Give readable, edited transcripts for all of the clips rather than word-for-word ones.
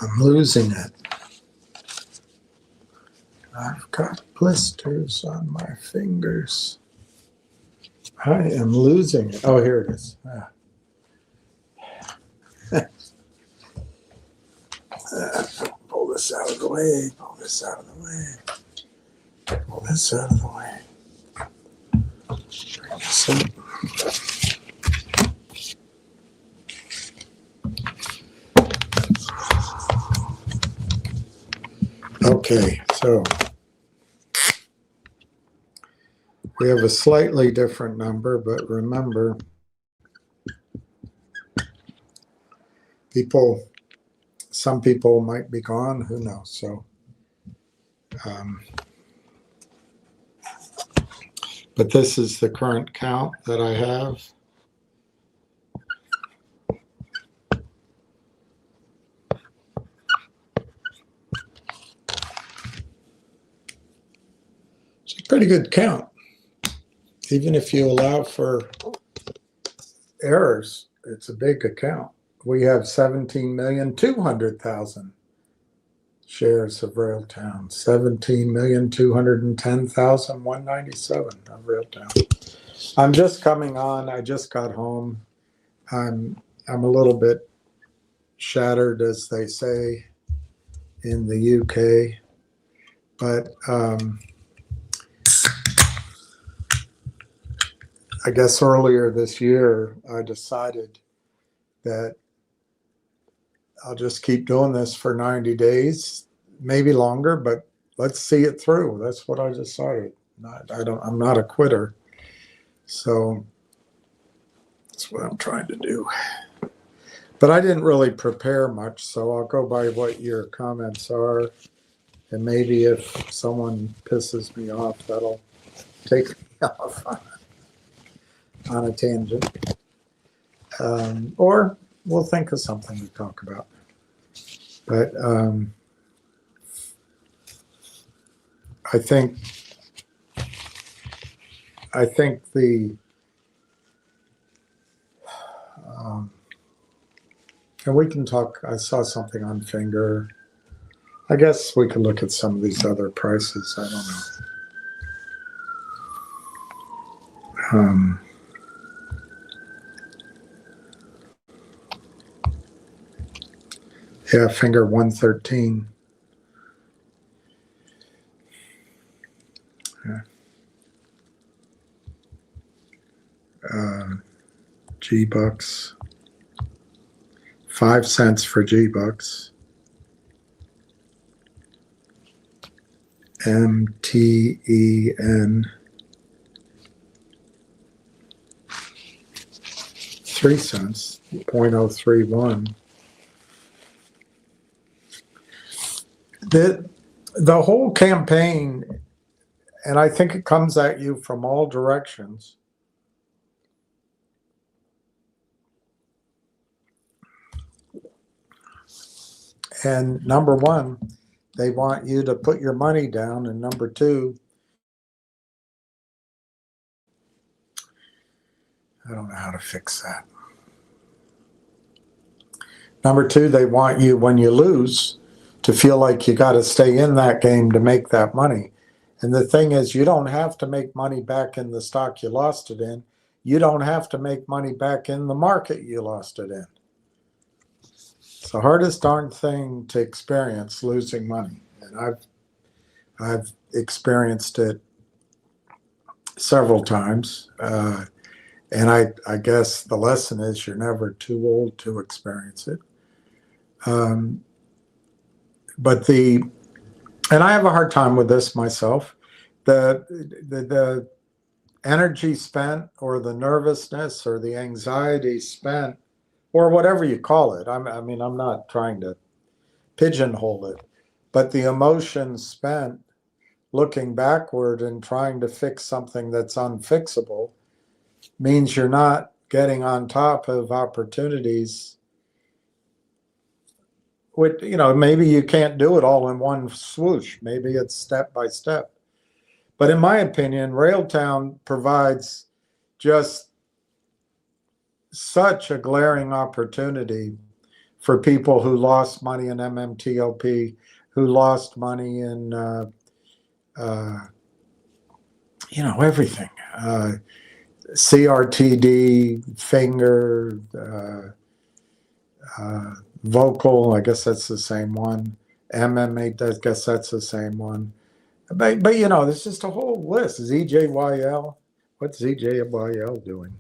I'm losing it. I've got blisters on my fingers. I am losing it. Oh, here it is. Pull this out of the way. Pull this out of the way. Pull this out of the way. Bring this up. Okay, so we have a slightly different number, but remember, some people might be gone, who knows? So, but this is the current count that I have. It's a pretty good count. Even if you allow for errors, it's a big account. We have 17,200,000 shares of Railtown, 17,210,197 of Railtown. I'm just coming on. I just got home. I'm a little bit shattered, as they say in the UK, but I guess earlier this year, I decided that I'll just keep doing this for 90 days, maybe longer, but let's see it through. That's what I decided. I'm not a quitter. So that's what I'm trying to do. But I didn't really prepare much, so I'll go by what your comments are. And maybe if someone pisses me off, that'll take me off on a tangent. Or we'll think of something to talk about. But I think the and we can talk. I saw something on Finger. I guess we could look at some of these other prices. I don't know. Yeah, Finger 113. Yeah. G-Bucks. 5 cents for G-Bucks. MTEN. 3 cents. 0.031. The whole campaign, and I think it comes at you from all directions. And number one, they want you to put your money down. And number two, I don't know how to fix that. Number two, they want you, when you lose, to feel like you got to stay in that game to make that money. And the thing is, you don't have to make money back in the stock you lost it in. You don't have to make money back in the market you lost it in. It's the hardest darn thing to experience, losing money. And I've experienced it several times. And I guess the lesson is you're never too old to experience it. And I have a hard time with this myself. The energy spent, or the nervousness, or the anxiety spent, or whatever you call it. I mean, I'm not trying to pigeonhole it, but the emotion spent looking backward and trying to fix something that's unfixable means you're not getting on top of opportunities. With, maybe you can't do it all in one swoosh. Maybe it's step by step. But in my opinion, Railtown provides just such a glaring opportunity for people who lost money in MMTOP, who lost money in, everything. CRTD, finger, vocal, I guess that's the same one. MMA, I guess that's the same one. But there's just a whole list. ZJYL, what's ZJYL doing?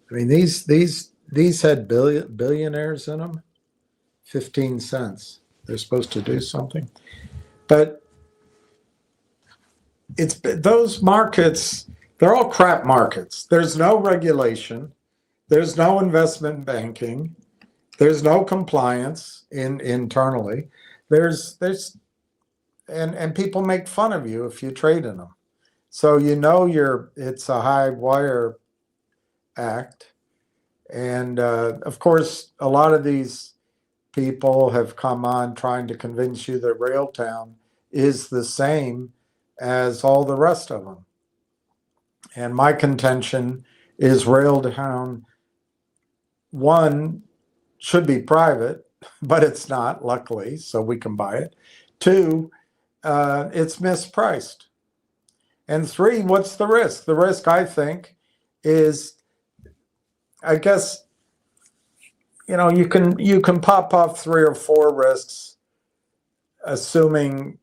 I mean, these had billionaires in them. 15 cents. They're supposed to do something, but it's those markets. They're all crap markets. There's no regulation. There's no investment banking. There's no compliance internally. And people make fun of you if you trade in them. So it's a high wire act. And of course, a lot of these people have come on trying to convince you that Railtown is the same as all the rest of them. And my contention is Railtown, one, should be private, but it's not, luckily, so we can buy it. Two, it's mispriced. And three, what's the risk? The risk, I think, is, I guess, you can pop off 3 or 4 risks, assuming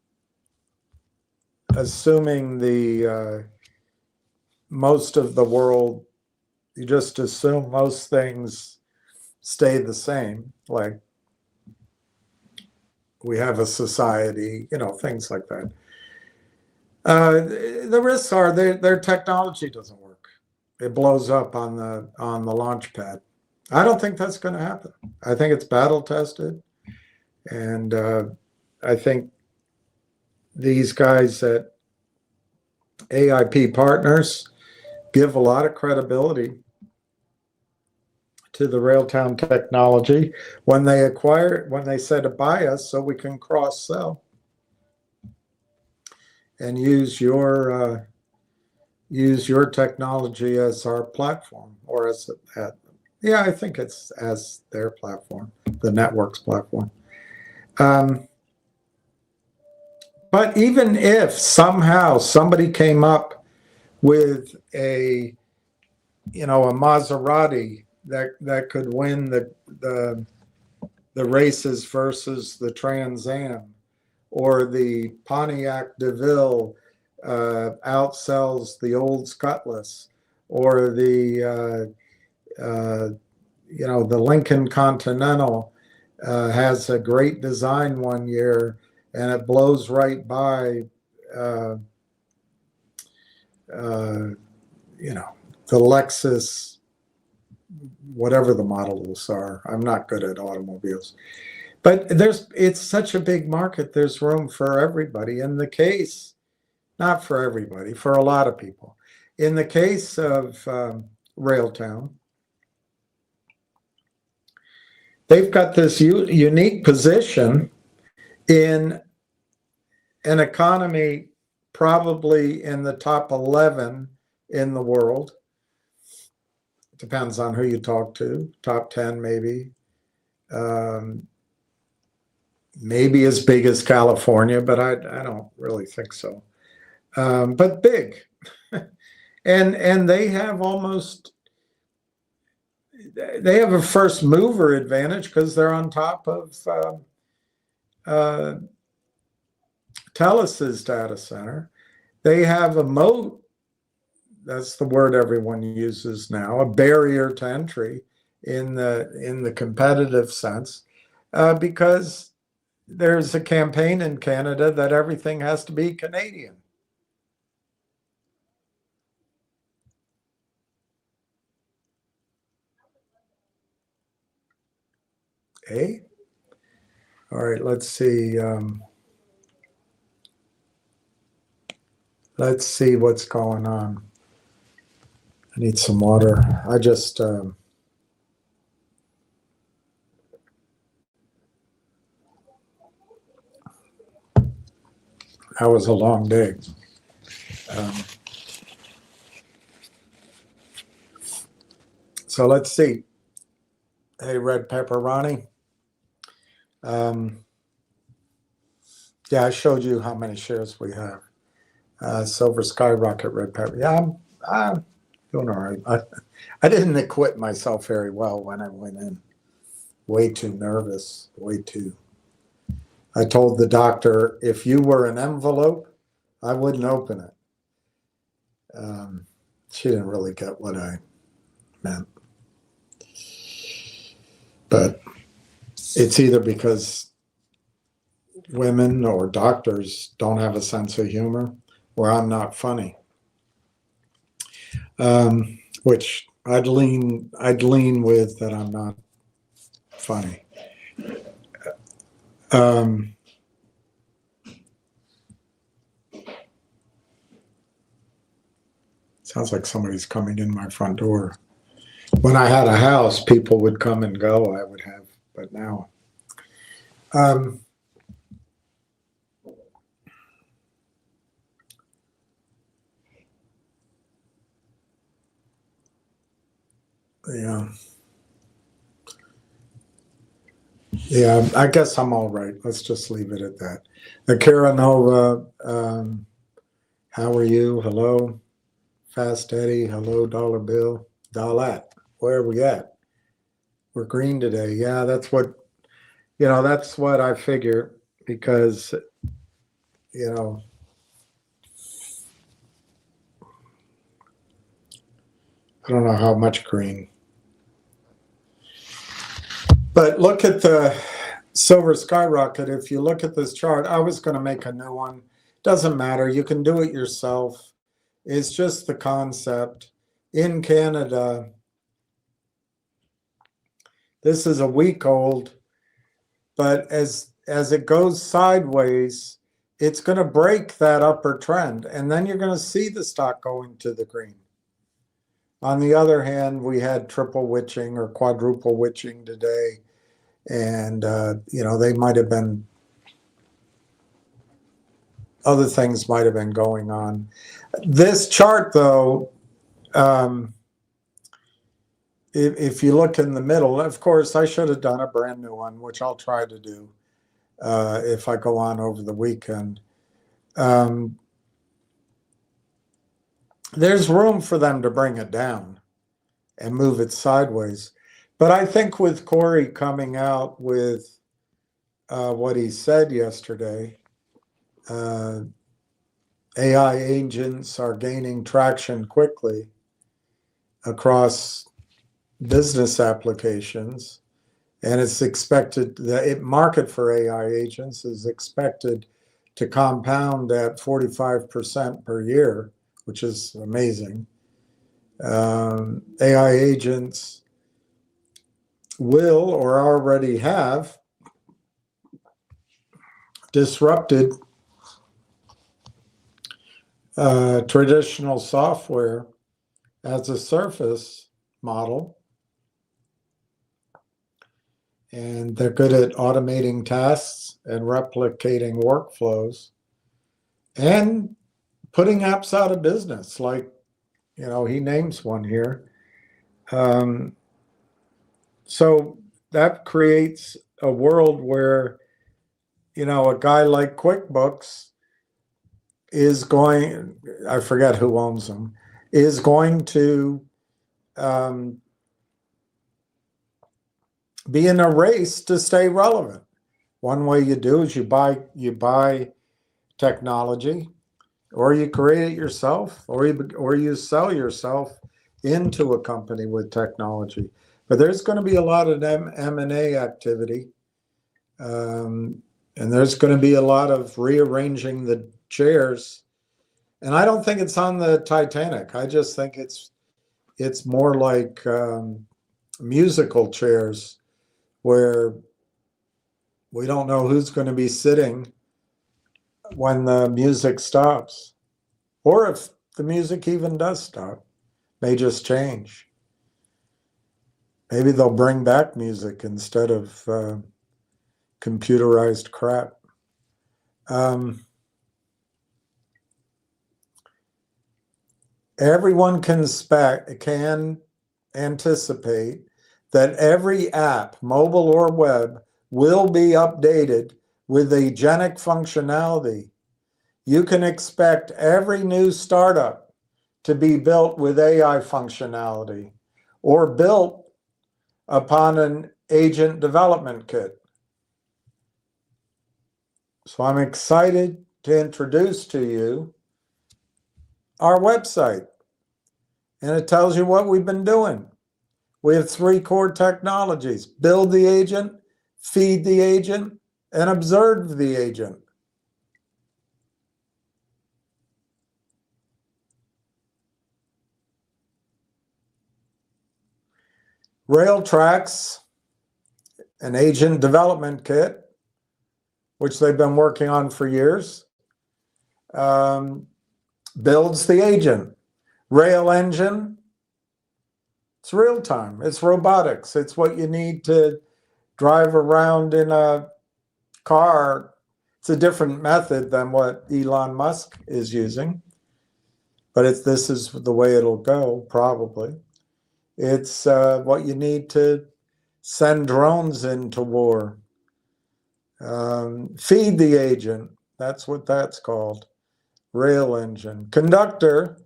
the most of the world, you just assume most things stay the same, like we have a society, things like that. The risks are their technology doesn't work. It blows up on the launch pad. I don't think that's going to happen. I think it's battle tested, and I think these guys at AIP Partners give a lot of credibility to the Railtown technology when they said to buy us so we can cross sell and use your technology as our platform, or I think it's as their platform, the network's platform. But even if somehow somebody came up with a Maserati that could win the races versus the Trans Am, or the Pontiac DeVille outsells the old Cutlass, or the Lincoln Continental has a great design one year and it blows right by the Lexus, whatever the models are. I'm not good at automobiles, but it's such a big market. There's room for everybody. In the case, not for everybody, for a lot of people. In the case of Railtown, they've got this unique position in an economy probably in the top 11 in the world. Depends on who you talk to. Top 10 maybe. Maybe as big as California, but I don't really think so. But big. and they have a first mover advantage because they're on top of Telus' data center. They have a moat. That's the word everyone uses now, a barrier to entry in the competitive sense, because there's a campaign in Canada that everything has to be Canadian. All right, let's see. Let's see what's going on. I need some water. I just that was a long day. So let's see. Hey, Red Pepper Ronnie. Yeah, I showed you how many shares we have. Silver Skyrocket, Red Pepper. Yeah, I'm doing all right. I didn't acquit myself very well when I went in. Way too nervous, way too. I told the doctor, if you were an envelope, I wouldn't open it. She didn't really get what I meant. But it's either because women or doctors don't have a sense of humor or I'm not funny. Which I'd lean with that I'm not funny. Sounds like somebody's coming in my front door. When I had a house, people would come and go. I would have, but now. Yeah. Yeah, I guess I'm all right. Let's just leave it at that. Akira Nova, how are you? Hello. Fast Eddie, hello. Dollar Bill. Dollat, where are we at? We're green today. Yeah, that's what I figure because, I don't know how much green. But look at the Silver Skyrocket. If you look at this chart, I was going to make a new one. Doesn't matter. You can do it yourself. It's just the concept. In Canada, this is a week old, but as it goes sideways, it's going to break that upper trend, and then you're going to see the stock going to the green. On the other hand, we had triple witching or quadruple witching today, and they might have been, other things might have been going on. This chart, though, if you look in the middle, of course, I should have done a brand new one, which I'll try to do if I go on over the weekend. There's room for them to bring it down and move it sideways. But I think with Corey coming out with what he said yesterday, AI agents are gaining traction quickly across business applications, and it's expected the market for AI agents is expected to compound at 45% per year, which is amazing. AI agents will or already have disrupted traditional software as a surface model. And they're good at automating tasks and replicating workflows and putting apps out of business. Like, he names one here. So that creates a world where, a guy like QuickBooks is going, I forget who owns them, is going to be in a race to stay relevant. One way you do is you buy technology, or you create it yourself, or you sell yourself into a company with technology. But there's going to be a lot of M&A activity, and there's going to be a lot of rearranging the chairs. And I don't think it's on the Titanic. I just think it's more like musical chairs, where we don't know who's going to be sitting when the music stops, or if the music even does stop. May just change. Maybe they'll bring back music instead of computerized crap. Everyone can anticipate that every app, mobile or web, will be updated with agentic functionality. You can expect every new startup to be built with AI functionality or built upon an agent development kit. So I'm excited to introduce to you our website. And it tells you what we've been doing. We have 3 core technologies: build the agent, feed the agent, and observe the agent. RailTracks, an agent development kit, which they've been working on for years, builds the agent. Rail Engine, it's real time, it's robotics, it's what you need to drive around in a car. It's a different method than what Elon Musk is using, but this is the way it'll go, probably. It's what you need to send drones into war. Feed the agent, that's what that's called. Rail Engine. Conductor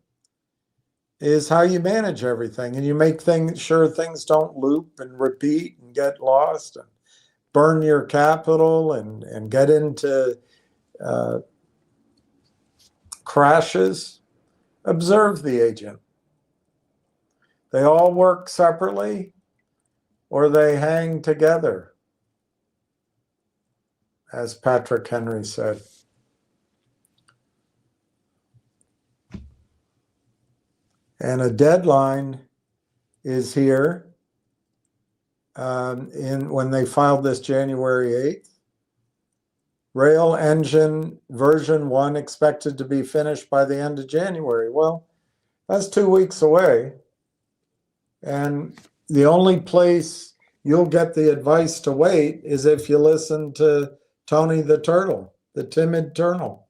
is how you manage everything, and you make sure things don't loop and repeat and get lost and burn your capital and get into crashes. Observe the agent. They all work separately or they hang together, as Patrick Henry said. And a deadline is here when they filed this January 8th. Rail Engine version 1 expected to be finished by the end of January. Well, that's 2 weeks away. And the only place you'll get the advice to wait is if you listen to Tony the Turtle, the timid turtle.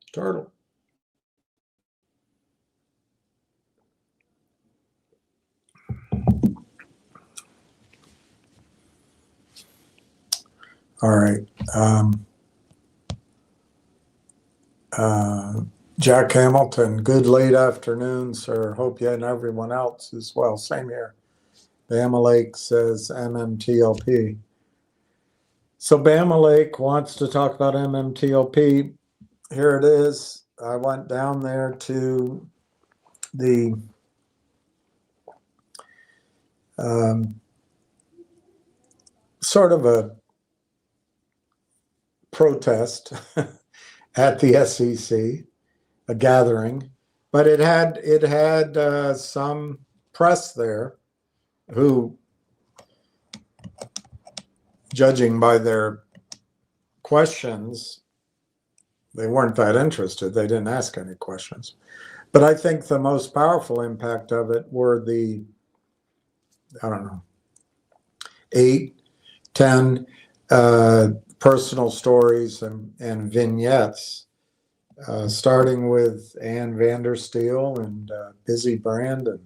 All right. Jack Hamilton, good late afternoon, sir. Hope you and everyone else as well. Same here. Bama Lake says MMTLP. So Bama Lake wants to talk about MMTLP. Here it is. I went down there to the sort of a protest at the SEC, a gathering, but it had some press there who, judging by their questions, they weren't that interested. They didn't ask any questions. But I think the most powerful impact of it were the, 8, 10 personal stories and vignettes, starting with Ann Vandersteel and Busy Brand, and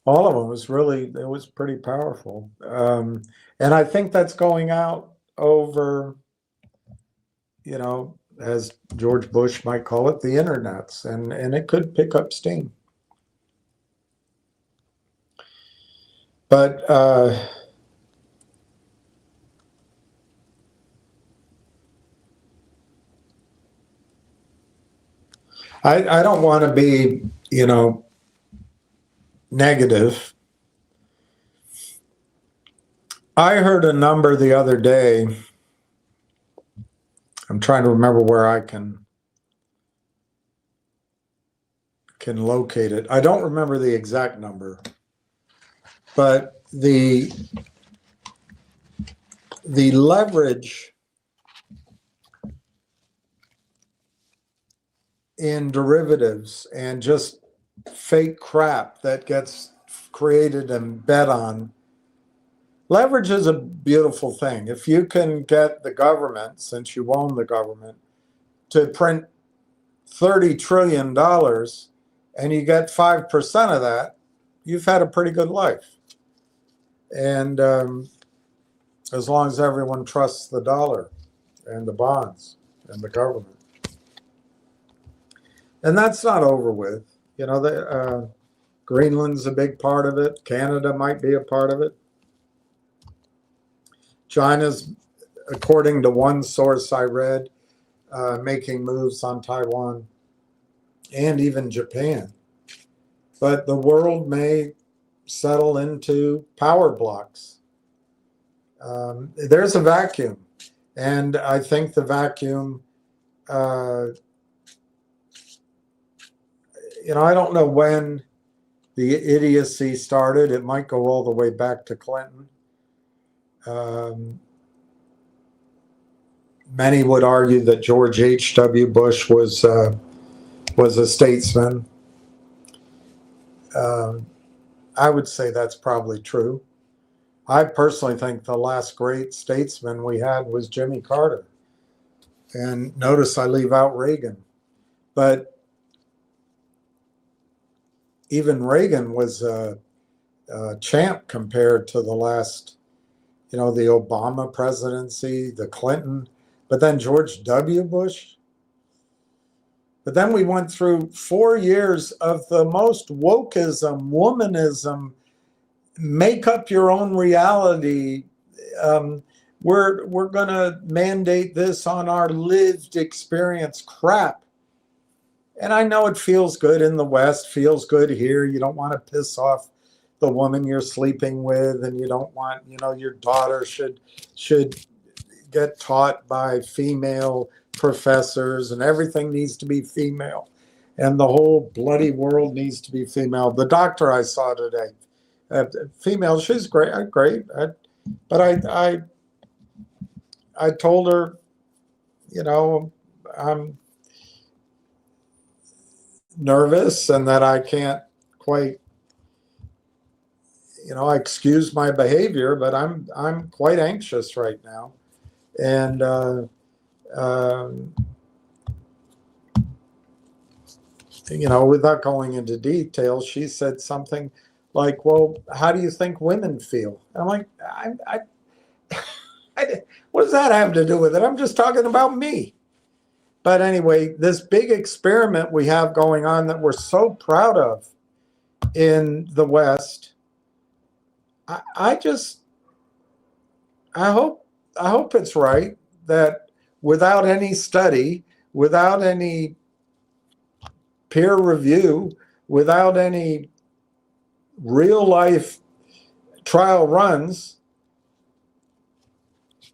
all of them it was pretty powerful. And I think that's going out over, as George Bush might call it, the internets, and it could pick up steam. But I don't want to be, negative. I heard a number the other day. I'm trying to remember where I can locate it. I don't remember the exact number, but the leverage in derivatives and just fake crap that gets created and bet on. Leverage is a beautiful thing. If you can get the government, since you own the government, to print $30 trillion and you get 5% of that, you've had a pretty good life. And as long as everyone trusts the dollar and the bonds and the government. And that's not over with. You know, Greenland's a big part of it. Canada might be a part of it. China's, according to one source I read, making moves on Taiwan and even Japan. But the world may settle into power blocks. There's a vacuum. And I think the vacuum, you know, I don't know when the idiocy started. It might go all the way back to Clinton. Many would argue that George H.W. Bush was a statesman. I would say that's probably true. I personally think the last great statesman we had was Jimmy Carter. And notice I leave out Reagan. But even Reagan was a champ compared to the last, you know, the Obama presidency, the Clinton, but then George W. Bush. But then we went through 4 years of the most wokeism, womanism, make up your own reality. We're going to mandate this on our lived experience crap. And I know it feels good in the West, feels good here. You don't want to piss off the woman you're sleeping with, and you don't want, you know, your daughter should get taught by female professors, and everything needs to be female, and the whole bloody world needs to be female. The doctor I saw today, female, she's great, but I told her, you know, I'm nervous and that I can't quite, you know, I excuse my behavior, but I'm quite anxious right now. And you know, without going into details, she said something like, well, how do you think women feel? And I'm like, what does that have to do with it? I'm just talking about me. But anyway, this big experiment we have going on that we're so proud of in the West, I hope it's right that without any study, without any peer review, without any real life trial runs,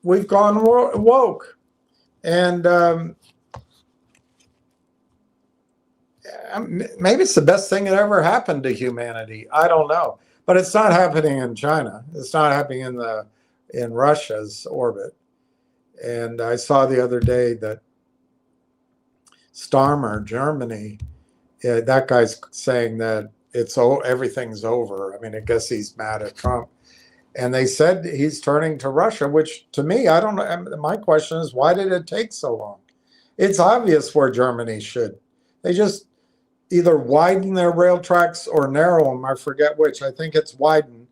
we've gone woke. And maybe it's the best thing that ever happened to humanity. I don't know. But it's not happening in China. It's not happening in Russia's orbit. And I saw the other day that Starmer, Germany, that guy's saying that everything's over. I mean, I guess he's mad at Trump. And they said he's turning to Russia, which to me, I don't know. My question is, why did it take so long? It's obvious where Germany should. They just either widen their rail tracks or narrow them. I forget which. I think it's widen.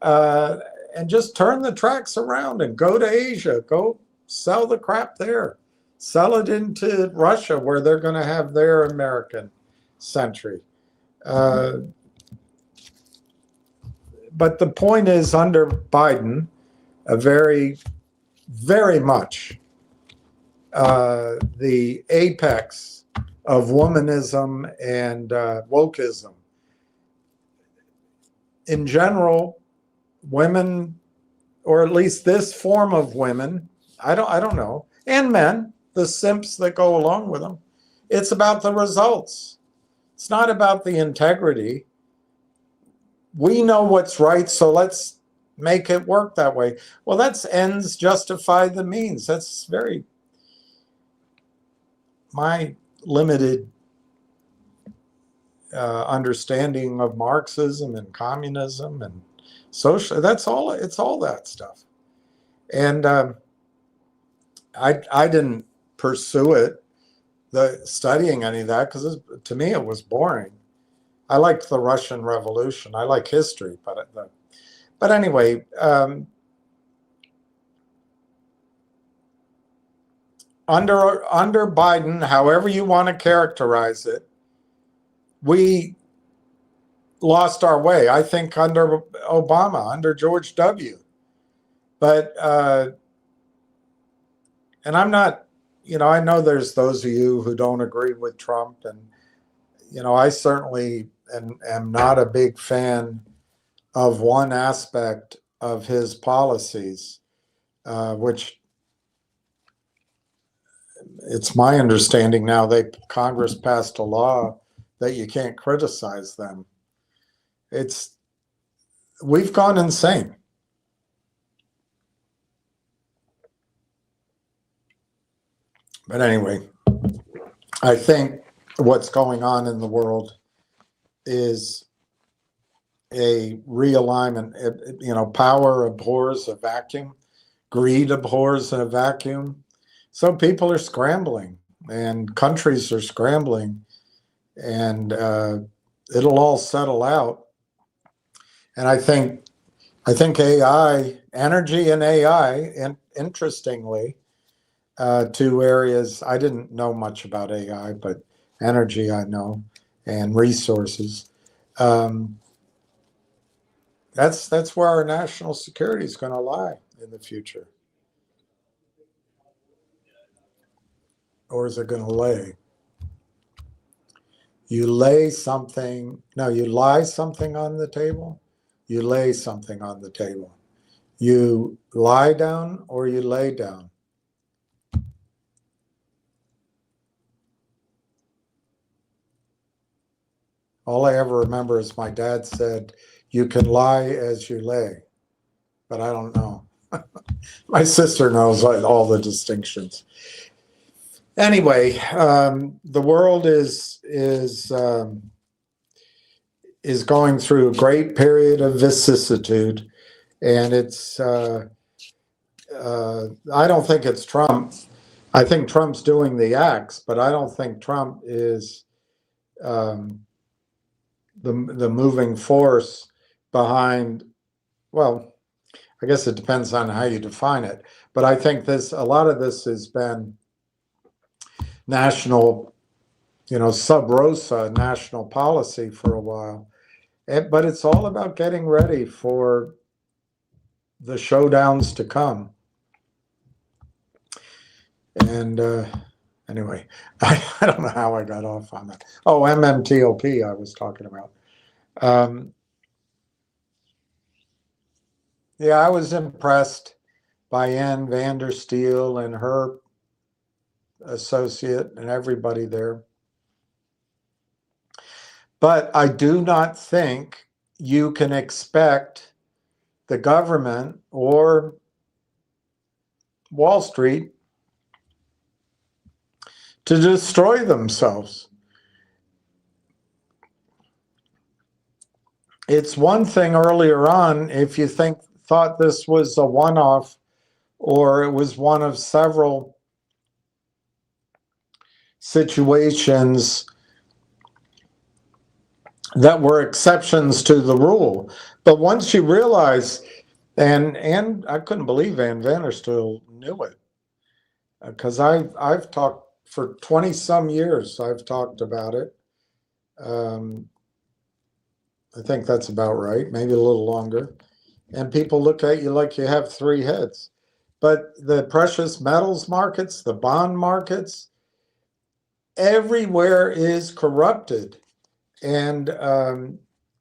And just turn the tracks around and go to Asia. Go sell the crap there. Sell it into Russia where they're going to have their American century. But the point is, under Biden, a very, very much the apex of womanism and wokeism. In general, women, or at least this form of women, I don't know, and men, the simps that go along with them, it's about the results. It's not about the integrity. We know what's right, so let's make it work that way. Well, that's ends justify the means. That's very my limited understanding of Marxism and communism and social. That's all. It's all that stuff. And I didn't pursue it, studying any of that, because to me it was boring. I liked the Russian Revolution. I like history, but But anyway, under Biden, however you want to characterize it, we lost our way. I think under Obama, under George W. But and I'm not, I know there's those of you who don't agree with Trump, and I certainly am not a big fan of one aspect of his policies, which it's my understanding now Congress passed a law that you can't criticize them. We've gone insane. But anyway, I think what's going on in the world is a realignment. Power abhors a vacuum. Greed abhors a vacuum. So people are scrambling and countries are scrambling, and it'll all settle out. And I think AI, energy and AI, and interestingly, two areas, I didn't know much about AI, but energy I know, and resources. That's where our national security is going to lie in the future. Or is it going to lay? You lie something on the table, you lay something on the table. You lie down or you lay down. All I ever remember is my dad said, you can lie as you lay, but I don't know. My sister knows all the distinctions. Anyway, the world is going through a great period of vicissitude, and it's I don't think it's Trump. I think Trump's doing the acts, but I don't think Trump is the moving force behind. Well, I guess it depends on how you define it, but I think a lot of this has been national, sub rosa national policy for a while. But it's all about getting ready for the showdowns to come. And anyway, I don't know how I got off on that. Oh, MMTOP I was talking about. Yeah, I was impressed by Ann Vandersteel and her associate and everybody there. But I do not think you can expect the government or Wall Street to destroy themselves. It's one thing earlier on if you thought this was a one-off or it was one of several situations that were exceptions to the rule. But once you realize, and I couldn't believe Ann Vandersteel knew it, because I've talked for 20 some years, I've talked about it. I think that's about right, maybe a little longer. And people look at you like you have three heads. But the precious metals markets, the bond markets, everywhere is corrupted. And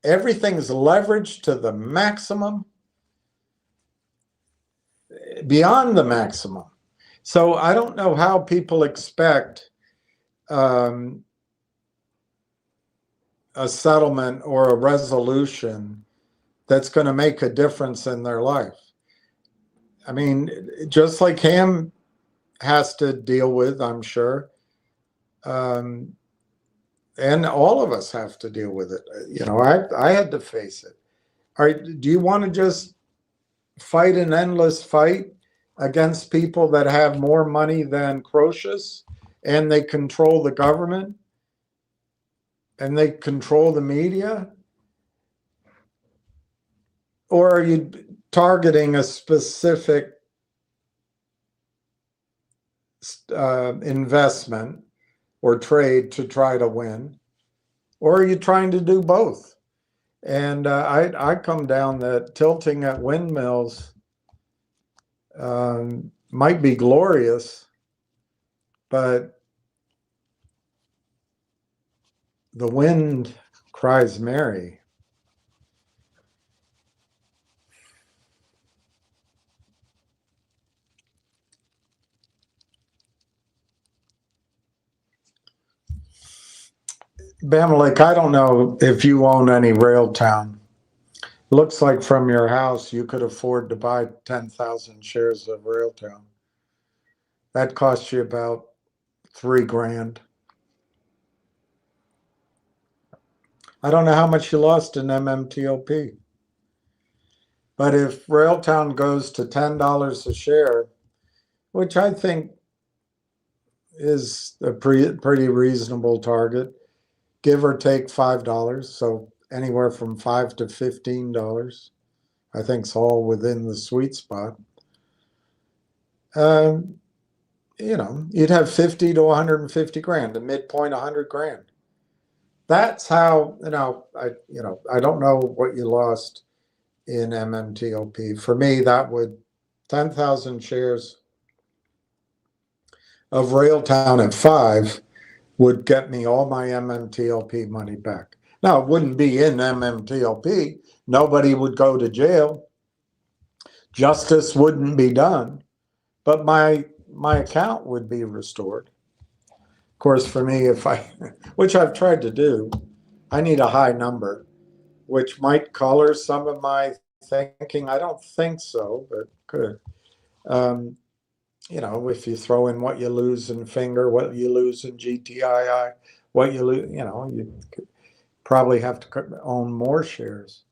everything's leveraged to the maximum, beyond the maximum. So I don't know how people expect a settlement or a resolution that's going to make a difference in their life. I mean, just like Ham has to deal with, I'm sure, and all of us have to deal with it. I had to face it. All right, do you want to just fight an endless fight against people that have more money than Croesus, and they control the government and they control the media? or are you targeting a specific investment or trade to try to win? Or are you trying to do both? And I come down that tilting at windmills might be glorious, but the wind cries Mary. Bamalik, I don't know if you own any Railtown. Looks like from your house you could afford to buy 10,000 shares of Railtown. That costs you about $3,000. I don't know how much you lost in MMTOP, but if Railtown goes to $10 a share, which I think is a pretty reasonable target, give or take $5, so anywhere from $5 to $15, I think it's all within the sweet spot. You'd have 50 to 150 grand, a midpoint 100 grand. That's how, I don't know what you lost in MMTOP. For me, that would 10,000 shares of Railtown at 5 would get me all my MMTLP money back. Now, it wouldn't be in MMTLP. Nobody would go to jail. Justice wouldn't be done, but my account would be restored. Of course, for me, which I've tried to do, I need a high number, which might color some of my thinking. I don't think so, but could. If you throw in what you lose in finger, what you lose in GTII, what you lose, you probably have to own more shares.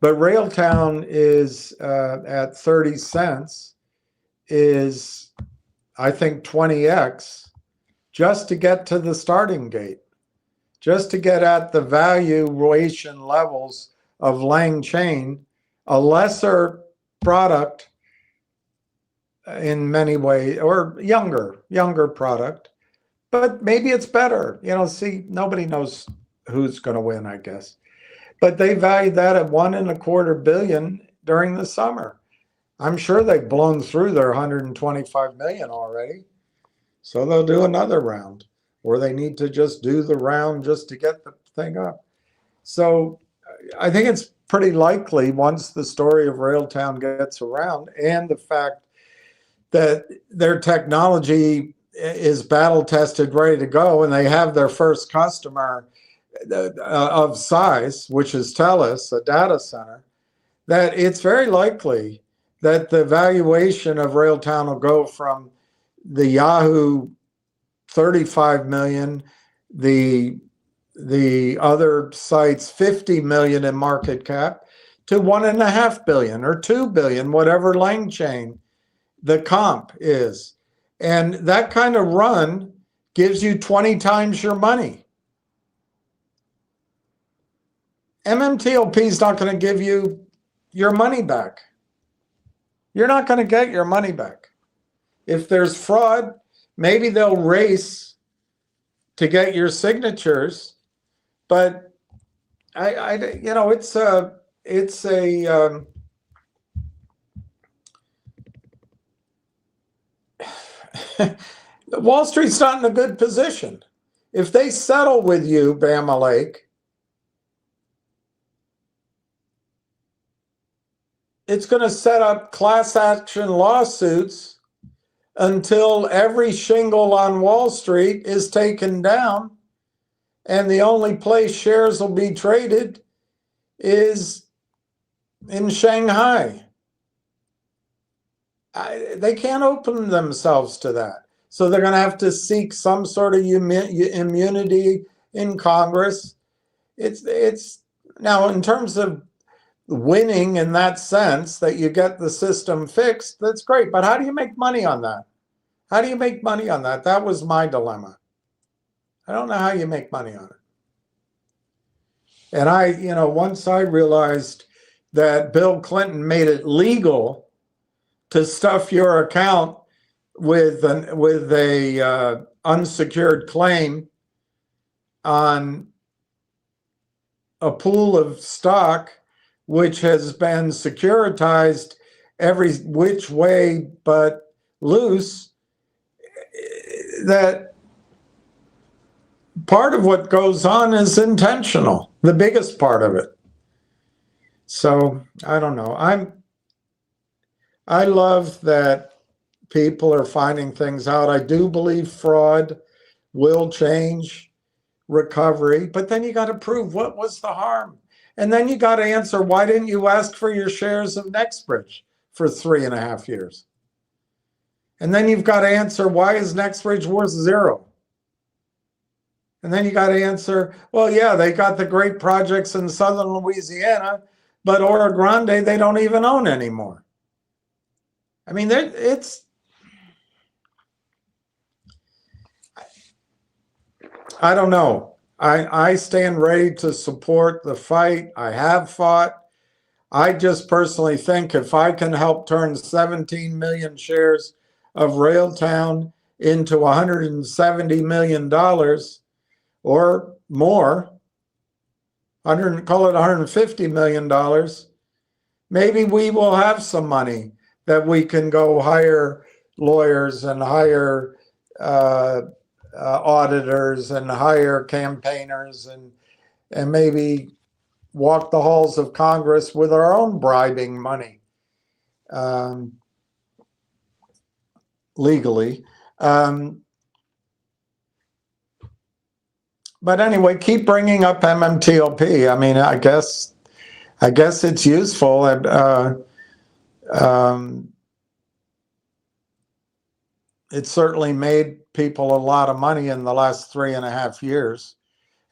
But Railtown is at 30 cents is, I think, 20x just to get to the starting gate, just to get at the valuation levels of Lang Chain, a lesser product in many ways, or younger product, but maybe it's better. Nobody knows who's going to win, I guess. But they valued that at $1.25 billion during the summer. I'm sure they've blown through their 125 million already. So they'll do another round, or they need to just do the round just to get the thing up. So I think it's pretty likely, once the story of Railtown gets around and the fact that their technology is battle tested, ready to go, and they have their first customer of size, which is TELUS, a data center, that it's very likely that the valuation of Railtown will go from the Yahoo 35 million, the other sites 50 million in market cap, to 1.5 billion or 2 billion, whatever Lang Chain the comp is. And that kind of run gives you 20 times your money. MMTLP is not going to give you your money back. You're not going to get your money back. If there's fraud, maybe they'll race to get your signatures, but Wall Street's not in a good position. If they settle with you, Bama Lake, it's going to set up class action lawsuits until every shingle on Wall Street is taken down, and the only place shares will be traded is in Shanghai. They can't open themselves to that. So they're going to have to seek some sort of immunity in Congress. It's now, in terms of winning in that sense, that you get the system fixed, that's great. But how do you make money on that? How do you make money on that? That was my dilemma. I don't know how you make money on it. And once I realized that Bill Clinton made it legal to stuff your account with a unsecured claim on a pool of stock which has been securitized every which way but loose, that part of what goes on is intentional, the biggest part of it. So I don't know. I love that people are finding things out. I do believe fraud will change recovery, but then you got to prove what was the harm. And then you got to answer, why didn't you ask for your shares of Nextbridge for 3.5 years? And then you've got to answer, why is Nextbridge worth zero? And then you got to answer, well, yeah, they got the great projects in southern Louisiana, but Oro Grande, they don't even own anymore. I mean, I don't know. I stand ready to support the fight. I have fought. I just personally think if I can help turn 17 million shares of Railtown into $170 million or more, call it $150 million, maybe we will have some money that we can go hire lawyers and hire auditors and hire campaigners and maybe walk the halls of Congress with our own bribing money legally. But anyway, keep bringing up MMTLP. I mean, I guess it's useful. And it certainly made people a lot of money in the last 3.5 years.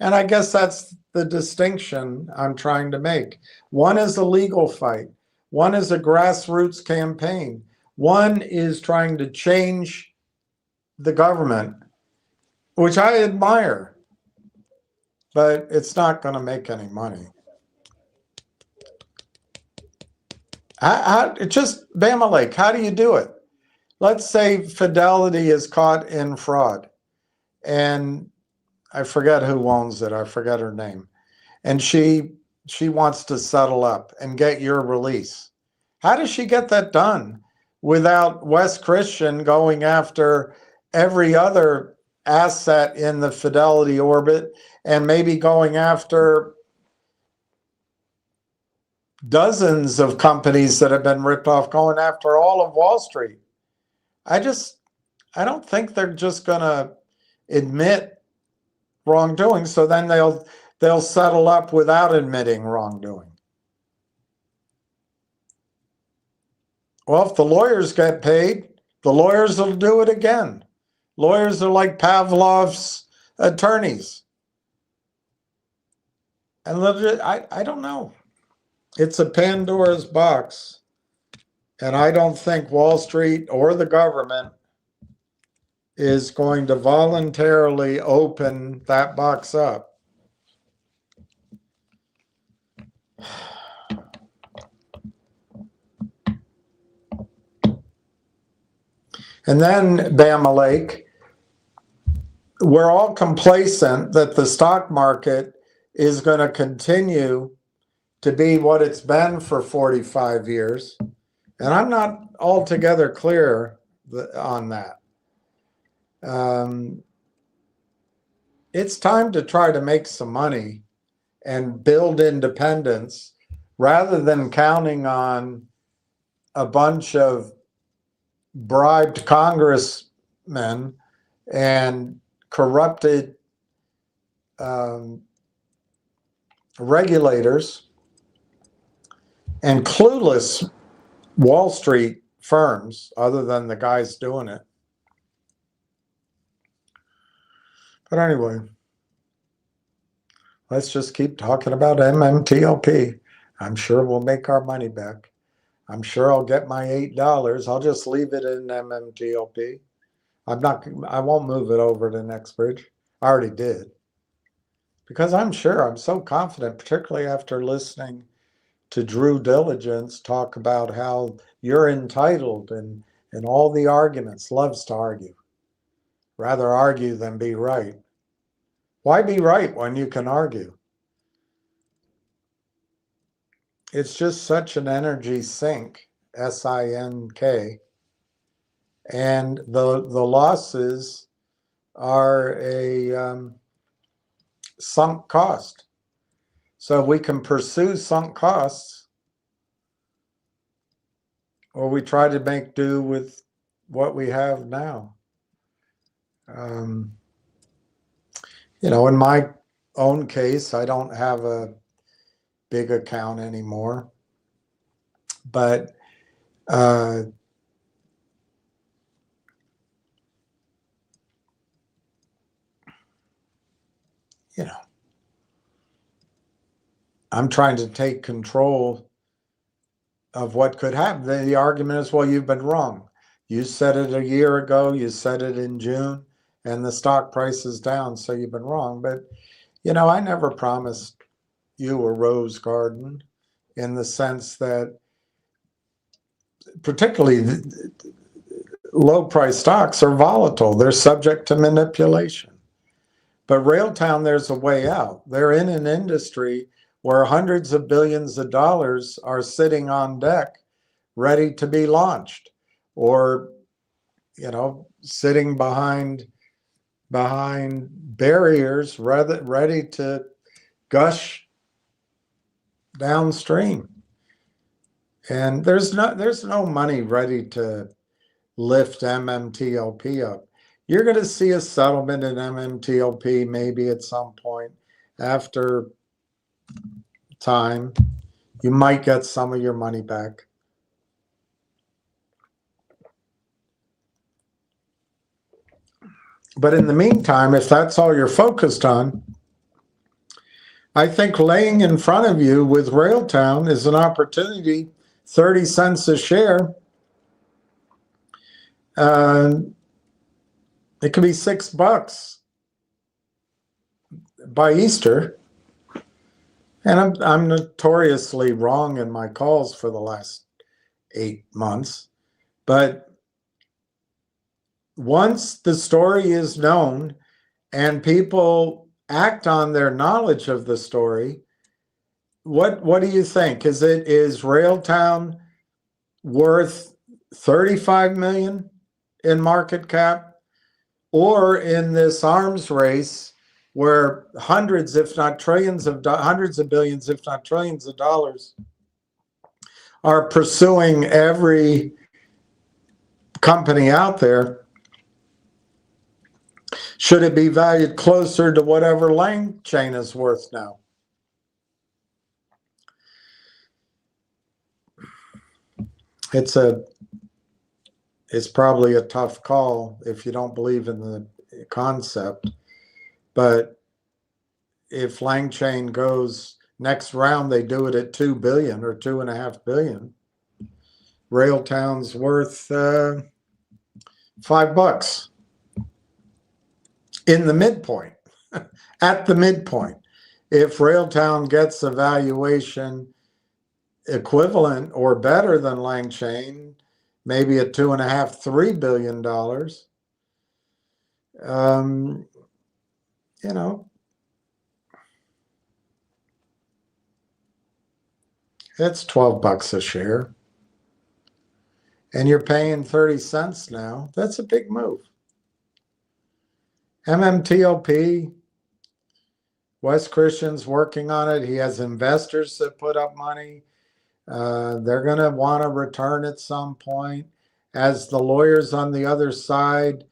And I guess that's the distinction I'm trying to make. One is a legal fight. One is a grassroots campaign. One is trying to change the government, which I admire, but it's not going to make any money. Just Bama Lake, how do you do it? Let's say Fidelity is caught in fraud, and I forget who owns it. I forget her name. And she wants to settle up and get your release. How does she get that done without Wes Christian going after every other asset in the Fidelity orbit and maybe going after dozens of companies that have been ripped off, going after all of Wall Street? I don't think they're just going to admit wrongdoing, so then they'll settle up without admitting wrongdoing. Well, if the lawyers get paid, the lawyers will do it again. Lawyers are like Pavlov's attorneys. And I don't know. It's a Pandora's box. And I don't think Wall Street or the government is going to voluntarily open that box up. And then Bama Lake, we're all complacent that the stock market is going to continue to be what it's been for 45 years. And I'm not altogether clear on that. It's time to try to make some money and build independence rather than counting on a bunch of bribed congressmen and corrupted regulators and clueless Wall Street firms, other than the guys doing it. But anyway, let's just keep talking about MMTLP. I'm sure we'll make our money back. I'm sure I'll get my $8. I'll just leave it in MMTLP. I won't move it over to Nextbridge. I already did. Because I'm so confident, particularly after listening to Drew Diligence talk about how you're entitled and all the arguments, loves to argue. Rather argue than be right. Why be right when you can argue? It's just such an energy sink, S-I-N-K. And the losses are a sunk cost. So we can pursue sunk costs, or we try to make do with what we have now. In my own case, I don't have a big account anymore, but I'm trying to take control of what could happen. The argument is, well, you've been wrong. You said it a year ago, you said it in June, and the stock price is down, so you've been wrong. But, I never promised you a rose garden, in the sense that particularly low price stocks are volatile. They're subject to manipulation. But Railtown, there's a way out. They're in an industry where hundreds of billions of dollars are sitting on deck, ready to be launched, or sitting behind barriers, ready to gush downstream. And there's no money ready to lift MMTLP up. You're going to see a settlement in MMTLP maybe at some point. After time, you might get some of your money back. But in the meantime, if that's all you're focused on, I think laying in front of you with Railtown is an opportunity, 30 cents a share. It could be $6 by Easter. And I'm notoriously wrong in my calls for the last 8 months. But once the story is known and people act on their knowledge of the story, what do you think? Is Railtown worth 35 million in market cap, or in this arms race where hundreds, if not trillions of hundreds of billions, if not trillions of dollars are pursuing every company out there? Should it be valued closer to whatever Lang Chain is worth now? It's probably a tough call if you don't believe in the concept. But if Lang Chain goes next round, they do it at 2 billion or 2.5 billion. Railtown's worth $5 in the midpoint, at the midpoint. If Railtown gets a valuation equivalent or better than Lang Chain, maybe at $2.5–3 billion, it's $12 a share, and you're paying 30 cents now. That's a big move. MMTLP, Wes Christian's working on it. He has investors that put up money. They're going to want to return at some point. As the lawyers on the other side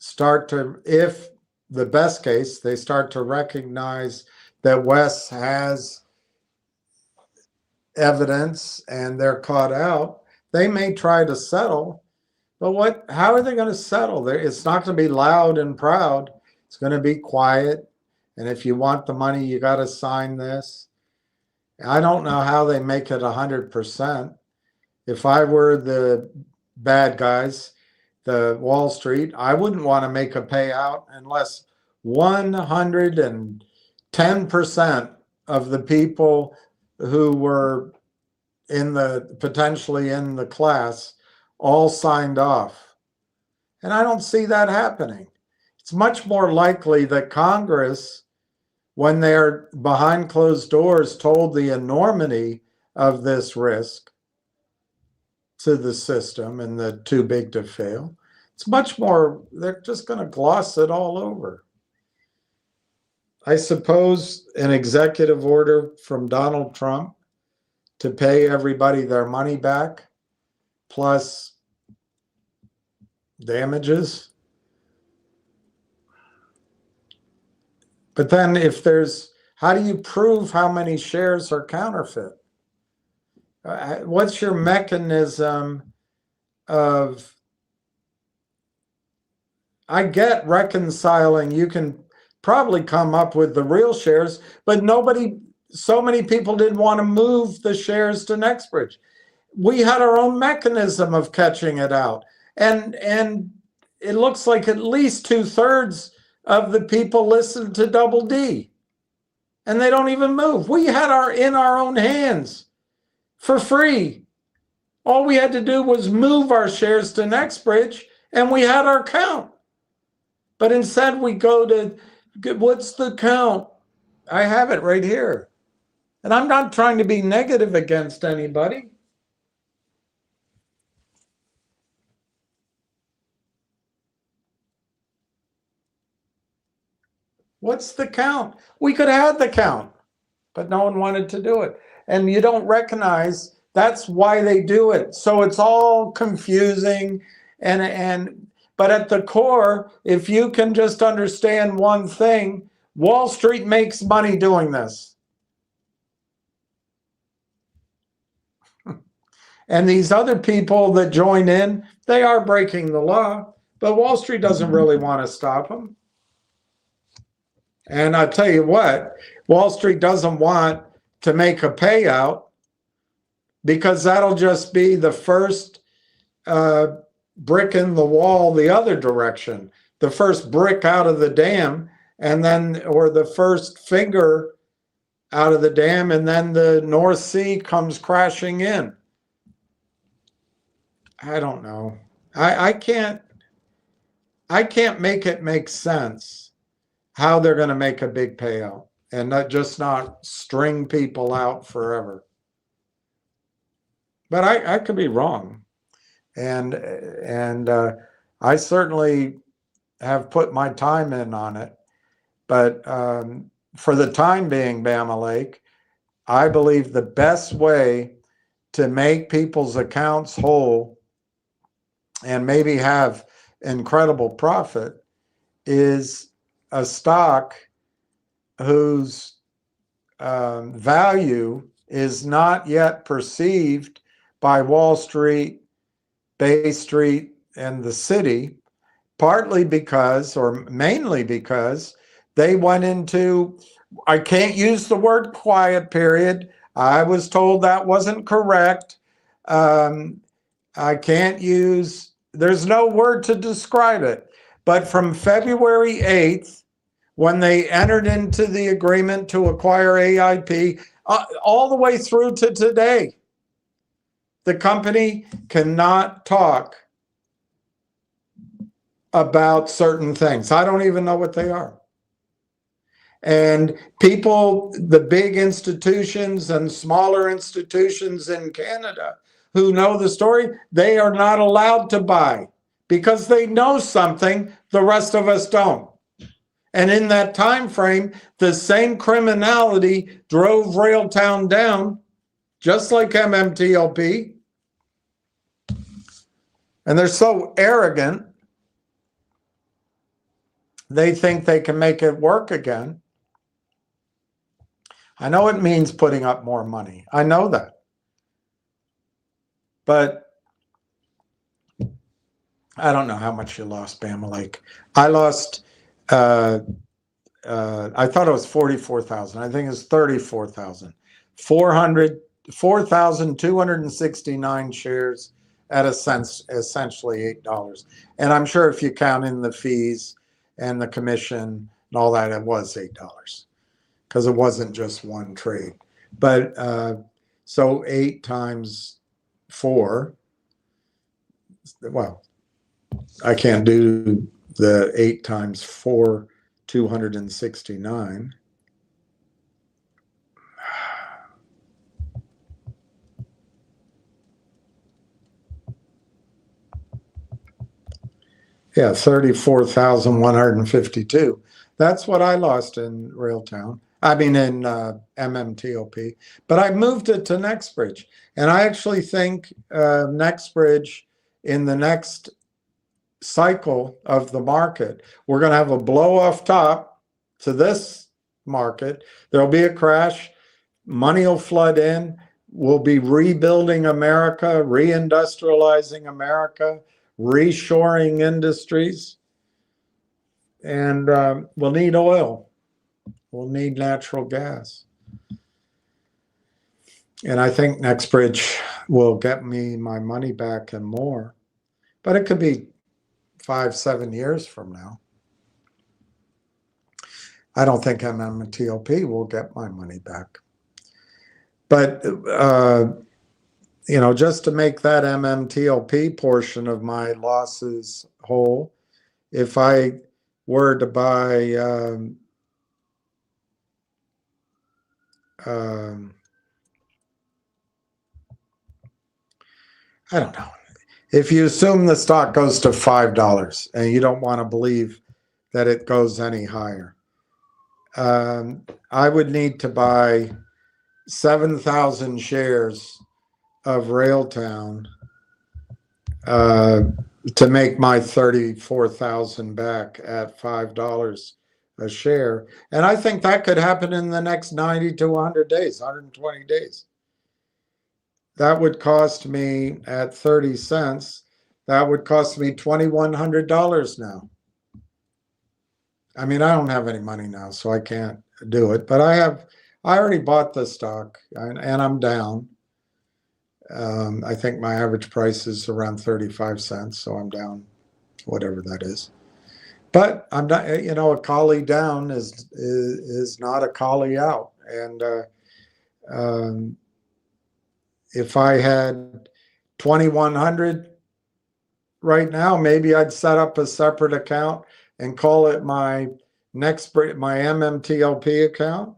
start to, if the best case, they start to recognize that Wes has evidence and they're caught out, they may try to settle. But how are they going to settle? It's not going to be loud and proud. It's going to be quiet. And if you want the money, you got to sign this. I don't know how they make it 100%. If I were the bad guys, the Wall Street, I wouldn't want to make a payout unless 110% of the people who were potentially in the class all signed off. And I don't see that happening. It's much more likely that Congress, when they're behind closed doors, told the enormity of this risk to the system and the too big to fail. It's much more, they're just going to gloss it all over. I suppose an executive order from Donald Trump to pay everybody their money back plus damages. But then if there's, how do you prove how many shares are counterfeit? What's your mechanism of, I get reconciling, you can probably come up with the real shares, but so many people didn't want to move the shares to Nextbridge. We had our own mechanism of catching it out. And it looks like at least 2/3 of the people listened to Double D. And they don't even move. We had in our own hands for free. All we had to do was move our shares to Nextbridge and we had our count. But instead we go to, what's the count? I have it right here. And I'm not trying to be negative against anybody. What's the count? We could have the count, but no one wanted to do it. And you don't recognize that's why they do it. So it's all confusing but at the core, if you can just understand one thing, Wall Street makes money doing this. And these other people that join in, they are breaking the law, but Wall Street doesn't really want to stop them. And I'll tell you what, Wall Street doesn't want to make a payout because that'll just be the first brick in the wall the other direction, the first brick out of the dam, and then, or the first finger out of the dam, and then the North Sea comes crashing in. I don't know. I can't make it make sense how they're going to make a big payout and not string people out forever. But I could be wrong. And I certainly have put my time in on it. But for the time being, Bama Lake, I believe the best way to make people's accounts whole and maybe have incredible profit is a stock whose value is not yet perceived by Wall Street, Bay Street, and the city, partly because, or mainly because, they went into, I can't use the word quiet period. I was told that wasn't correct. I can't use, there's no word to describe it. But from February 8th, when they entered into the agreement to acquire AIP, all the way through to today, the company cannot talk about certain things. I don't even know what they are. And people, the big institutions and smaller institutions in Canada who know the story, they are not allowed to buy because they know something the rest of us don't. And in that time frame, the same criminality drove Railtown down, just like MMTLP. And they're so arrogant, they think they can make it work again. I know it means putting up more money. I know that. But I don't know how much you lost, Bama Lake. I lost, I thought it was 44,000. I think it's 34,000. 4,269 shares at essentially $8. And I'm sure if you count in the fees and the commission and all that, it was $8 because it wasn't just one trade. But so 8 times 4, well, I can't do the 8 times 4, 269. Yeah, 34,152. That's what I lost in Railtown. I mean, in MMTOP. But I moved it to Nextbridge. And I actually think Nextbridge, in the next cycle of the market, we're going to have a blow off top to this market. There'll be a crash. Money will flood in. We'll be rebuilding America, reindustrializing America, reshoring industries, and we'll need oil. We'll need natural gas. And I think Nextbridge will get me my money back and more. But it could be 5, 7 years from now. I don't think MMTOP will get my money back. But, you know, just to make that MMTOP portion of my losses whole, if I were to buy I don't know. If you assume the stock goes to $5 and you don't want to believe that it goes any higher, I would need to buy 7,000 shares of Railtown to make my 34,000 back at $5 a share. And I think that could happen in the next 90 to 100 days, 120 days. That would cost me, at 30 cents, that would cost me $2,100 now. I mean, I don't have any money now, so I can't do it. But I already bought the stock, and I'm down. I think my average price is around 35 cents, so I'm down, whatever that is. But I'm not, you know, a collie down is not a collie out. And if I had 2,100 right now, maybe I'd set up a separate account and call it my MMTLP account.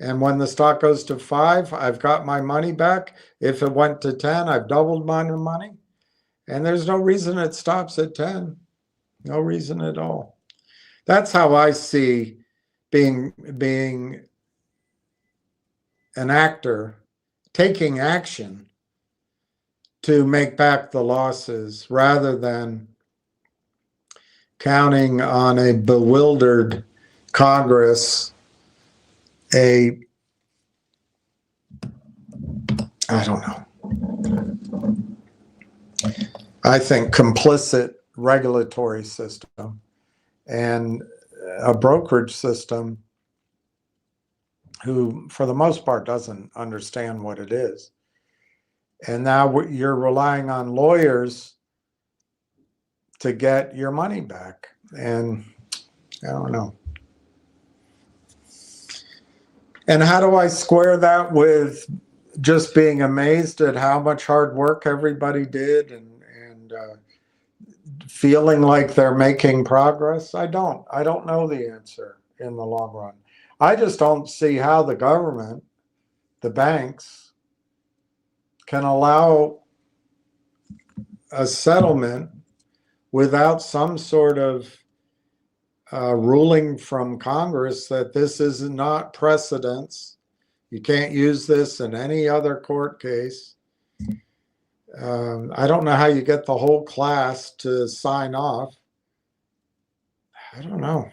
And when the stock goes to 5, I've got my money back. If it went to 10, I've doubled my money. And there's no reason it stops at 10. No reason at all. That's how I see being an actor, taking action to make back the losses rather than counting on a bewildered Congress, I don't know. I think complicit regulatory system and a brokerage system who, for the most part, doesn't understand what it is. And now you're relying on lawyers to get your money back. And I don't know. And how do I square that with just being amazed at how much hard work everybody did and feeling like they're making progress? I don't know the answer in the long run. I just don't see how the government, the banks, can allow a settlement without some sort of ruling from Congress that this is not precedence. You can't use this in any other court case. I don't know how you get the whole class to sign off. I don't know.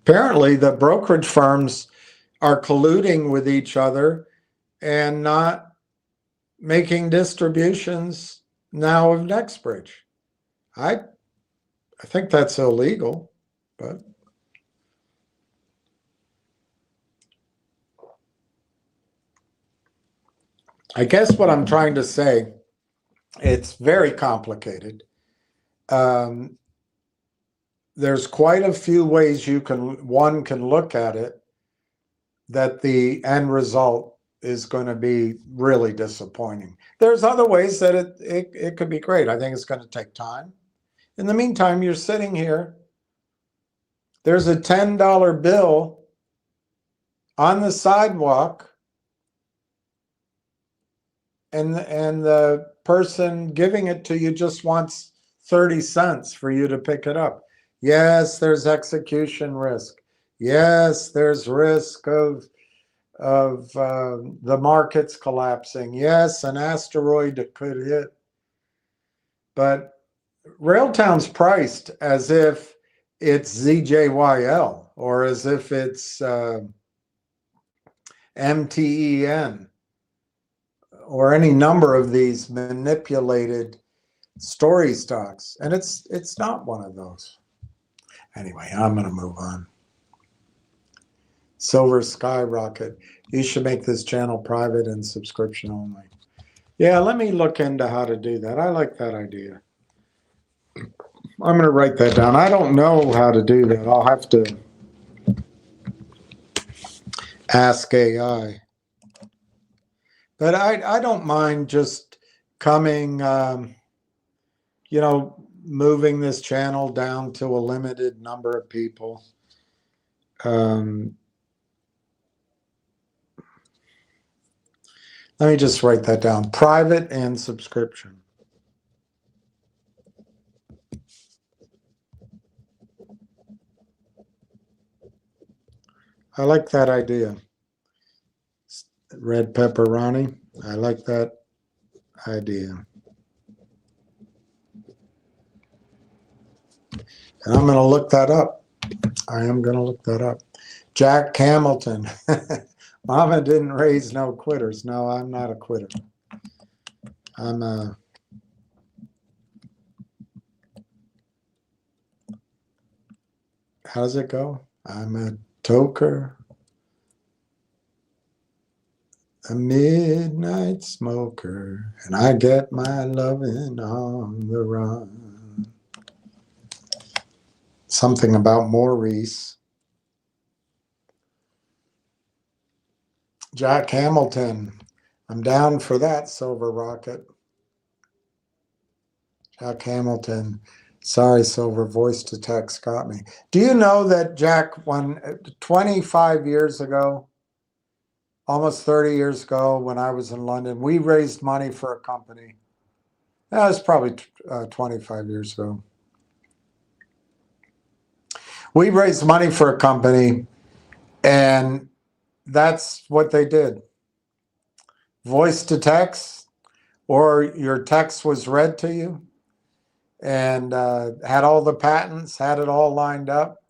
Apparently, the brokerage firms are colluding with each other and not making distributions now of Nextbridge. I think that's illegal, but I guess what I'm trying to say, it's very complicated. There's quite a few ways one can look at it. that the end result is going to be really disappointing. There's other ways that it could be great. I think it's going to take time. In the meantime, you're sitting here. There's a $10 bill on the sidewalk, and the person giving it to you just wants 30 cents for you to pick it up. Yes, there's execution risk. Yes, there's risk of the markets collapsing. Yes, an asteroid could hit. But Railtown's priced as if it's ZJYL or as if it's MTEN or any number of these manipulated story stocks. And it's not one of those. Anyway, I'm going to move on. Silver skyrocket. You should make this channel private and subscription only. Yeah, let me look into how to do that. I like that idea. I'm going to write that down. I don't know how to do that. I'll have to ask AI. But I don't mind just coming, moving this channel down to a limited number of people. Let me just write that down. Private and subscription. I like that idea. Red pepperoni. I like that idea. And I'm going to look that up. I am going to look that up. Jack Hamilton. Mama didn't raise no quitters. No, I'm not a quitter. I'm a... How does it go? I'm a toker. A midnight smoker. And I get my lovin' on the run. Something about Maurice. Jack Hamilton. I'm down for that, Silver Rocket. Jack Hamilton. Sorry, Silver, voice to text got me. Do you know that Jack, 25 years ago, almost 30 years ago when I was in London, we raised money for a company. That was probably 25 years ago. We raised money for a company, and that's what they did. Voice to text, or your text was read to you, and had all the patents, had it all lined up.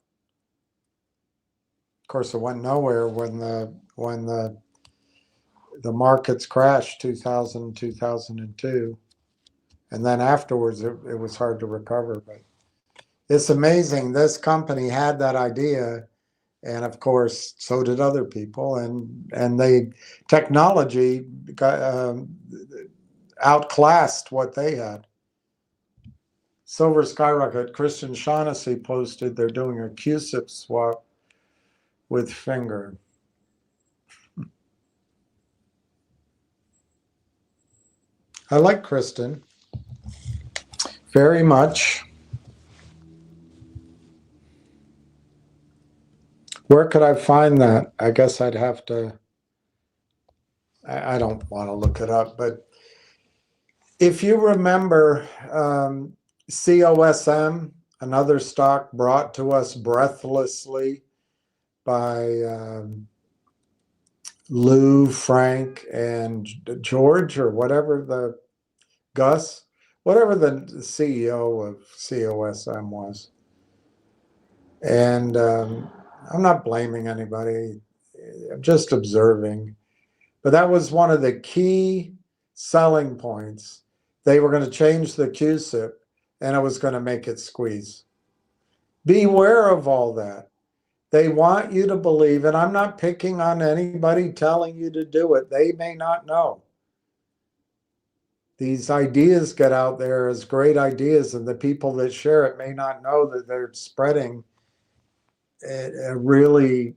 Of course, it went nowhere when the markets crashed 2000, 2002. And then afterwards, it was hard to recover. But it's amazing. This company had that idea. And of course, so did other people. And technology got, outclassed what they had. Silver skyrocket. Christian Shaughnessy posted they're doing a QSIP swap with Finger. I like Kristen very much. Where could I find that? I guess I'd have to, I don't want to look it up, but if you remember COSM, another stock brought to us breathlessly by Lou, Frank, and George, or whatever whatever the CEO of COSM was. And I'm not blaming anybody. I'm just observing. But that was one of the key selling points. They were going to change the QSIP, and it was going to make it squeeze. Beware of all that. They want you to believe, and I'm not picking on anybody telling you to do it. They may not know. These ideas get out there as great ideas, and the people that share it may not know that they're spreading a really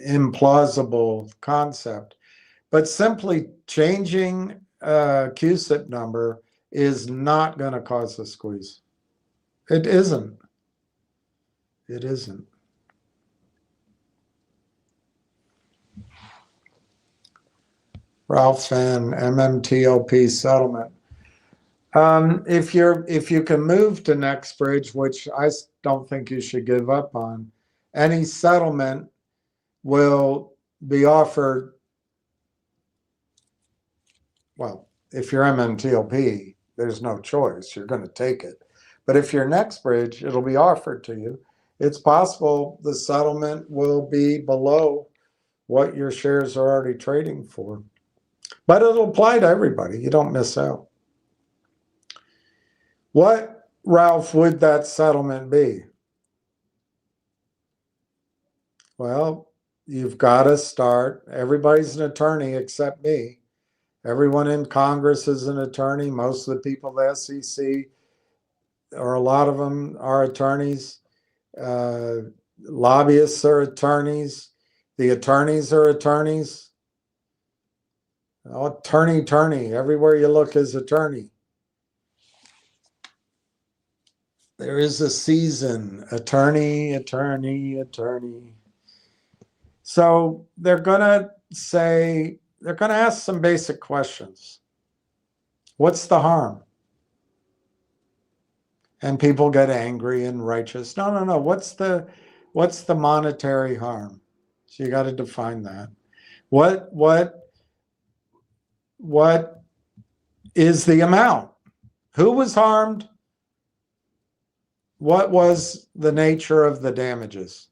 implausible concept. But simply changing a CUSIP number is not going to cause a squeeze. It isn't. It isn't. Ralph and MMTLP settlement. If you can move to NextBridge, which I don't think you should give up on, any settlement will be offered. Well, if you're MMTLP, there's no choice. You're going to take it. But if you're NextBridge, it'll be offered to you. It's possible the settlement will be below what your shares are already trading for. But it'll apply to everybody. You don't miss out. What, Ralph, would that settlement be? Well, you've got to start. Everybody's an attorney except me. Everyone in Congress is an attorney. Most of the people at the SEC, or a lot of them, are attorneys. Lobbyists are attorneys. The attorneys are attorneys. Oh, attorney. Everywhere you look is attorney. There is a season. Attorney. So they're going to ask some basic questions. What's the harm? And people get angry and righteous. No. What's the monetary harm? So you got to define that. What is the amount? Who was harmed? What was the nature of the damages?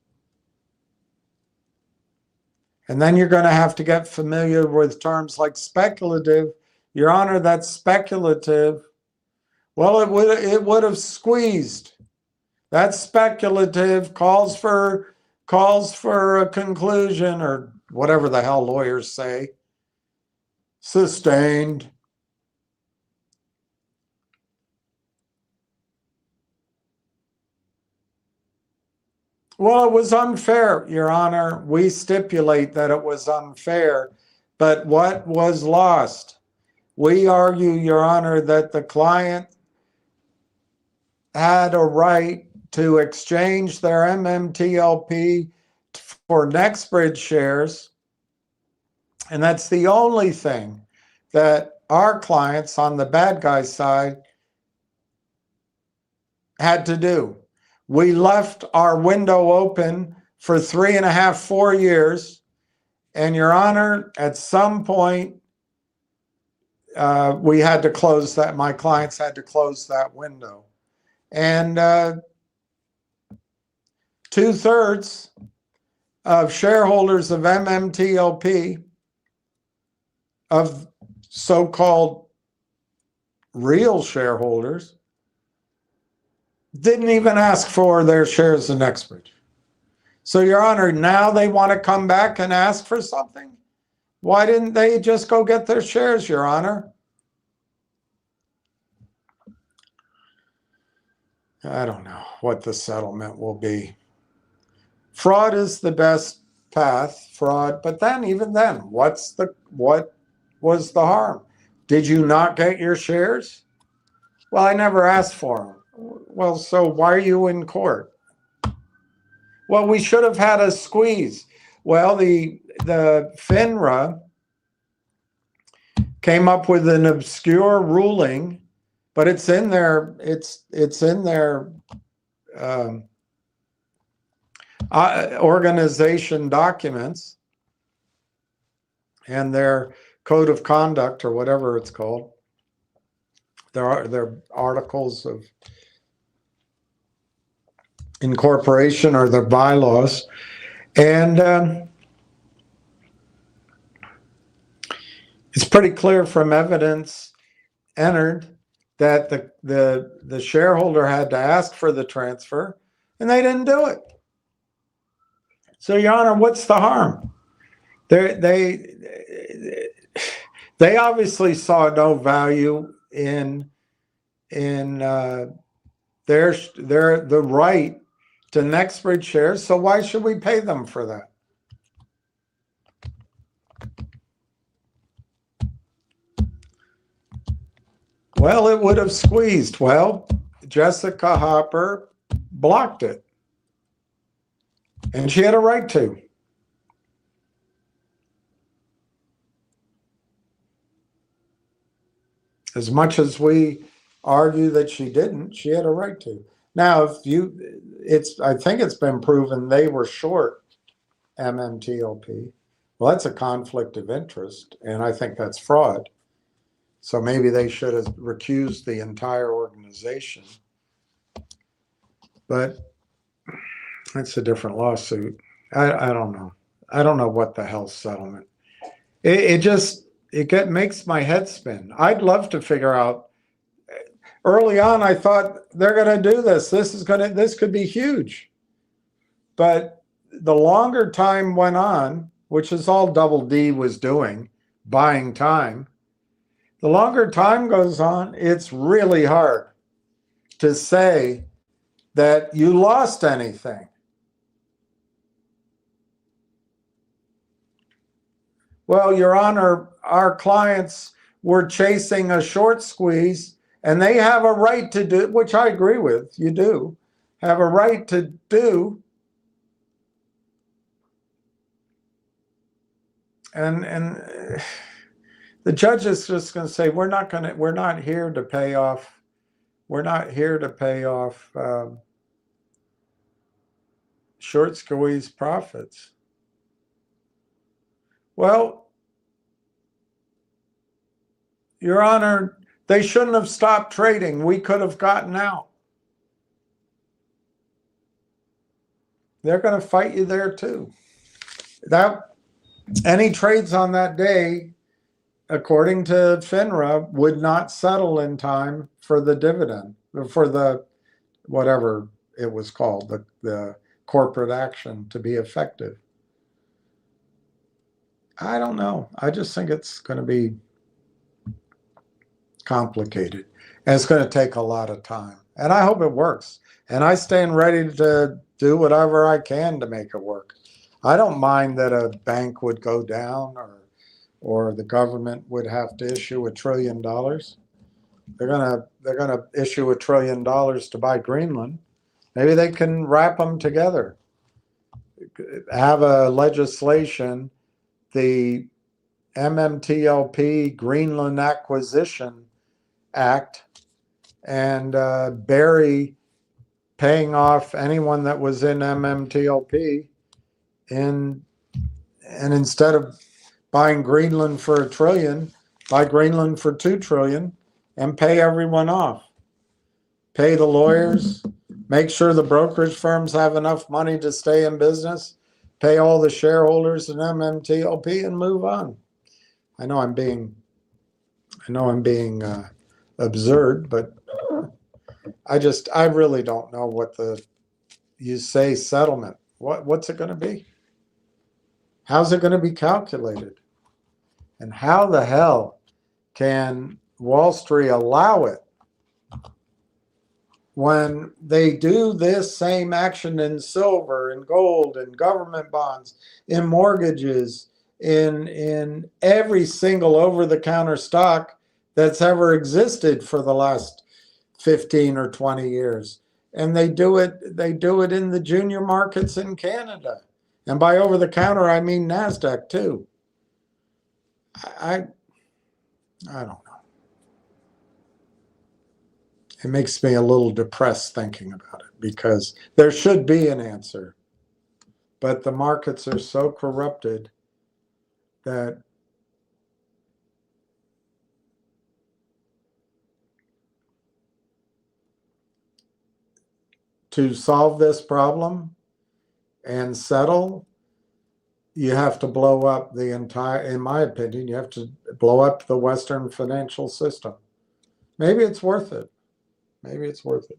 And then you're going to have to get familiar with terms like speculative. Your Honor, that's speculative. Well, it would have squeezed. That's speculative, calls for a conclusion, or whatever the hell lawyers say. Sustained. Well, it was unfair, Your Honor. We stipulate that it was unfair, but what was lost? We argue, Your Honor, that the client had a right to exchange their MMTLP for NextBridge shares, and that's the only thing that our clients on the bad guy side had to do. We left our window open for 3.5, 4 years. And Your Honor, at some point, we had to close that. My clients had to close that window. And 2/3 of shareholders of MMTLP, of so-called real shareholders, didn't even ask for their shares in NextBridge. So, Your Honor, now they want to come back and ask for something? Why didn't they just go get their shares, Your Honor? I don't know what the settlement will be. Fraud is the best path, fraud. But then, even then, what was the harm? Did you not get your shares? Well, I never asked for them. Well, so why are you in court? Well, we should have had a squeeze. Well, the FINRA came up with an obscure ruling, but it's in their organization documents and their code of conduct, or whatever it's called. There are articles of incorporation, or their bylaws, and it's pretty clear from evidence entered that the shareholder had to ask for the transfer, and they didn't do it. So, Your Honor, what's the harm? They obviously saw no value in the right to NextBridge shares, so why should we pay them for that? Well, it would have squeezed. Well, Jessica Hopper blocked it. And she had a right to. As much as we argue that she didn't, she had a right to. Now, I think it's been proven they were short MMTLP. Well, that's a conflict of interest, and I think that's fraud. So maybe they should have recused the entire organization. But it's a different lawsuit. I don't know. I don't know what the hell settlement. It makes my head spin. I'd love to figure out. Early on, I thought they're going to do this. This could be huge. But the longer time went on, which is all Double D was doing, buying time, the longer time goes on, it's really hard to say that you lost anything. Well, Your Honor, our clients were chasing a short squeeze, and they have a right to do, which I agree with, you do, have a right to do. And the judge is just going to say, we're not here to pay off short squeeze profits. Well, Your Honor, they shouldn't have stopped trading. We could have gotten out. They're going to fight you there too. Any trades on that day, according to FINRA, would not settle in time for the dividend, for the whatever it was called, the corporate action to be effective. I don't know. I just think it's going to be complicated, and it's going to take a lot of time. And I hope it works. And I stand ready to do whatever I can to make it work. I don't mind that a bank would go down or the government would have to issue $1 trillion. They're gonna issue $1 trillion to buy Greenland. Maybe they can wrap them together. Have a legislation, the MMTLP Greenland Acquisition Act, and bury paying off anyone that was in MMTLP, and instead of buying Greenland for $1 trillion, buy Greenland for $2 trillion and pay everyone off. Pay the lawyers, make sure the brokerage firms have enough money to stay in business, pay all the shareholders in MMTLP, and move on. I know I'm being absurd, but I really don't know what you say settlement. What's it going to be? How's it going to be calculated? And how the hell can Wall Street allow it when they do this same action in silver and gold and government bonds, in mortgages, in every single over-the-counter stock that's ever existed for the last 15 or 20 years? And they do it in the junior markets in Canada. And by over-the-counter, I mean NASDAQ too. I don't know. It makes me a little depressed thinking about it, because there should be an answer. But the markets are so corrupted that to solve this problem and settle, you have to blow up the entire, in my opinion, you have to blow up the Western financial system. Maybe it's worth it. Maybe it's worth it.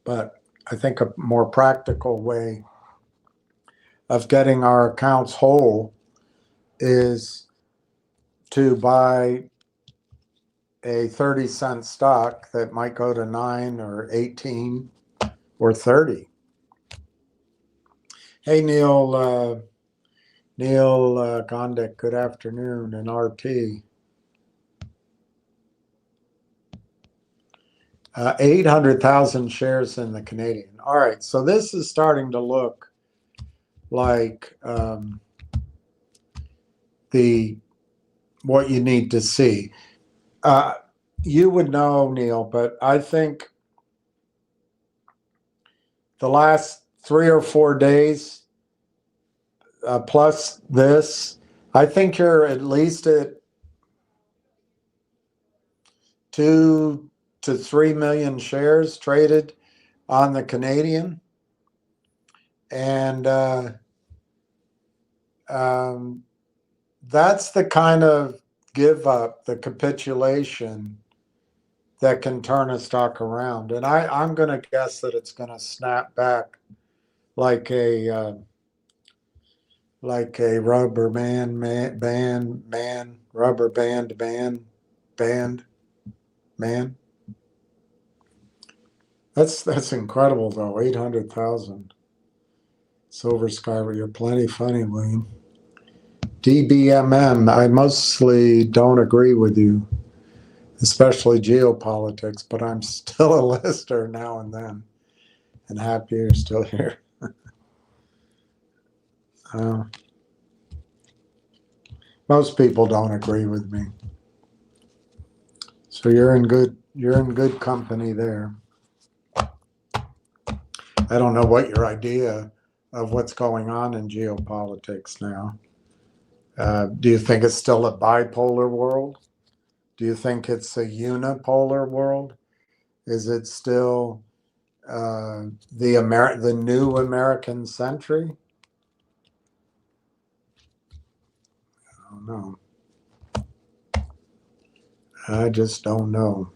But I think a more practical way of getting our accounts whole is to buy a 30-cent stock that might go to 9 or 18 or 30. Hey, Neil, Neil Gondik, good afternoon, and RT. 800,000 shares in the Canadian. All right, so this is starting to look like what you need to see. You would know, Neil, but I think the last 3 or 4 days, plus this, I think you're at least at 2 to 3 million shares traded on the Canadian. And that's the kind of give up, the capitulation that can turn a stock around. And I'm going to guess that it's going to snap back like a rubber band rubber band man. That's incredible though. 800,000. Silver Sky, you're plenty funny, William. DBMM, I mostly don't agree with you, especially geopolitics, but I'm still a listener now and then, and happy you're still here. Most people don't agree with me, so you're in good company there. I don't know what your idea of what's going on in geopolitics now. Do you think it's still a bipolar world? Do you think it's a unipolar world? Is it still the new American century? I don't know. I just don't know.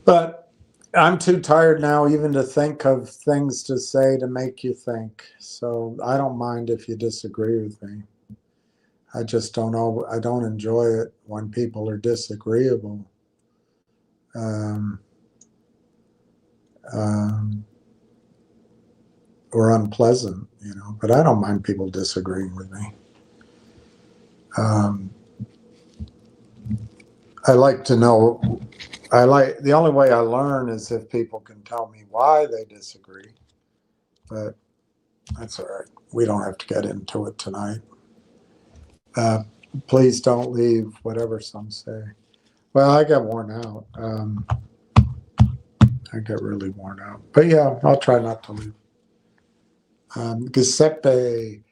But I'm too tired now even to think of things to say to make you think. So I don't mind if you disagree with me. I just don't know. I don't enjoy it when people are disagreeable. Or unpleasant, but I don't mind people disagreeing with me. I like to know, the only way I learn is if people can tell me why they disagree, but that's all right. We don't have to get into it tonight. Please don't leave, whatever some say. Well, I get worn out. I get really worn out. But yeah, I'll try not to leave. Giuseppe,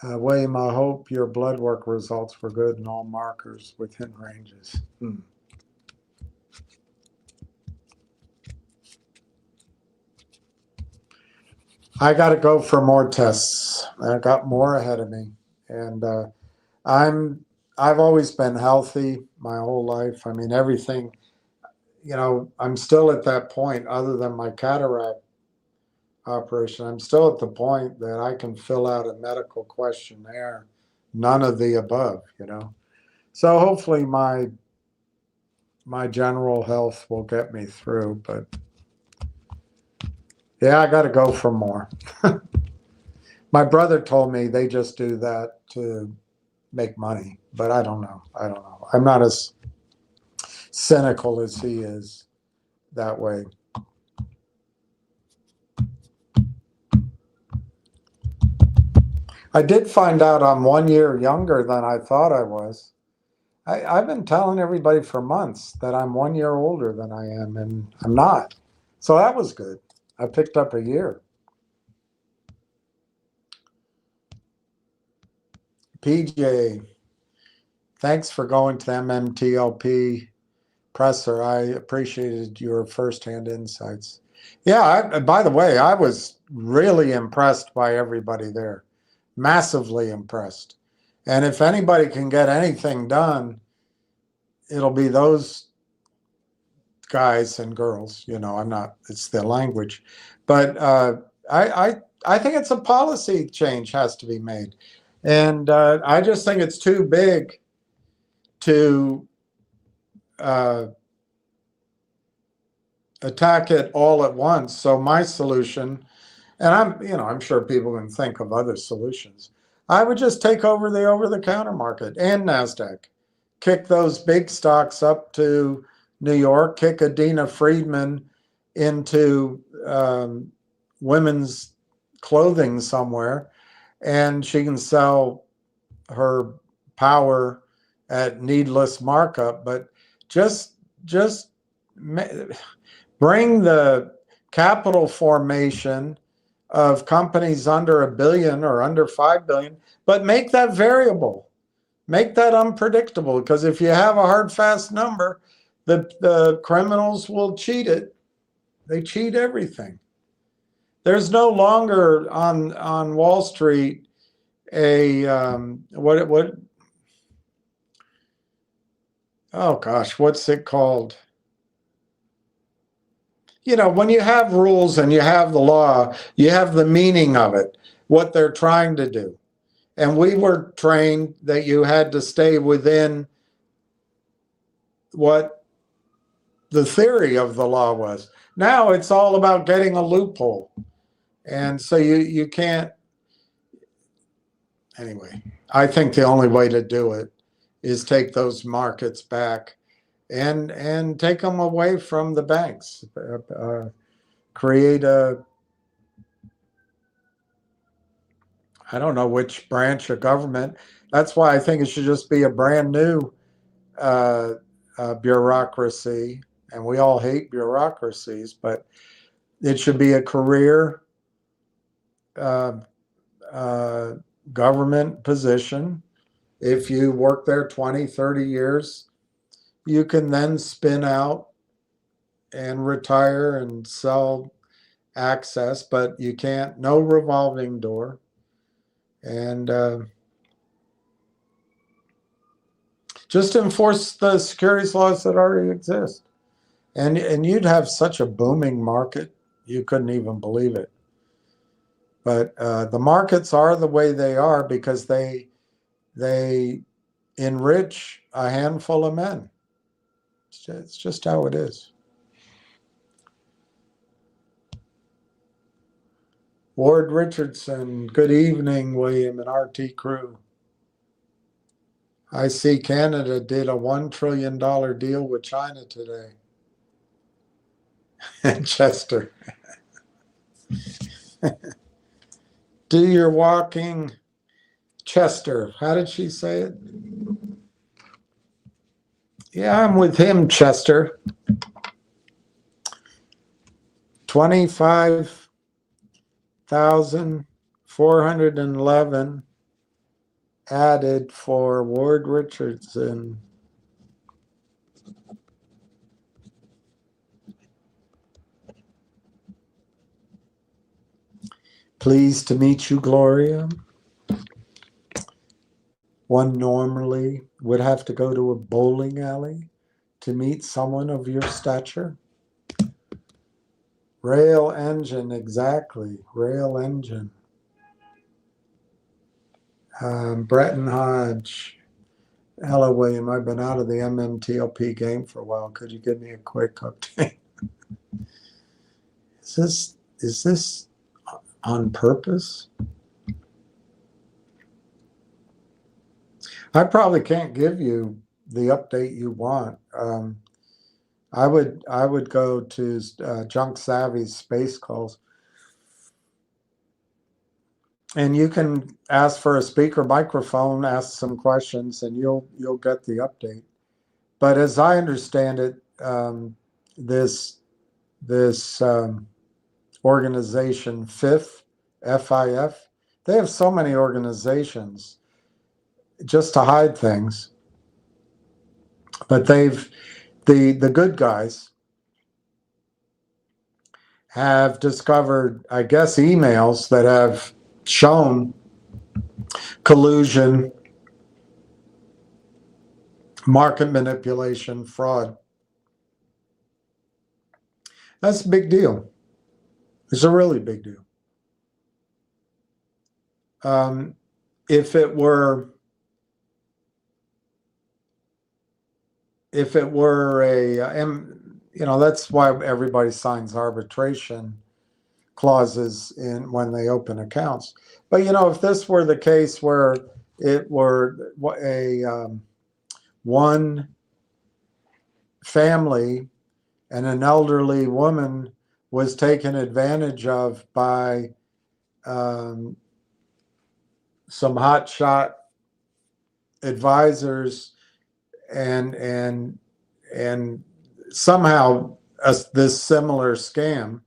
William, I hope your blood work results were good and all markers within ranges. I got to go for more tests. I got more ahead of me, and I've always been healthy my whole life. I mean, everything. I'm still at that point. Other than my cataract operation, I'm still at the point that I can fill out a medical questionnaire. None of the above. So hopefully my general health will get me through. But yeah, I got to go for more. My brother told me they just do that to make money, but I don't know. I'm not as cynical as he is that way. I did find out I'm 1 year younger than I thought I was. I've been telling everybody for months that I'm 1 year older than I am, and I'm not. So that was good. I picked up a year. PJ, thanks for going to the MMTLP presser. I appreciated your firsthand insights. Yeah, by the way, I was really impressed by everybody there. Massively impressed. And if anybody can get anything done, it'll be those guys and girls. I'm not, it's the language. But I think it's a policy change has to be made. And I just think it's too big to attack it all at once. So my solution, and I'm sure people can think of other solutions. I would just take over the over-the-counter market and NASDAQ, kick those big stocks up to New York, kick Adina Friedman into women's clothing somewhere, and she can sell her power at needless markup. But just bring the capital formation of companies under $1 billion or under $5 billion, but make that variable, make that unpredictable. Because if you have a hard, fast number, the criminals will cheat it. They cheat everything. There's no longer on Wall Street a what oh gosh, what's it called? When you have rules and you have the law, you have the meaning of it, what they're trying to do. And we were trained that you had to stay within what the theory of the law was. Now it's all about getting a loophole. And so you can't. Anyway, I think the only way to do it is take those markets back and take them away from the banks. Create I don't know which branch of government. That's why I think it should just be a brand new bureaucracy. And we all hate bureaucracies, but it should be a career uh, government position. If you work there 20, 30 years, you can then spin out and retire and sell access, but you can't, no revolving door. And just enforce the securities laws that already exist. And you'd have such a booming market, you couldn't even believe it. But the markets are the way they are because they enrich a handful of men. It's just how it is. Ward Richardson, good evening, William and RT crew. I see Canada did a $1 trillion deal with China today. And Chester. Do your walking, Chester. How did she say it? Yeah, I'm with him, Chester. 25,411 added for Ward Richardson. Pleased to meet you, Gloria. One normally would have to go to a bowling alley to meet someone of your stature. Rail engine, exactly. Rail engine. Bretton Hodge. Hello, William. I've been out of the MMTLP game for a while. Could you give me a quick update? Is this on purpose? I probably can't give you the update you want. I would go to Junk Savvy's Space Calls, and you can ask for a speaker microphone, ask some questions, and you'll get the update. But as I understand it, this organization FIF, FIF, they have so many organizations just to hide things. But the good guys have discovered, I guess, emails that have shown collusion, market manipulation, fraud. That's a big deal. It's a really big deal. If it were a that's why everybody signs arbitration clauses in when they open accounts. But if this were the case where it were a one family and an elderly woman was taken advantage of by some hotshot advisors and somehow this similar scam,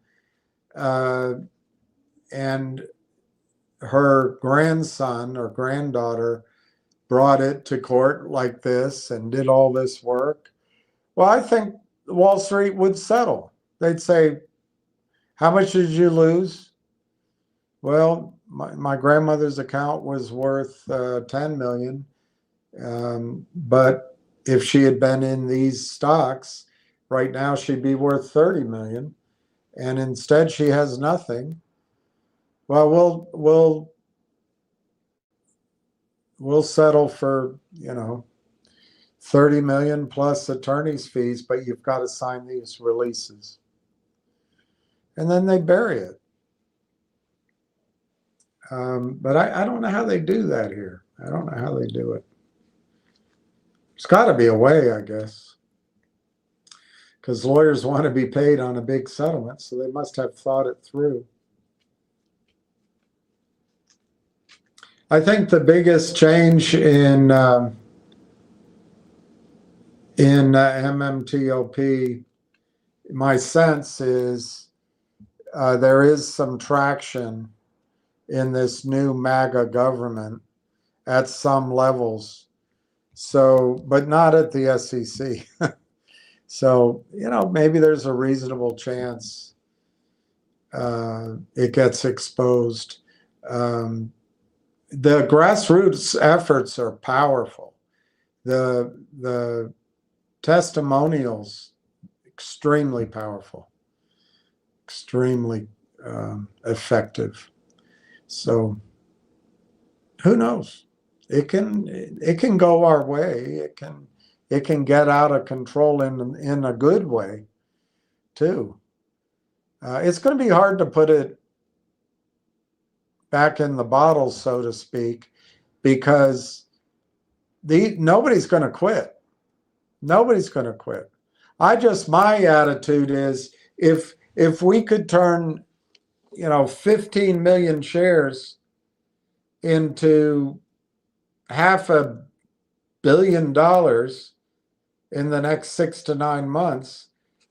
and her grandson or granddaughter brought it to court like this and did all this work. Well, I think Wall Street would settle. They'd say, how much did you lose? Well, my grandmother's account was worth 10 million. But if she had been in these stocks, right now she'd be worth 30 million. And instead she has nothing. Well, we'll settle for, 30 million plus attorney's fees, but you've got to sign these releases. And then they bury it. But I don't know how they do that here. I don't know how they do it. There's got to be a way, I guess, because lawyers want to be paid on a big settlement, so they must have thought it through. I think the biggest change in MMTOP, my sense is there is some traction in this new MAGA government at some levels. So, but not at the SEC. So, maybe there's a reasonable chance it gets exposed. The grassroots efforts are powerful. The testimonials, extremely powerful, extremely effective. So who knows? It can go our way. It can get out of control in a good way too. It's going to be hard to put it back in the bottle, so to speak, because nobody's going to quit. Nobody's going to quit. My attitude is if we could turn 15 million shares into $500 million in the next 6 to 9 months,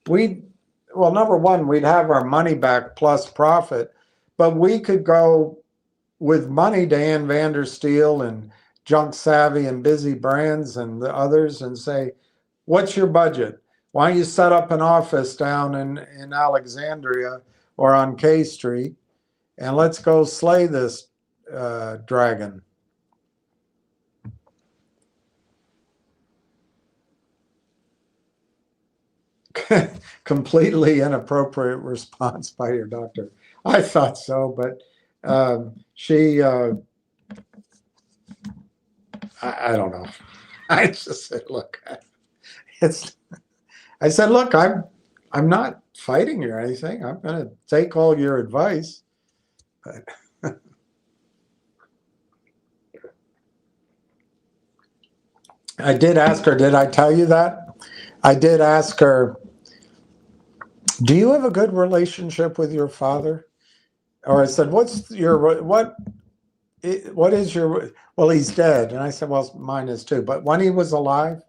number one, we'd have our money back plus profit, but we could go with money to Ann Vandersteel and Junk Savvy and Busy Brands and the others and say, what's your budget? Why don't you set up an office down in Alexandria or on K Street, and let's go slay this dragon. Completely inappropriate response by your doctor. I thought so, but she, I don't know. I just said, look, I said, look, I'm not fighting you or anything. I'm going to take all your advice. But I did ask her, did I tell you that? I did ask her, do you have a good relationship with your father? Or I said, what is your, well, he's dead. And I said, well, mine is too. But when he was alive,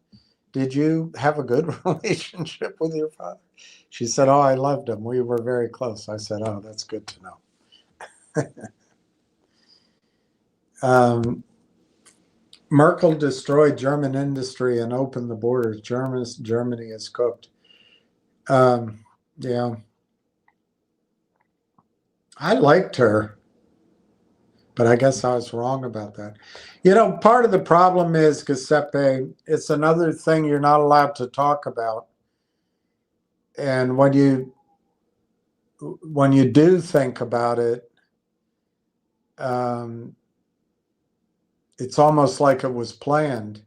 did you have a good relationship with your father? She said, oh, I loved him. We were very close. I said, oh, that's good to know. Merkel destroyed German industry and opened the borders. Germany is cooked. Yeah. I liked her, but I guess I was wrong about that. Part of the problem is, Giuseppe, it's another thing you're not allowed to talk about. And when you do think about it, it's almost like it was planned.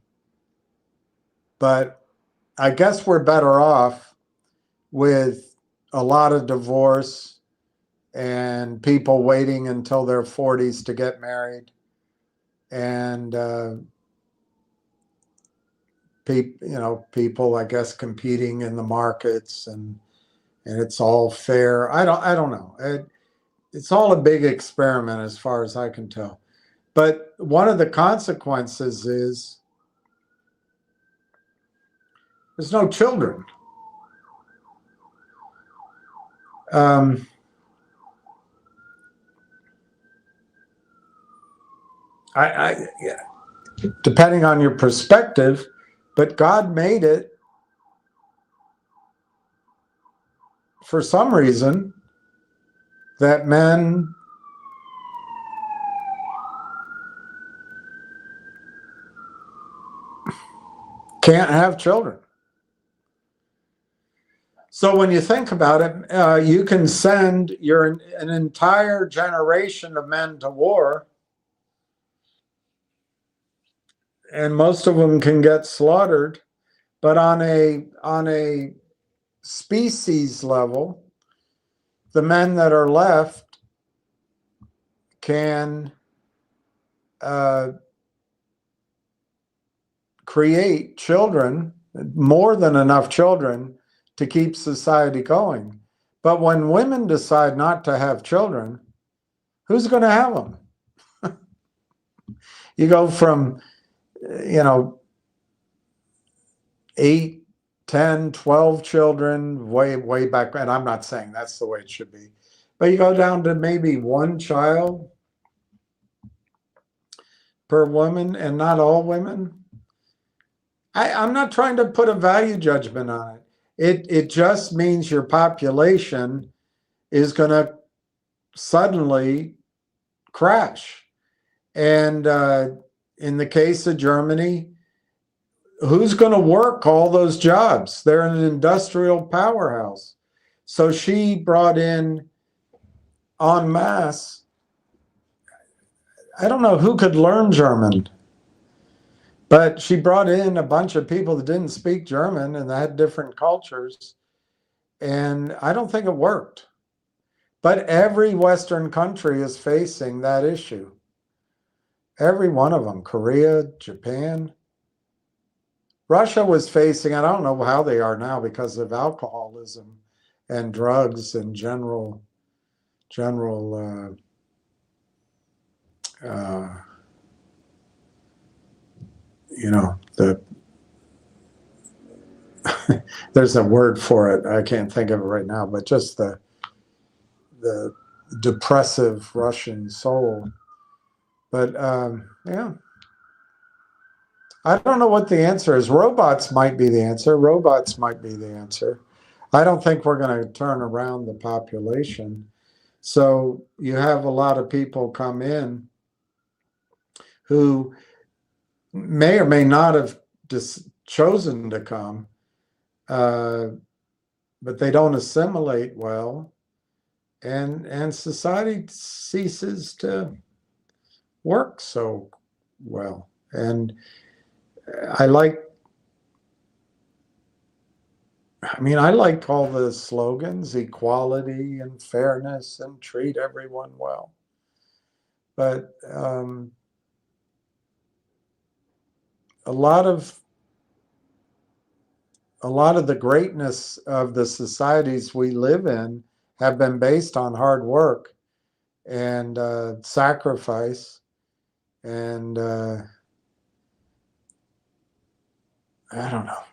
But I guess we're better off with a lot of divorce and people waiting until their 40s to get married, and people, I guess, competing in the markets, and it's all fair. I don't know. It's all a big experiment as far as I can tell. But one of the consequences is there's no children. Yeah, depending on your perspective, but God made it for some reason that men can't have children. So when you think about it, you can send an entire generation of men to war, and most of them can get slaughtered. But on a species level, the men that are left can create children, more than enough children to keep society going. But when women decide not to have children, who's going to have them? You go from, 8, 10, 12 children way back, and I'm not saying that's the way it should be, but you go down to maybe one child per woman, and not all women. I'm not trying to put a value judgment on it. It just means your population is going to suddenly crash. And in the case of Germany, who's going to work all those jobs? They're an industrial powerhouse. So she brought in en masse. I don't know who could learn German, but she brought in a bunch of people that didn't speak German and that had different cultures. And I don't think it worked. But every Western country is facing that issue. Every one of them, Korea, Japan. Russia was facing, I don't know how they are now because of alcoholism and drugs and general the there's a word for it. I can't think of it right now, but just the depressive Russian soul. But yeah, I don't know what the answer is. Robots might be the answer. Robots might be the answer. I don't think we're going to turn around the population. So you have a lot of people come in who may or may not have chosen to come, but they don't assimilate well, and society ceases to work so well. And I like all the slogans, equality and fairness and treat everyone well. But a lot of the greatness of the societies we live in have been based on hard work and sacrifice. And I don't know.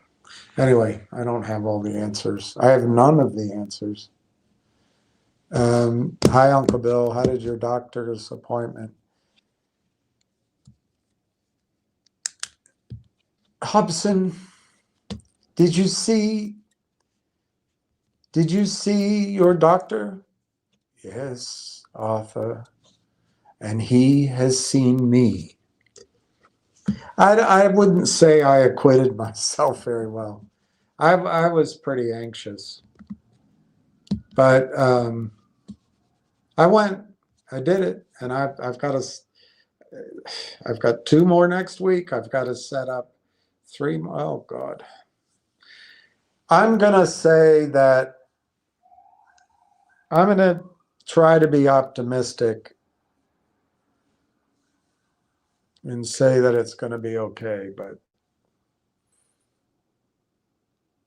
Anyway, I don't have all the answers. I have none of the answers. Hi, Uncle Bill. How did your doctor's appointment? Hobson, did you see your doctor? Yes, Arthur. And he has seen me. I wouldn't say I acquitted myself very well. I was pretty anxious. But I went, I did it, and I've got 2 more next week. I've got to set up 3 more. Oh God. I'm going to say that I'm going to try to be optimistic and say that it's going to be okay, but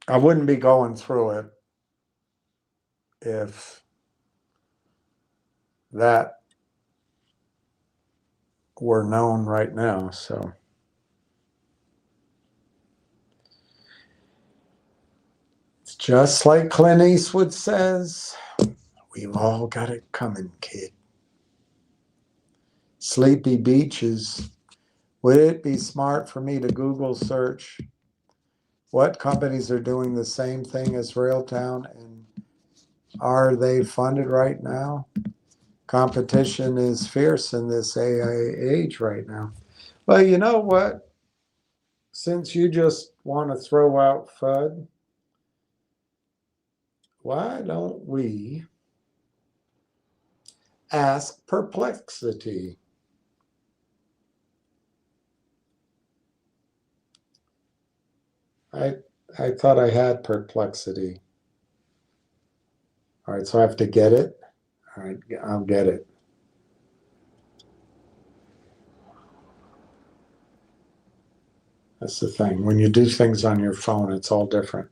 I wouldn't be going through it if that were known right now. So it's just like Clint Eastwood says, we've all got it coming, kid. Sleepy beaches. Would it be smart for me to Google search what companies are doing the same thing as Railtown, and are they funded right now? Competition is fierce in this AI age right now. Well, you know what? Since you just want to throw out FUD, why don't we ask Perplexity? I thought I had Perplexity. All right, so I have to get it. All right, I'll get it. That's the thing. When you do things on your phone, it's all different.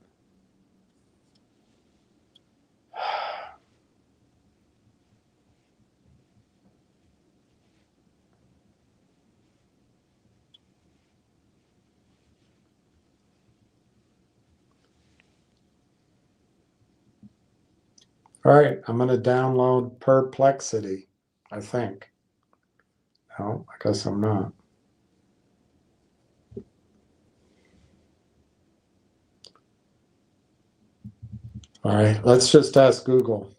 All right, I'm going to download Perplexity, I think. No, I guess I'm not. All right, let's just ask Google.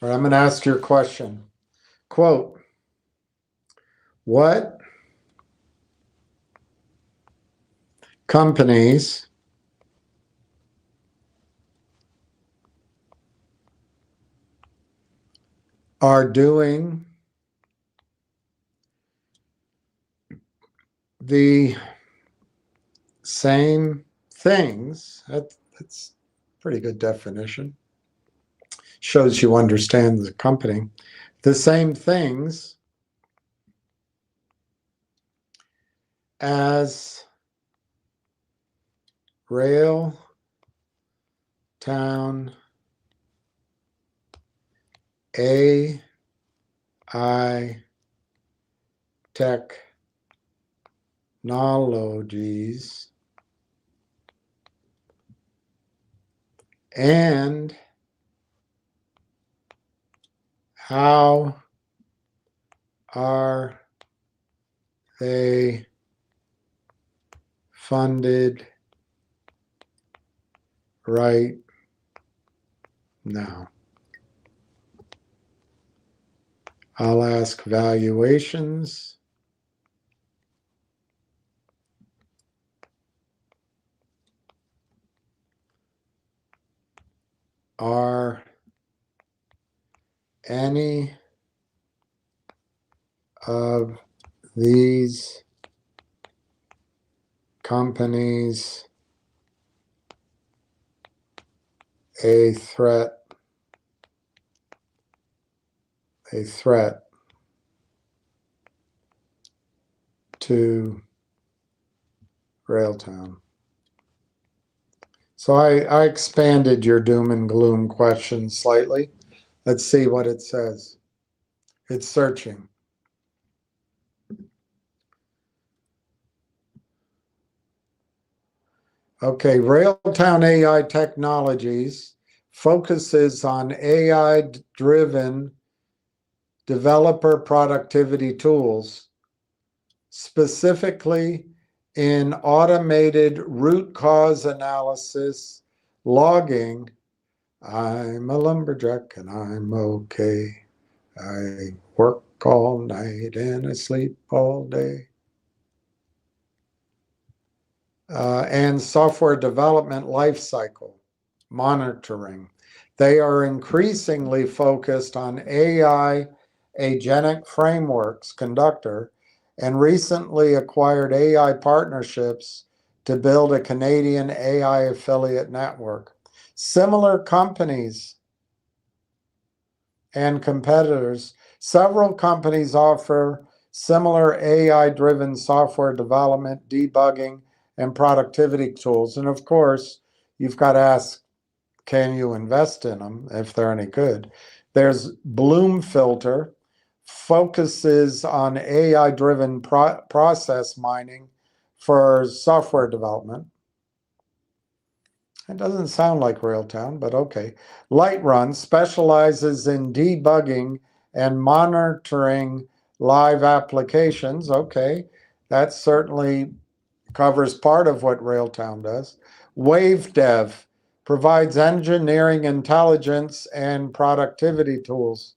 All right, I'm going to ask your question. Quote, what companies are doing the same things? That's a pretty good definition. Shows you understand the company. The same things as Railtown AI Technologies and how are they funded right now? I'll ask valuations. Are any of these companies a threat to Railtown? So I expanded your doom and gloom question slightly. Let's see what it says. It's searching. Okay, Railtown AI Technologies focuses on AI-driven developer productivity tools, specifically in automated root cause analysis, logging. I'm a lumberjack and I'm okay. I work all night and I sleep all day. And software development lifecycle monitoring. They are increasingly focused on AI agentic frameworks, Conductor, and recently acquired AI partnerships to build a Canadian AI affiliate network. Similar companies and competitors, several companies offer similar AI-driven software development, debugging, and productivity tools. And of course, you've got to ask, can you invest in them if they're any good? There's Bloom Filter, focuses on AI-driven process mining for software development. It doesn't sound like Railtown, but okay. Lightrun specializes in debugging and monitoring live applications. Okay, that certainly covers part of what Railtown does. WaveDev provides engineering intelligence and productivity tools.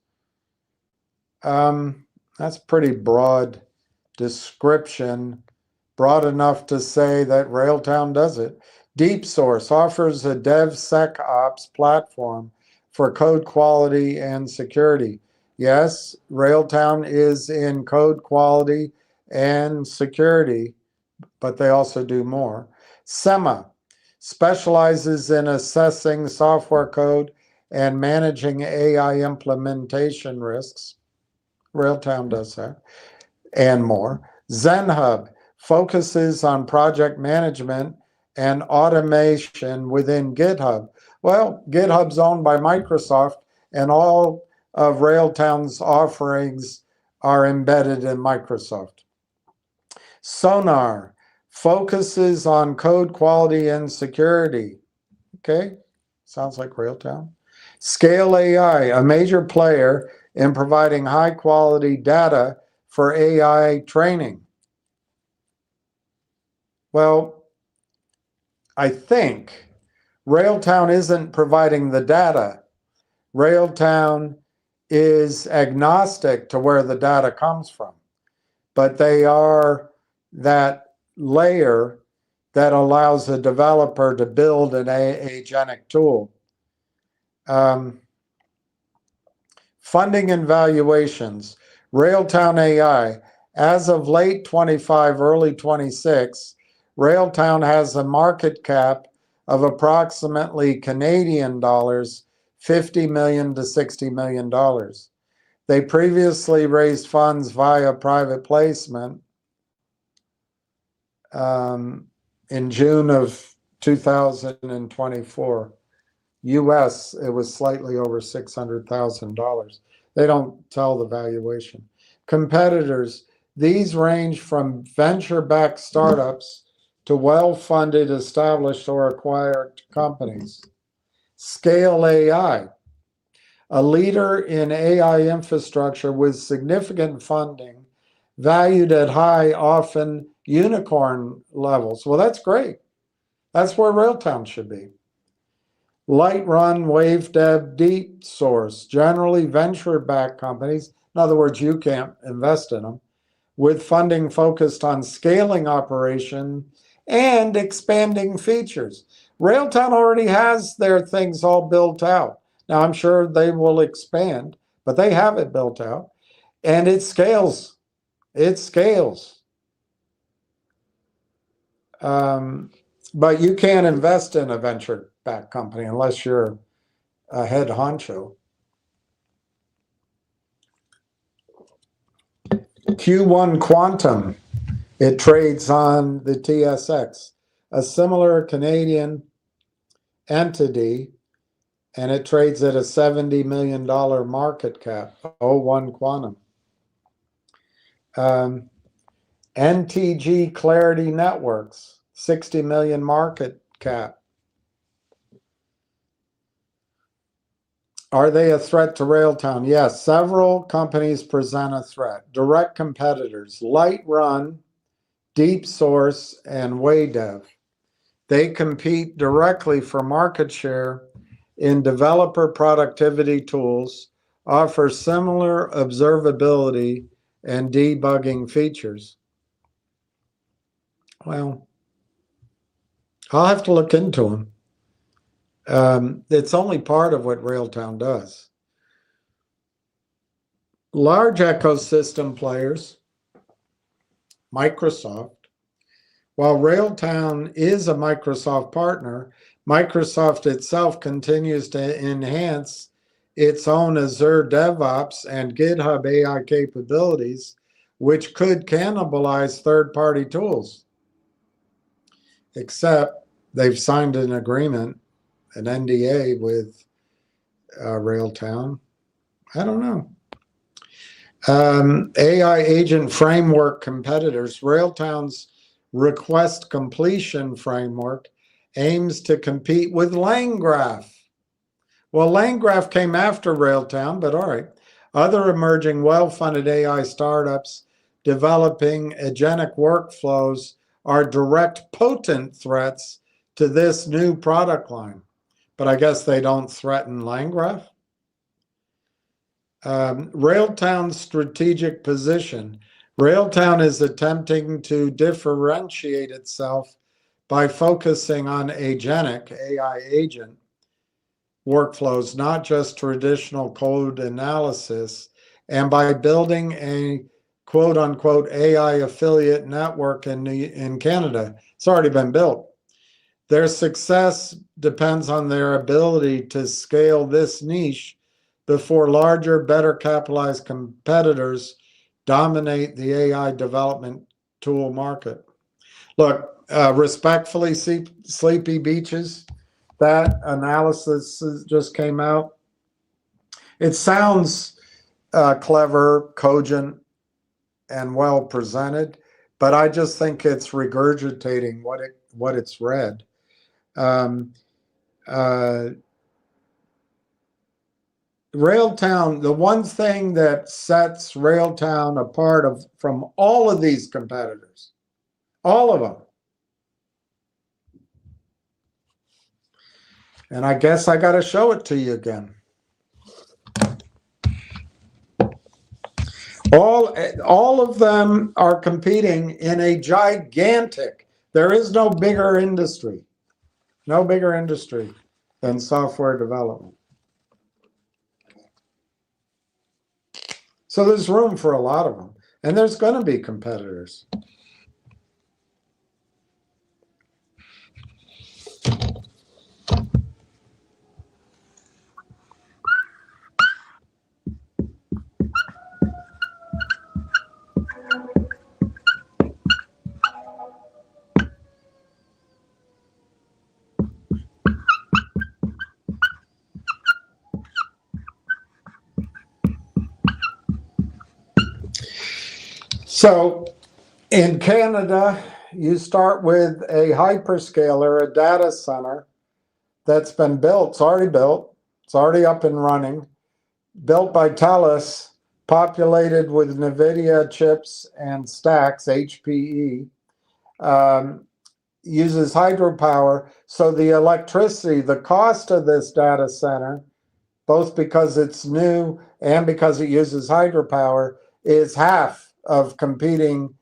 That's pretty broad description, broad enough to say that Railtown does it. DeepSource offers a DevSecOps platform for code quality and security. Yes, Railtown is in code quality and security, but they also do more. SEMA specializes in assessing software code and managing AI implementation risks. Railtown does that and more. ZenHub focuses on project management and automation within GitHub. Well, GitHub's owned by Microsoft, and all of Railtown's offerings are embedded in Microsoft. Sonar focuses on code quality and security. Okay, sounds like Railtown. Scale AI, a major player in providing high quality data for AI training. Well, I think Railtown isn't providing the data. Railtown is agnostic to where the data comes from, but they are that layer that allows a developer to build an agentic tool. Funding and valuations. Railtown AI. As of late 25, early 26, Railtown has a market cap of approximately Canadian dollars 50 million to $60 million. They previously raised funds via private placement in June of 2024. US, it was slightly over $600,000. They don't tell the valuation. Competitors, these range from venture-backed startups to well-funded, established, or acquired companies. Scale AI, a leader in AI infrastructure with significant funding, valued at high, often unicorn levels. Well, that's great. That's where Railtown should be. Lightrun, WaveDev, DeepSource, generally venture-backed companies. In other words, you can't invest in them, with funding focused on scaling operation and expanding features. Railtown already has their things all built out. Now, I'm sure they will expand, but they have it built out, and it scales. It scales. But you can't invest in a venture-backed company unless you're a head honcho. Q1 Quantum, it trades on the TSX, a similar Canadian entity, and it trades at a $70 million market cap, O1 Quantum. NTG Clarity Networks, 60 million market cap. Are they a threat to Railtown? Yes, several companies present a threat. Direct competitors, Lightrun, DeepSource, and WaveDev. They compete directly for market share in developer productivity tools, offer similar observability and debugging features. Well, I'll have to look into them. It's only part of what Railtown does. Large ecosystem players, Microsoft, While Railtown is a Microsoft partner, Microsoft itself continues to enhance its own Azure DevOps and GitHub AI capabilities, which could cannibalize third-party tools. Except they've signed an agreement, an NDA with Railtown. I don't know. AI agent framework competitors. Railtown's request completion framework aims to compete with LangGraph. Well, LangGraph came after Railtown, but all right. Other emerging well-funded AI startups developing agentic workflows are direct potent threats to this new product line. But I guess they don't threaten LangGraph. Railtown's strategic position. Railtown is attempting to differentiate itself by focusing on agentic, AI agent, workflows, not just traditional code analysis, and by building a quote unquote AI affiliate network in Canada. It's already been built. Their success depends on their ability to scale this niche before larger, better capitalized competitors dominate the AI development tool market. Look, respectfully, Sleepy Beaches, that analysis just came out. It sounds clever, cogent, and well presented, but I just think it's regurgitating what it's read. Railtown, the one thing that sets Railtown apart from all of these competitors, all of them, and I guess I got to show it to you again. All of them are competing in a gigantic, there is no bigger industry than software development. So there's room for a lot of them, and there's going to be competitors. So in Canada, you start with a hyperscaler, a data center that's been built. It's already built. It's already up and running. Built by TELUS, populated with NVIDIA chips and stacks, HPE. Uses hydropower. So the electricity, the cost of this data center, both because it's new and because it uses hydropower, is half of competing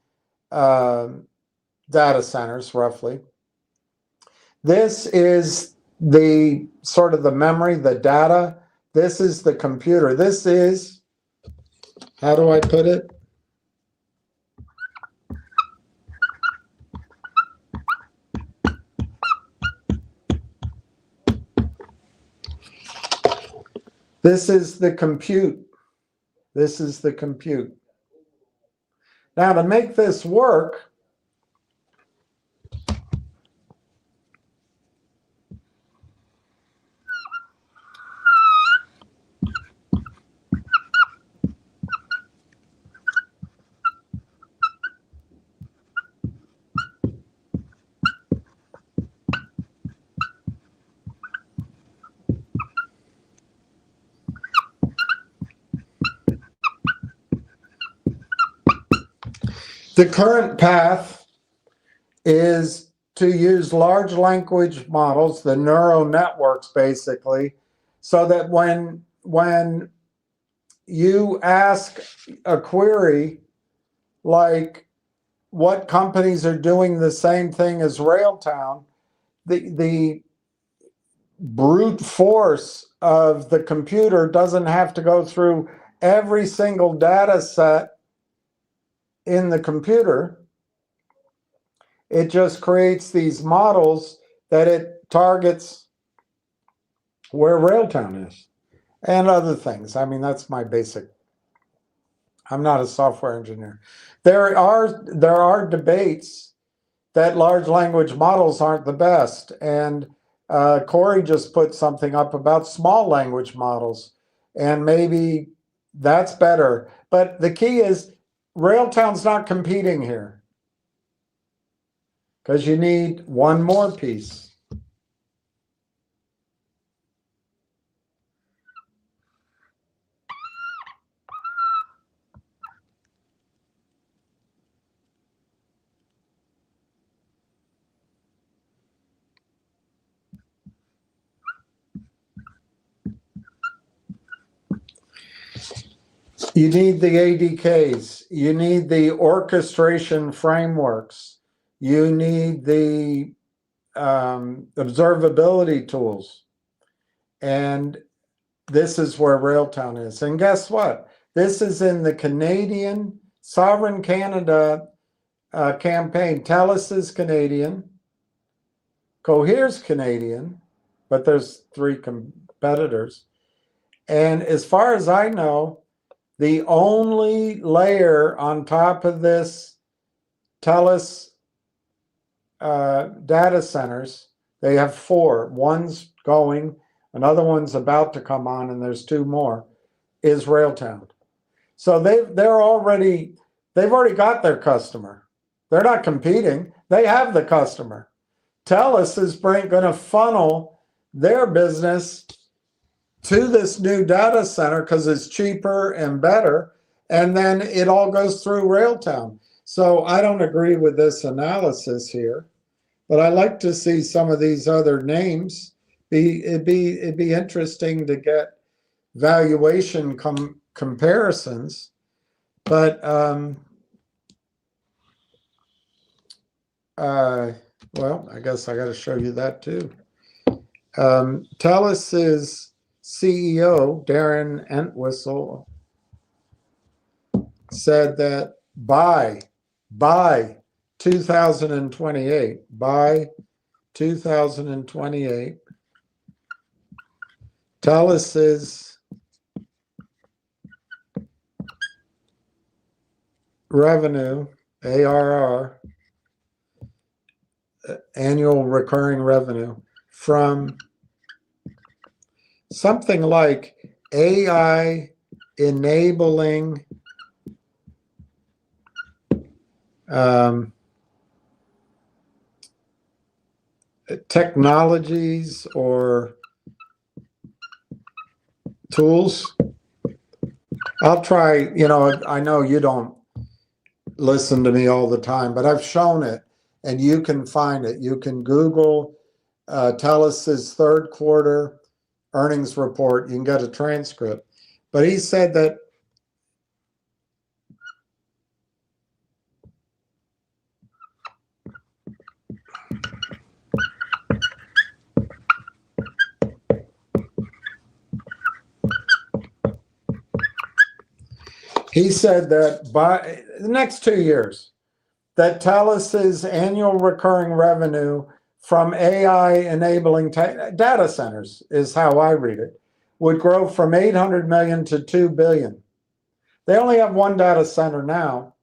data centers, roughly. This is the sort of the memory, the data. This is the computer. This is, how do I put it? This is the compute. This is the compute. Now, to make this work, the current path is to use large language models, the neural networks, basically, so that when you ask a query like what companies are doing the same thing as Railtown, the brute force of the computer doesn't have to go through every single data set in the computer. It just creates these models that it targets where Railtown is and other things. I mean, that's my basic. I'm not a software engineer. There are debates that large language models aren't the best. And Corey just put something up about small language models, and maybe that's better. But the key is Railtown's not competing here because you need one more piece. You need the ADKs. You need the orchestration frameworks. You need the observability tools. And this is where Railtown is. And guess what? This is in the Canadian, Sovereign Canada campaign. TELUS is Canadian. Cohere's Canadian, but there's 3 competitors. And as far as I know, the only layer on top of this TELUS data centers, they have 4. One's going, another one's about to come on, and there's 2 more, is Railtown. So they've already got their customer. They're not competing. They have the customer. TELUS is going to funnel their business to this new data center because it's cheaper and better, and then it all goes through Railtown. So I don't agree with this analysis here, but I like to see some of these other names. It'd be interesting to get valuation comparisons, but well, I guess I got to show you that too. TELUS's CEO, Darren Entwistle, said that by 2028, TELUS's revenue, ARR, annual recurring revenue, from something like AI enabling technologies or tools. I'll try, I know you don't listen to me all the time, but I've shown it and you can find it. You can Google TELUS's 3rd quarter earnings report. You can get a transcript. But he said that by the next 2 years, that TELUS's annual recurring revenue from AI enabling data centers, is how I read it, would grow from 800 million to 2 billion. They only have 1 data center now,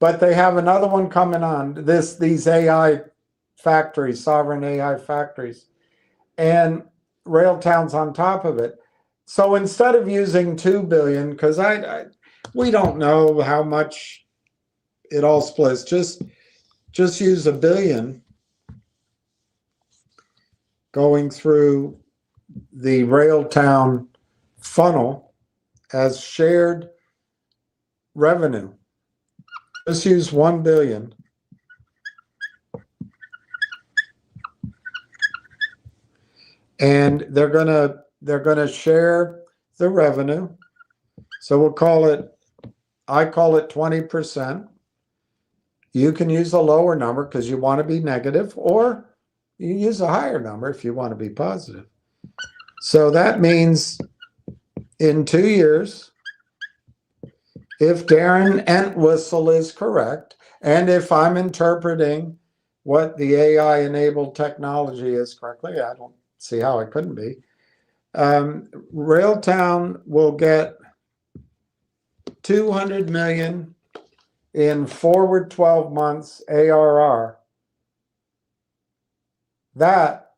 but they have another one coming on, these AI factories, sovereign AI factories, and Railtown's on top of it. So instead of using 2 billion, because we don't know how much it all splits, just use $1 billion going through the Railtown funnel as shared revenue. Just use 1 billion. And they're gonna share the revenue. So I call it 20%. You can use a lower number because you want to be negative, or you use a higher number if you want to be positive. So that means in 2 years, if Darren Entwistle is correct, and if I'm interpreting what the AI-enabled technology is correctly. I don't see how it couldn't be. Railtown will get 200 million in forward 12 months ARR. That,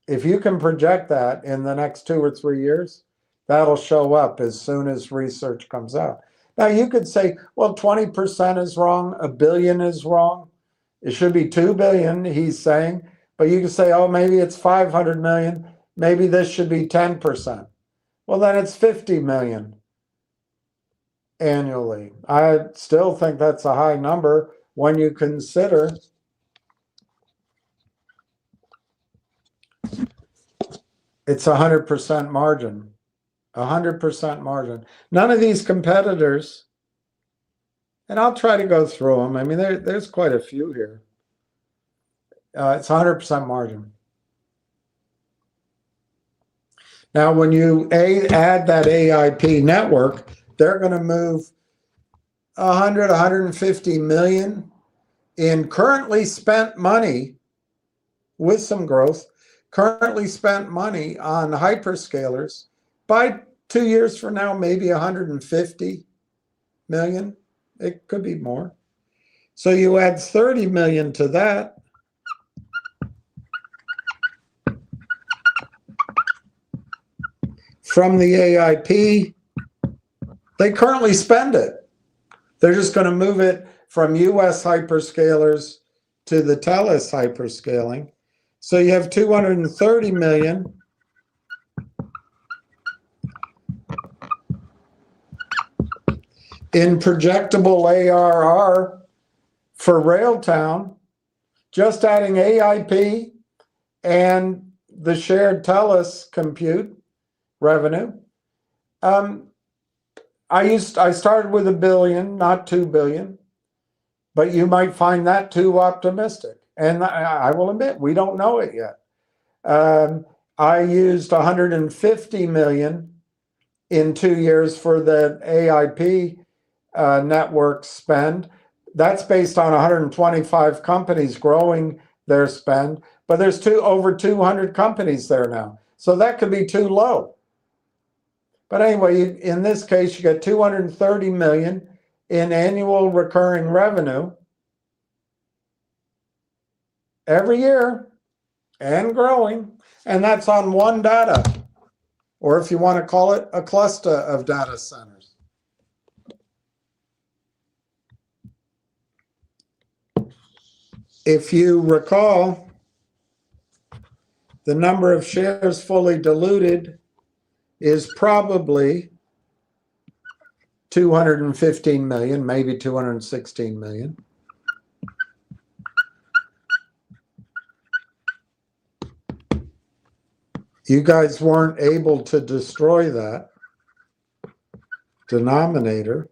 if you can project that in the next 2 or 3 years, that'll show up as soon as research comes out. Now you could say, well, 20% is wrong, $1 billion is wrong. It should be 2 billion, he's saying. But you could say, oh, maybe it's 500 million. Maybe this should be 10%. Well, then it's 50 million annually. I still think that's a high number when you consider it's 100% margin. 100% margin. None of these competitors, and I'll try to go through them. I mean, there's quite a few here. It's 100% margin. Now, when you add that AIP network, they're going to move 100, 150 million in currently spent money with some growth, currently spent money on hyperscalers. By 2 years from now, maybe 150 million. It could be more. So you add 30 million to that. From the AIP, they currently spend it. They're just going to move it from US hyperscalers to the TELUS hyperscaling. So you have 230 million. In projectable ARR for Railtown, just adding AIP and the shared TELUS compute revenue. I started with $1 billion, not 2 billion, but you might find that too optimistic. And I will admit, we don't know it yet. I used 150 million in 2 years for the AIP network spend. That's based on 125 companies growing their spend, but there's over 200 companies there now. So that could be too low. But anyway, in this case, you get 230 million in annual recurring revenue every year and growing. And that's on one data, or if you want to call it a cluster of data centers. If you recall, the number of shares fully diluted is probably 215 million, maybe 216 million. You guys weren't able to destroy that denominator.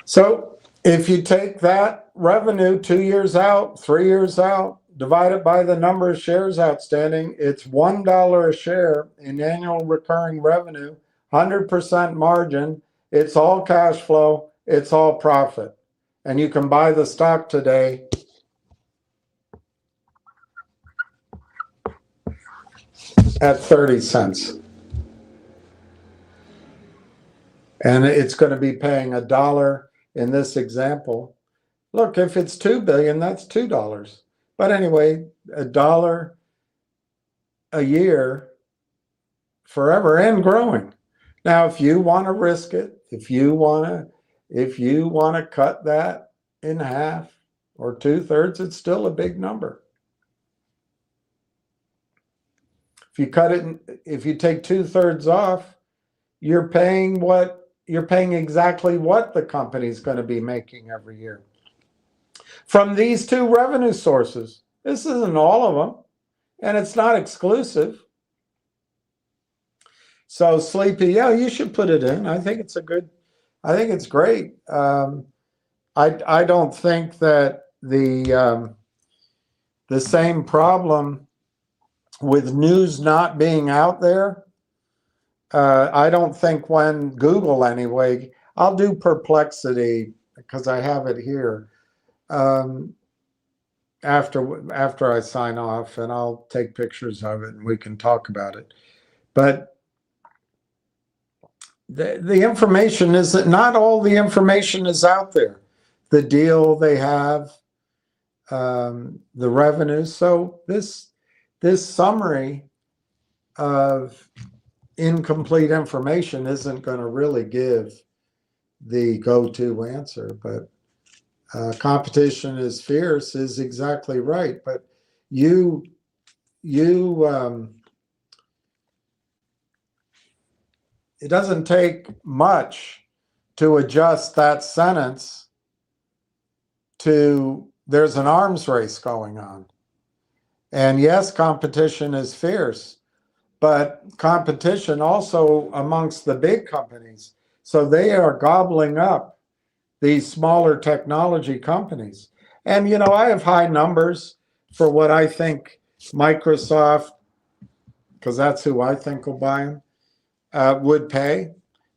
So if you take that revenue 2 years out, 3 years out, divide it by the number of shares outstanding, it's $1 a share in annual recurring revenue, 100% margin. It's all cash flow. It's all profit. And you can buy the stock today at 30 cents. And it's going to be paying $1 in this example. Look, if it's 2 billion, that's $2. But anyway, $1 a year forever and growing. Now, if you want to risk it, if you want to cut that in half or 2/3, it's still a big number. If you cut it, if you take 2/3 off, you're paying exactly what the company's going to be making every year from these two revenue sources. This isn't all of them, and it's not exclusive. So Sleepy, yeah, you should put it in. I think it's a good. I think it's great. I don't think that the same problem with news not being out there. I don't think when Google anyway. I'll do Perplexity because I have it here. Um, after I sign off, and I'll take pictures of it and we can talk about it. But the information is that not all the information is out there. The deal they have, the revenues. So this summary of incomplete information isn't going to really give the go-to answer. But competition is fierce is exactly right. But you it doesn't take much to adjust that sentence to there's an arms race going on. And yes, competition is fierce, but competition also amongst the big companies. So they are gobbling up these smaller technology companies. And, I have high numbers for what I think Microsoft, because that's who I think will buy them, would pay.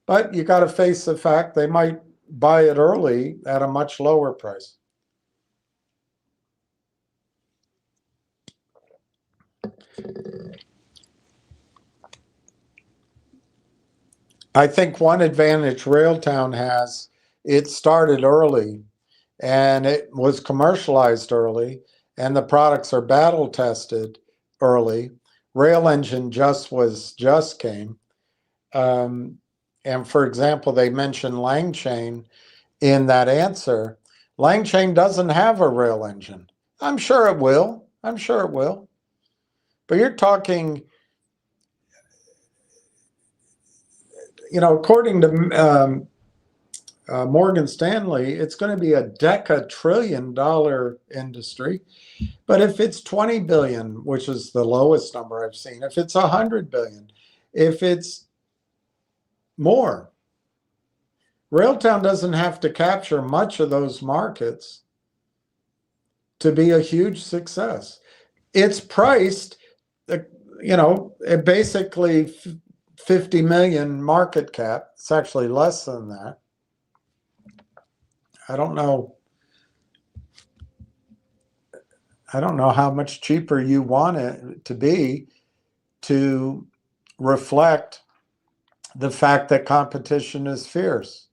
But you got to face the fact they might buy it early at a much lower price. I think one advantage Railtown has, it started early and it was commercialized early, and the products are battle tested early. Rail Engine just came. And for example, they mentioned Langchain in that answer. Langchain doesn't have a rail engine. I'm sure it will. I'm sure it will. But you're talking, according to Morgan Stanley, it's going to be a $10 trillion industry. But if it's 20 billion, which is the lowest number I've seen, if it's 100 billion, if it's more, Railtown doesn't have to capture much of those markets to be a huge success. It's priced, at basically 50 million market cap. It's actually less than that. I don't know. I don't know how much cheaper you want it to be to reflect the fact that competition is fierce.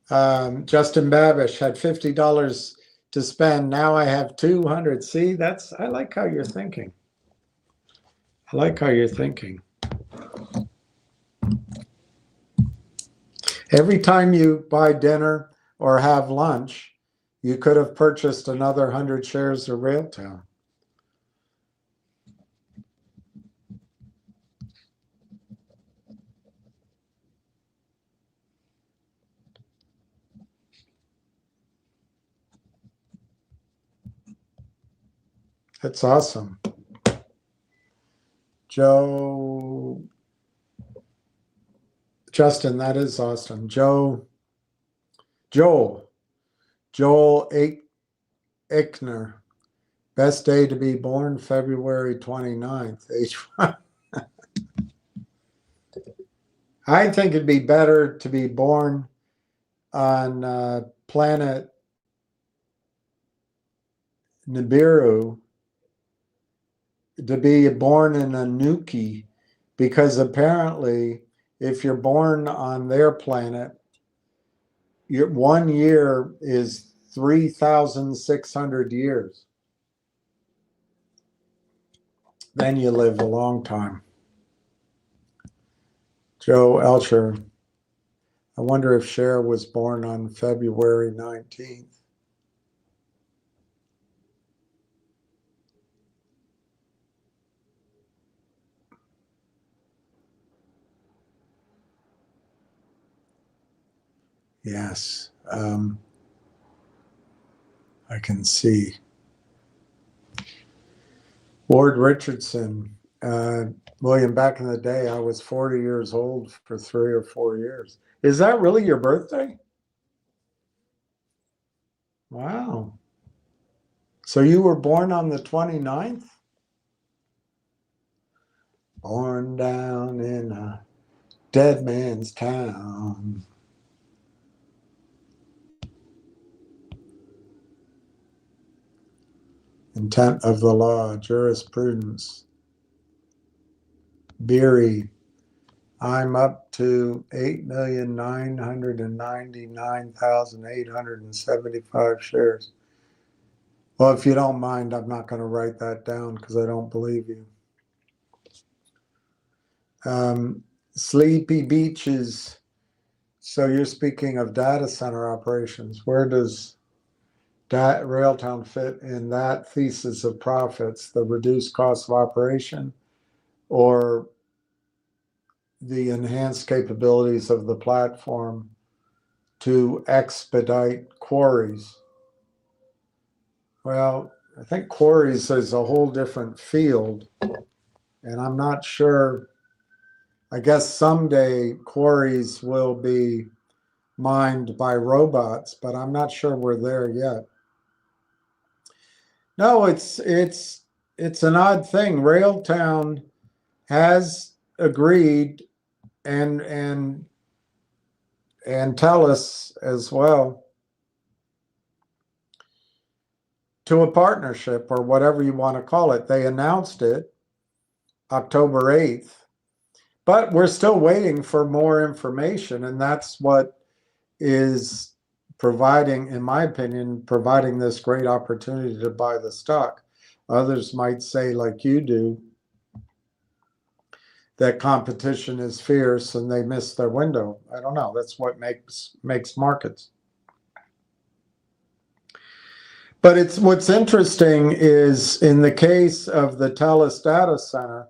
Justin Babish had $50 to spend. Now I have 200. See, I like how you're thinking. I like how you're thinking. Every time you buy dinner or have lunch, you could have purchased another 100 shares of Railtown. That's awesome. Justin, that is awesome. Joel Eichner. Best day to be born, February 29th. H1. I think it'd be better to be born on planet Nibiru, to be born in a Nuki, because apparently if you're born on their planet, your 1 year is 3,600 years. Then you live a long time. Joe Elcher, I wonder if Cher was born on February 19th. Yes, I can see. Ward Richardson. William, back in the day, I was 40 years old for 3 or 4 years. Is that really your birthday? Wow. So you were born on the 29th? Born down in a dead man's town. Intent of the law, jurisprudence. Beery. I'm up to 8,999,875 shares. Well, if you don't mind, I'm not going to write that down because I don't believe you. Sleepy Beaches. So you're speaking of data center operations. Where does Railtown fit in that thesis of profits, the reduced cost of operation or the enhanced capabilities of the platform to expedite quarries? Well, I think quarries is a whole different field, and I'm not sure. I guess someday quarries will be mined by robots, but I'm not sure we're there yet. No, it's an odd thing. Railtown has agreed, and TELUS as well, to a partnership or whatever you want to call it. They announced it October 8th, but we're still waiting for more information, and that's what is providing, in my opinion, providing this great opportunity to buy the stock. Others might say, like you do, that competition is fierce and they miss their window. I don't know. That's what makes markets. But what's interesting is in the case of the TELUS data center,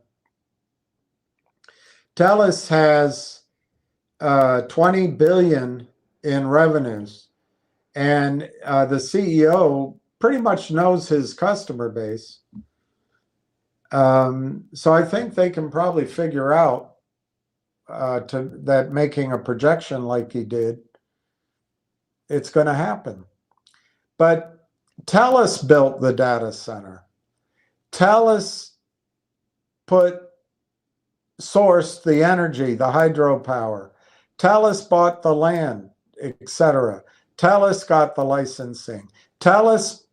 TELUS has 20 billion in revenues, and the CEO pretty much knows his customer base. So I think they can probably figure out that making a projection like he did, it's going to happen. But TELUS built the data center. TELUS sourced the energy, the hydropower. TELUS bought the land, etc. TELUS got the licensing. TELUS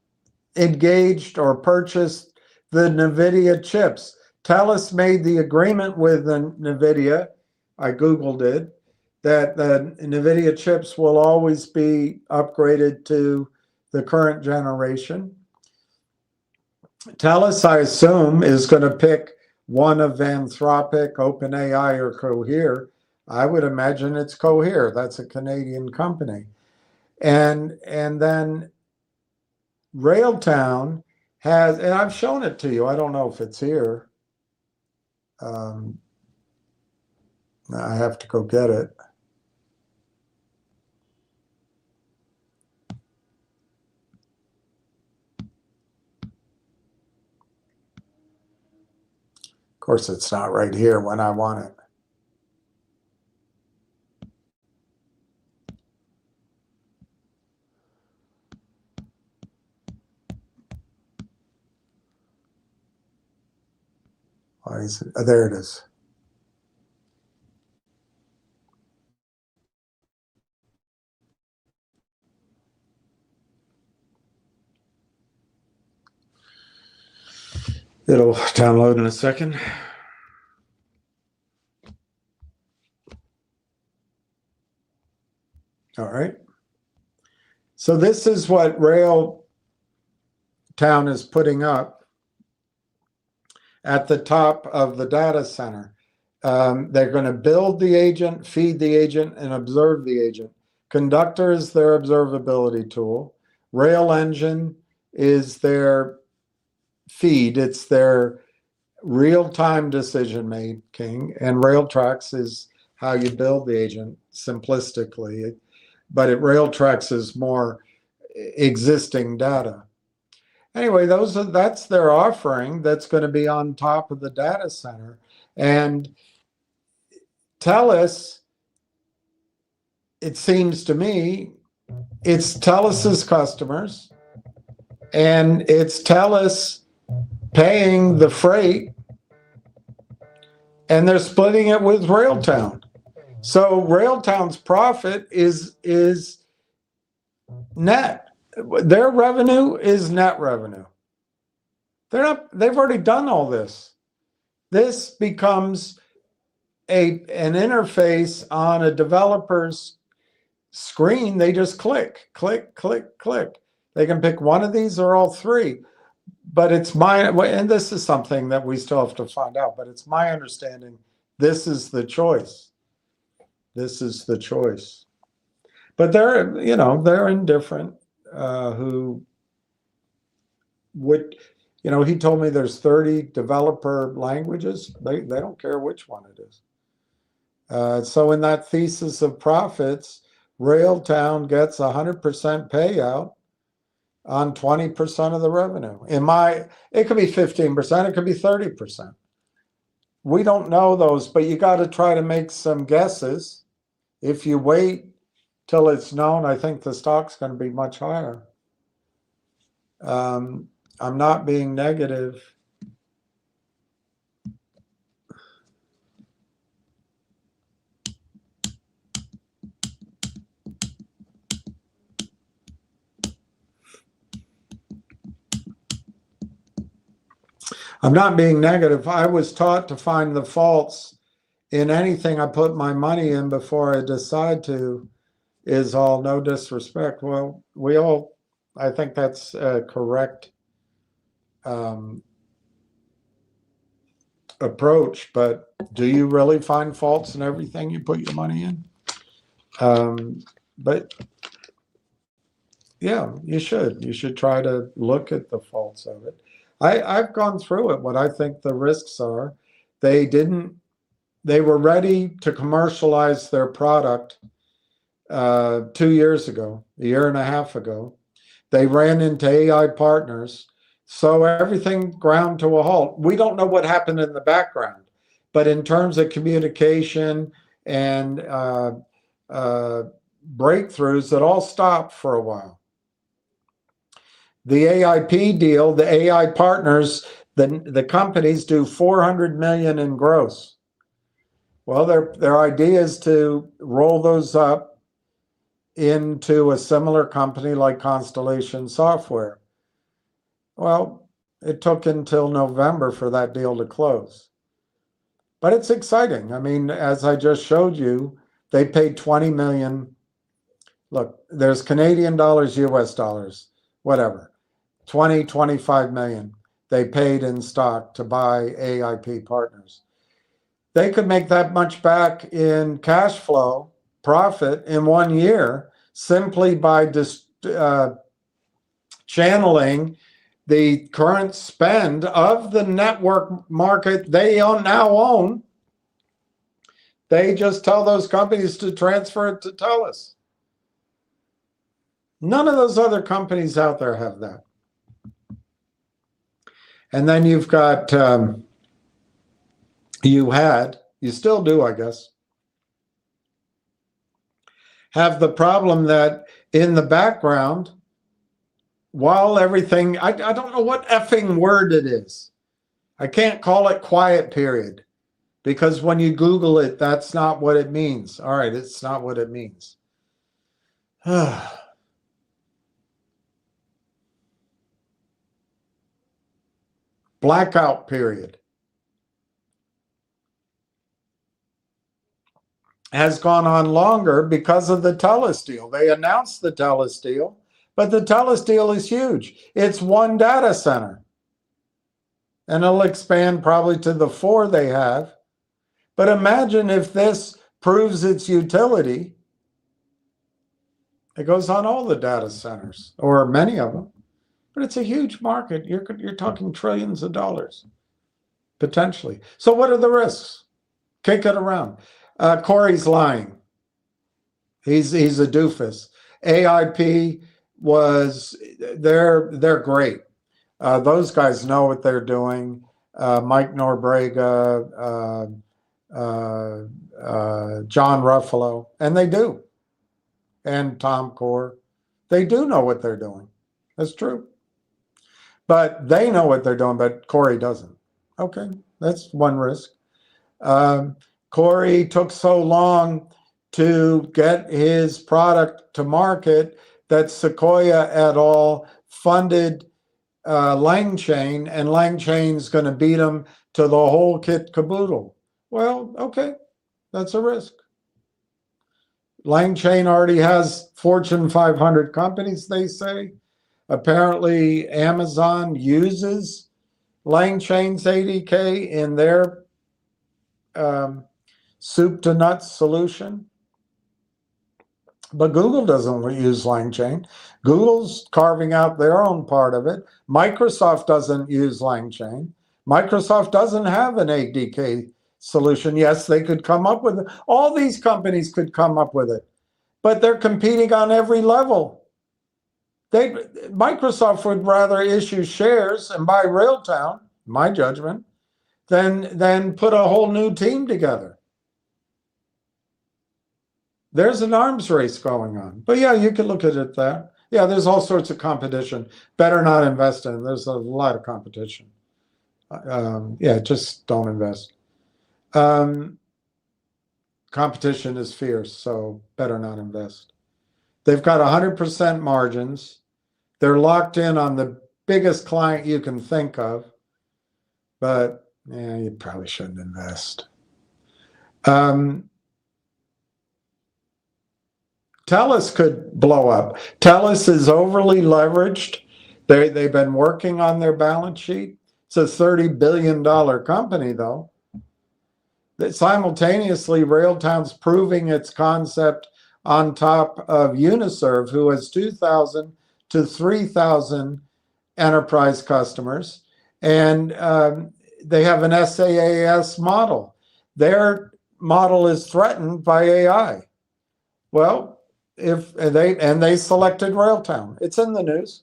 engaged or purchased the NVIDIA chips. TELUS made the agreement with NVIDIA, I Googled it, that the NVIDIA chips will always be upgraded to the current generation. TELUS, I assume, is going to pick one of Anthropic, OpenAI, or Cohere. I would imagine it's Cohere. That's a Canadian company. And then Railtown has, and I've shown it to you. I don't know if it's here. I have to go get it. Of course, it's not right here when I want it. Why is it? Oh, there it is. It'll download in a second. All right. So this is what Railtown is putting up at the top of the data center. They're going to build the agent, feed the agent, and observe the agent. Conductor is their observability tool. Rail Engine is their feed. It's their real-time decision making, and Railtracks is how you build the agent simplistically, but Railtracks is more existing data. anyway, that's their offering that's going to be on top of the data center. And TELUS, it seems to me, it's TELUS's customers, and it's TELUS paying the freight, and they're splitting it with Railtown. So Railtown's profit is net. Their revenue is net revenue. They've already done all this. This becomes an interface on a developer's screen. They just click, click, click, click. They can pick one of these or all three. But it's and this is something that we still have to find out, but it's my understanding this is the choice. This is the choice. But they're indifferent. Who would, he told me there's 30 developer languages. They don't care which one it is. So in that thesis of profits, Railtown gets 100% payout on 20% of the revenue. It could be 15%, it could be 30%. We don't know those, but you got to try to make some guesses. If you wait till it's known, I think the stock's going to be much higher. I'm not being negative. I'm not being negative. I was taught to find the faults in anything I put my money in before I decide to, is all no disrespect. Well, I think that's a correct approach, but do you really find faults in everything you put your money in? But yeah, you should. You should try to look at the faults of it. I've gone through it, what I think the risks are. They were ready to commercialize their product 2 years ago, a year and a half ago. They ran into AI partners. So everything ground to a halt. We don't know what happened in the background, but in terms of communication and breakthroughs, it all stopped for a while. The AIP deal, the AI partners, the companies do $400 million in gross. Well, their idea is to roll those up into a similar company like Constellation Software. Well, it took until November for that deal to close. But it's exciting. I mean, as I just showed you, they paid $20 million. Look, there's Canadian dollars, US dollars, whatever. 20, 25 million they paid in stock to buy AIP partners. They could make that much back in cash flow profit in 1 year simply by channeling the current spend of the network market they now own. They just tell those companies to transfer it to TELUS. None of those other companies out there have that. And then you've got, you still do, I guess, have the problem that in the background, while everything, I don't know what effing word it is. I can't call it quiet period because when you Google it, that's not what it means. All right, it's not what it means. Blackout period has gone on longer because of the TELUS deal. They announced the TELUS deal, but the TELUS deal is huge. It's one data center, and it'll expand probably to the 4 they have. But imagine if this proves its utility. It goes on all the data centers, or many of them. But it's a huge market. You're talking trillions of dollars, potentially. So what are the risks? Kick it around. Corey's lying. He's a doofus. AIP they're great. Those guys know what they're doing. Mike Norbrega, John Ruffalo, and they do. And Tom Core, they do know what they're doing. That's true. But they know what they're doing, but Corey doesn't. Okay, that's one risk. Corey took so long to get his product to market that Sequoia et al. Funded Langchain, and Langchain's going to beat him to the whole kit caboodle. Well, okay, that's a risk. Langchain already has Fortune 500 companies, they say. Apparently, Amazon uses Langchain's ADK in their soup to nuts solution. But Google doesn't use Langchain. Google's carving out their own part of it. Microsoft doesn't use Langchain. Microsoft doesn't have an ADK solution. Yes, they could come up with it. All these companies could come up with it, but they're competing on every level. Microsoft would rather issue shares and buy Railtown, my judgment, than put a whole new team together. There's an arms race going on. But yeah, you can look at it that. Yeah, there's all sorts of competition. Better not invest in. There's a lot of competition. Yeah, just don't invest. Competition is fierce, so better not invest. They've got 100% margins. They're locked in on the biggest client you can think of. But yeah, you probably shouldn't invest. TELUS could blow up. TELUS is overly leveraged. They've been working on their balance sheet. It's a $30 billion company, though. That simultaneously, Railtown's proving its concept on top of Uniserve, who has 2,000 to 3,000 enterprise customers. And they have an SaaS model. Their model is threatened by AI. Well, they selected Railtown. It's in the news.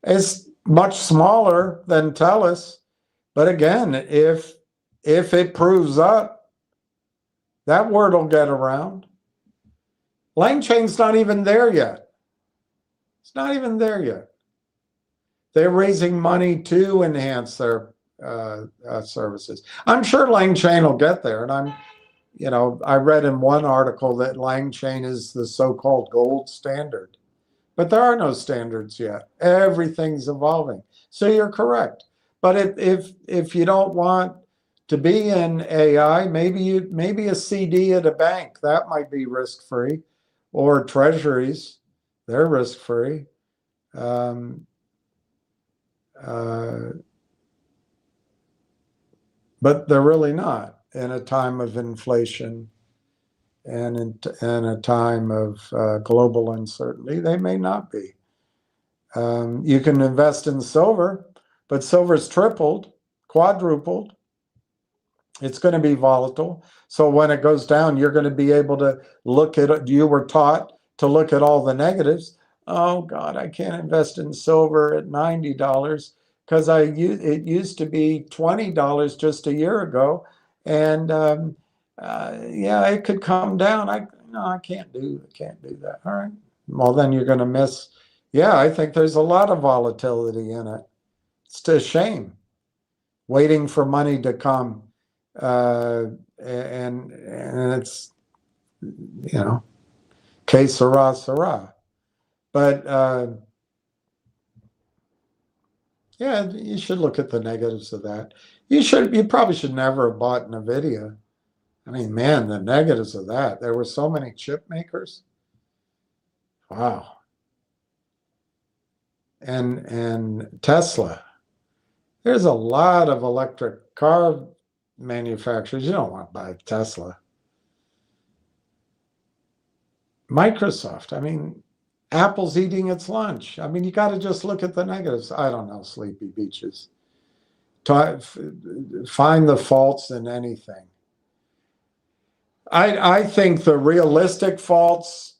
It's much smaller than TELUS, but again, if it proves up, that word will get around. Langchain's not even there yet. It's not even there yet. They're raising money to enhance their services. I'm sure Langchain will get there, and I read in one article that Langchain is the so-called gold standard, but there are no standards yet. Everything's evolving. So you're correct. But if you don't want to be in AI, maybe a CD at a bank, that might be risk-free, or treasuries, they're risk-free. But they're really not. In a time of inflation and in a time of global uncertainty, they may not be. You can invest in silver, but silver's tripled, quadrupled. It's going to be volatile. So when it goes down, you're going to be able to look at it. You were taught to look at all the negatives. Oh God, I can't invest in silver at $90 because it used to be $20 just a year ago. And yeah, it could come down. I can't do that. All right. Well, then you're going to miss. Yeah, I think there's a lot of volatility in it. It's a shame. Waiting for money to come, and it's que sera, sera. But yeah, you should look at the negatives of that. You probably should never have bought NVIDIA. I mean, man, the negatives of that. There were so many chip makers. Wow. And Tesla. There's a lot of electric car manufacturers. You don't want to buy Tesla. Microsoft. I mean, Apple's eating its lunch. I mean, you got to just look at the negatives. I don't know, sleepy beaches. Find the faults in anything. I think the realistic faults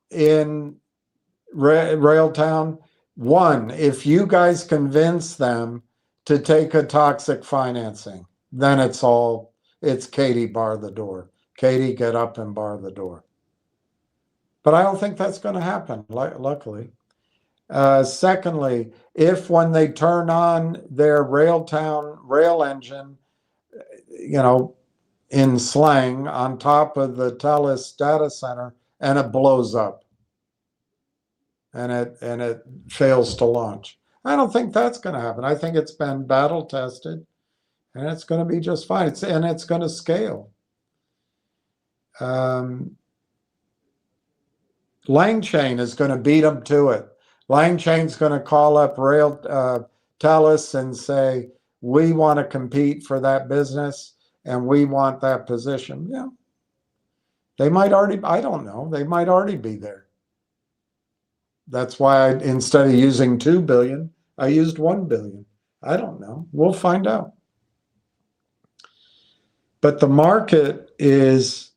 in Railtown, One, if you guys convince them to take a toxic financing, then it's Katie, bar the door. Katie, get up and bar the door. But I don't think that's going to happen, luckily. Secondly, if when they turn on their Railtown rail engine, in slang, on top of the TELUS data center, and it blows up and it fails to launch. I don't think that's going to happen. I think it's been battle tested and it's going to be just fine. It's going to scale. Langchain is going to beat them to it. Langchain's going to call up TELUS and say, we want to compete for that business and we want that position. Yeah. They might already, I don't know, they might already be there. That's why instead of using 2 billion, I used 1 billion. I don't know. We'll find out. But the market is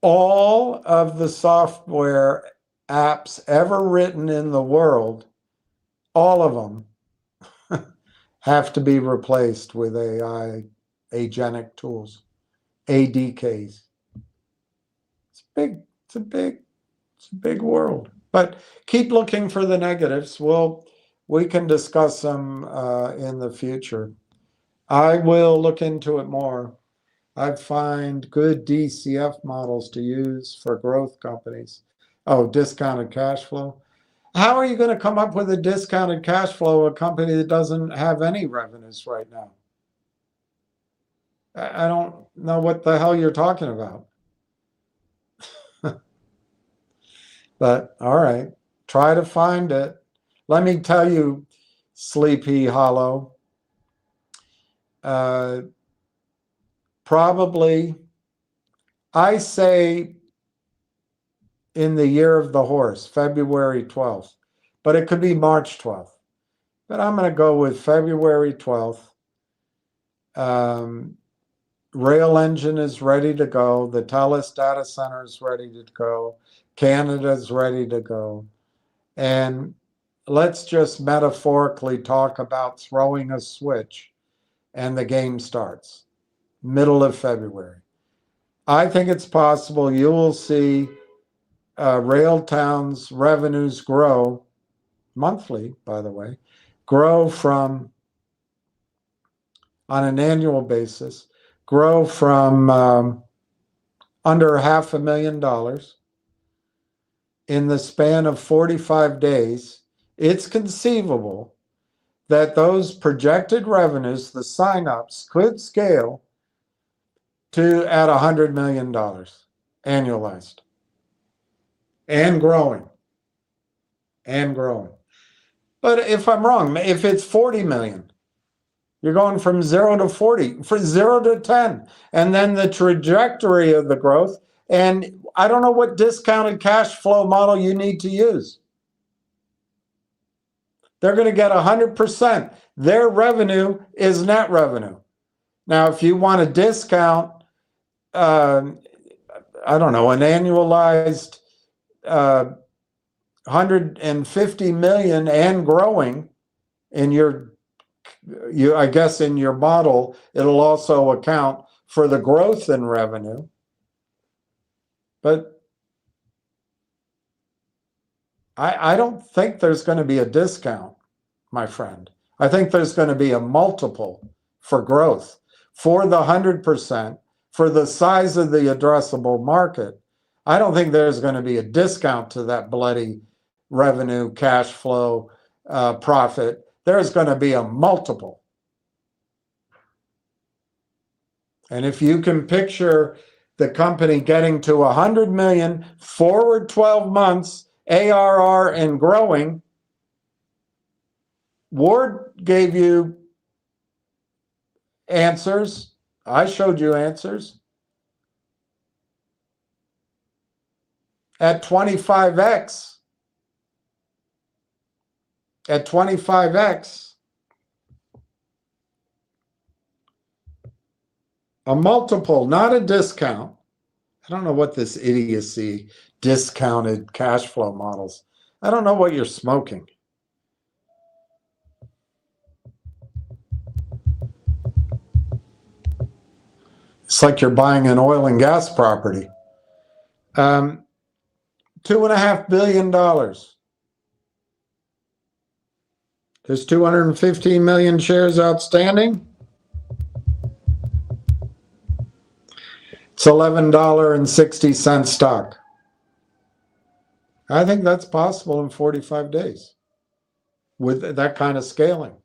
all of the software apps ever written in the world, all of them have to be replaced with AI, agentic tools, ADKs. It's a big world. But keep looking for the negatives. We can discuss them in the future. I will look into it more. I find good DCF models to use for growth companies. Oh, discounted cash flow. How are you going to come up with a discounted cash flow, a company that doesn't have any revenues right now? I don't know what the hell you're talking about. But all right, try to find it. Let me tell you, Sleepy Hollow, probably, I say in the year of the horse, February 12th, but it could be March 12th. But I'm going to go with February 12th. Rail engine is ready to go. The TELUS data center is ready to go. Canada's ready to go. And let's just metaphorically talk about throwing a switch and the game starts. Middle of February. I think it's possible you will see Railtown's revenues grow monthly, by the way, grow from, on an annual basis, grow from under $500,000 in the span of 45 days. It's conceivable that those projected revenues, the signups, could scale to at $100 million annualized and growing. But if I'm wrong, if it's 40 million, you're going from 0 to 40, from 0 to 10, and then the trajectory of the growth. And I don't know what discounted cash flow model you need to use. They're going to get 100%. Their revenue is net revenue. Now, if you want to discount, I don't know, an annualized 150 million and growing in I guess in your model, it'll also account for the growth in revenue. But I don't think there's going to be a discount, my friend. I think there's going to be a multiple for growth, for the 100%, for the size of the addressable market. I don't think there's going to be a discount to that bloody revenue, cash flow, profit. There's going to be a multiple. And if you can picture the company getting to 100 million forward 12 months, ARR and growing, Ward gave you answers. I showed you answers. At 25x, a multiple, not a discount. I don't know what this idiocy, discounted cash flow models. I don't know what you're smoking. It's like you're buying an oil and gas property. $2.5 billion. There's 215 million shares outstanding. It's $11.60 stock. I think that's possible in 45 days with that kind of scaling.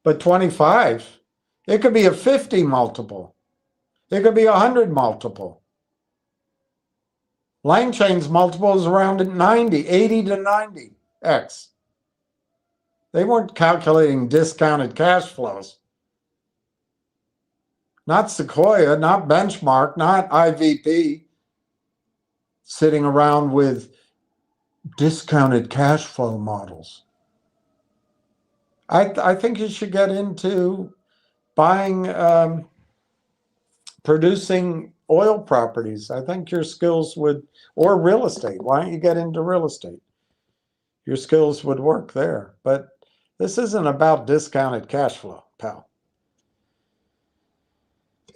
But 25, it could be a 50 multiple. It could be a 100 multiple. LangChain's multiple is around 90, 80 to 90x. They weren't calculating discounted cash flows. Not Sequoia, not Benchmark, not IVP, sitting around with discounted cash flow models. I think you should get into buying, producing oil properties. I think your skills would, or real estate. Why don't you get into real estate? Your skills would work there. But this isn't about discounted cash flow, pal.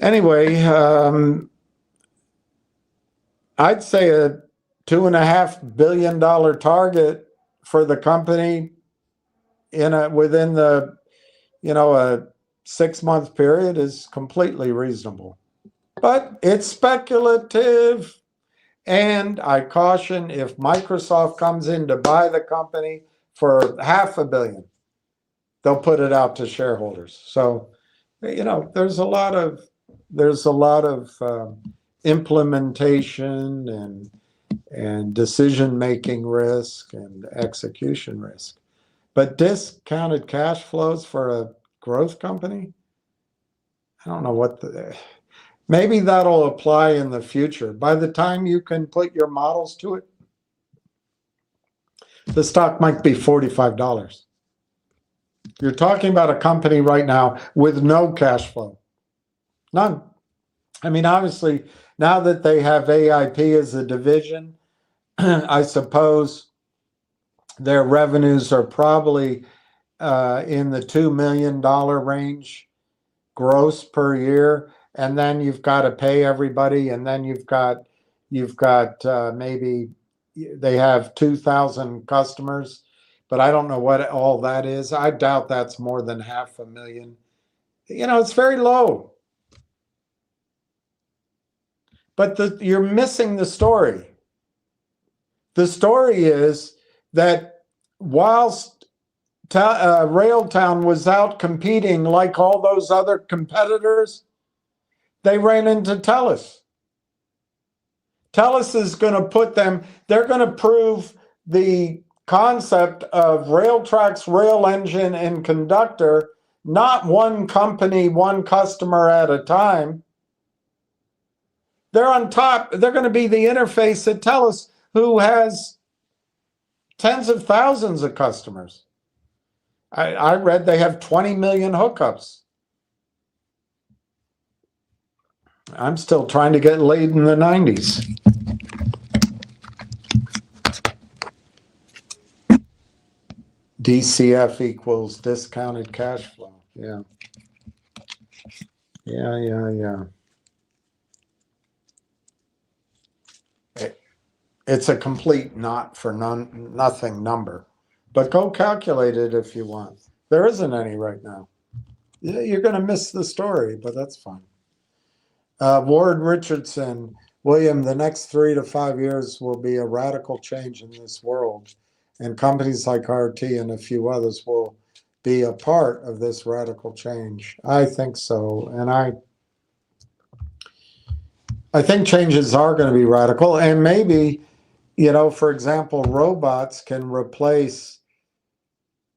Anyway, I'd say a $2.5 billion target for the company within the, a 6-month period is completely reasonable. But it's speculative. And I caution, if Microsoft comes in to buy the company for $500 million, they'll put it out to shareholders. So, there's a lot of implementation and decision-making risk and execution risk. But discounted cash flows for a growth company, I don't know maybe that'll apply in the future. By the time you can put your models to it, the stock might be $45. You're talking about a company right now with no cash flow. None. I mean, obviously, now that they have AIP as a division, I suppose their revenues are probably in the $2 million range gross per year. And then you've got to pay everybody. And then you've got maybe they have 2,000 customers, but I don't know what all that is. I doubt that's more than $500,000. It's very low. But you're missing the story. The story is that whilst Railtown was out competing like all those other competitors, they ran into TELUS. TELUS is going to put them, they're going to prove the concept of rail tracks, rail engine, and conductor, not one company, one customer at a time. They're on top. They're going to be the interface at TELUS, who has tens of thousands of customers. I read they have 20 million hookups. I'm still trying to get laid in the 90s. DCF equals discounted cash flow. Yeah. It's a complete not for nothing number. But go calculate it if you want. There isn't any right now. You're going to miss the story, but that's fine. Ward Richardson, William, the next 3 to 5 years will be a radical change in this world. And companies like RT and a few others will be a part of this radical change. I think so. And I think changes are going to be radical. And maybe, for example, robots can replace,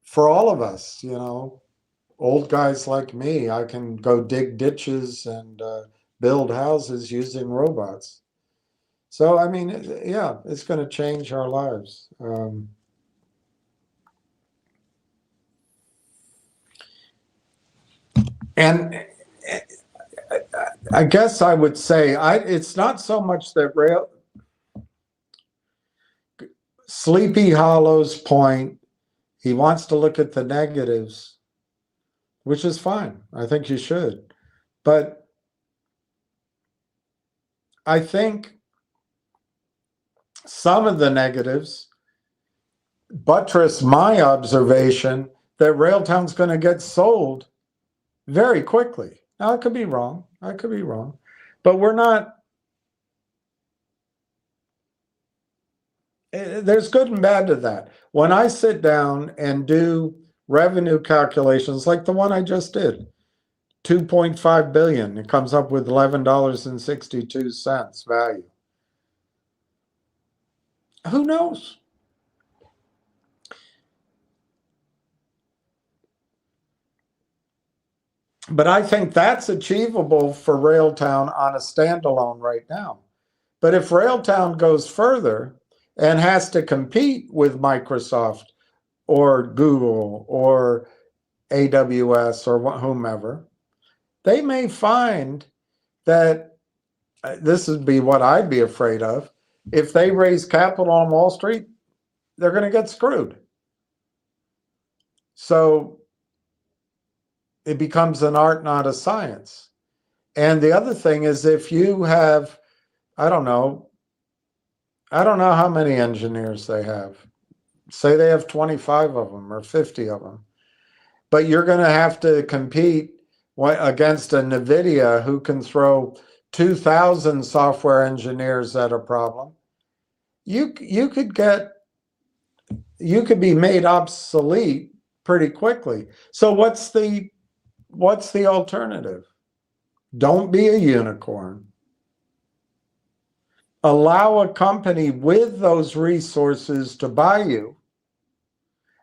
for all of us, old guys like me, I can go dig ditches and build houses using robots. So, I mean, it's going to change our lives. And I guess I would say it's not so much that Sleepy Hollow's point, he wants to look at the negatives, which is fine. I think you should. But I think some of the negatives buttress my observation that Railtown's going to get sold very quickly. Now, I could be wrong. I could be wrong. But we're not. There's good and bad to that. When I sit down and do revenue calculations like the one I just did, 2.5 billion, it comes up with $11.62 value. Who knows? But I think that's achievable for Railtown on a standalone right now. But if Railtown goes further and has to compete with Microsoft or Google or AWS or whomever, they may find that this would be what I'd be afraid of. If they raise capital on Wall Street, they're going to get screwed. So it becomes an art, not a science. And the other thing is, if you have, I don't know how many engineers they have. Say they have 25 of them or 50 of them. But you're going to have to compete against a NVIDIA who can throw 2,000 software engineers at a problem. You could be made obsolete pretty quickly. So what's the alternative? Don't be a unicorn. Allow a company with those resources to buy you,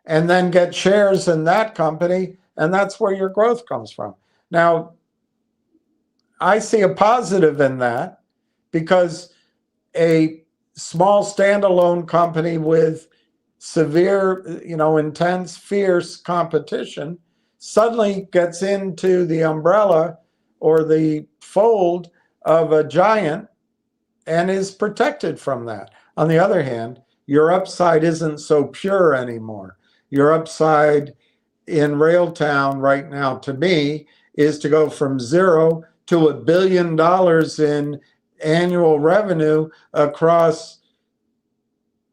and then get shares in that company, and that's where your growth comes from. Now, I see a positive in that, because a small standalone company with severe, intense, fierce competition suddenly gets into the umbrella or the fold of a giant and is protected from that. On the other hand, your upside isn't so pure anymore. Your upside in Railtown right now, to me, is to go from 0 to $1 billion in annual revenue across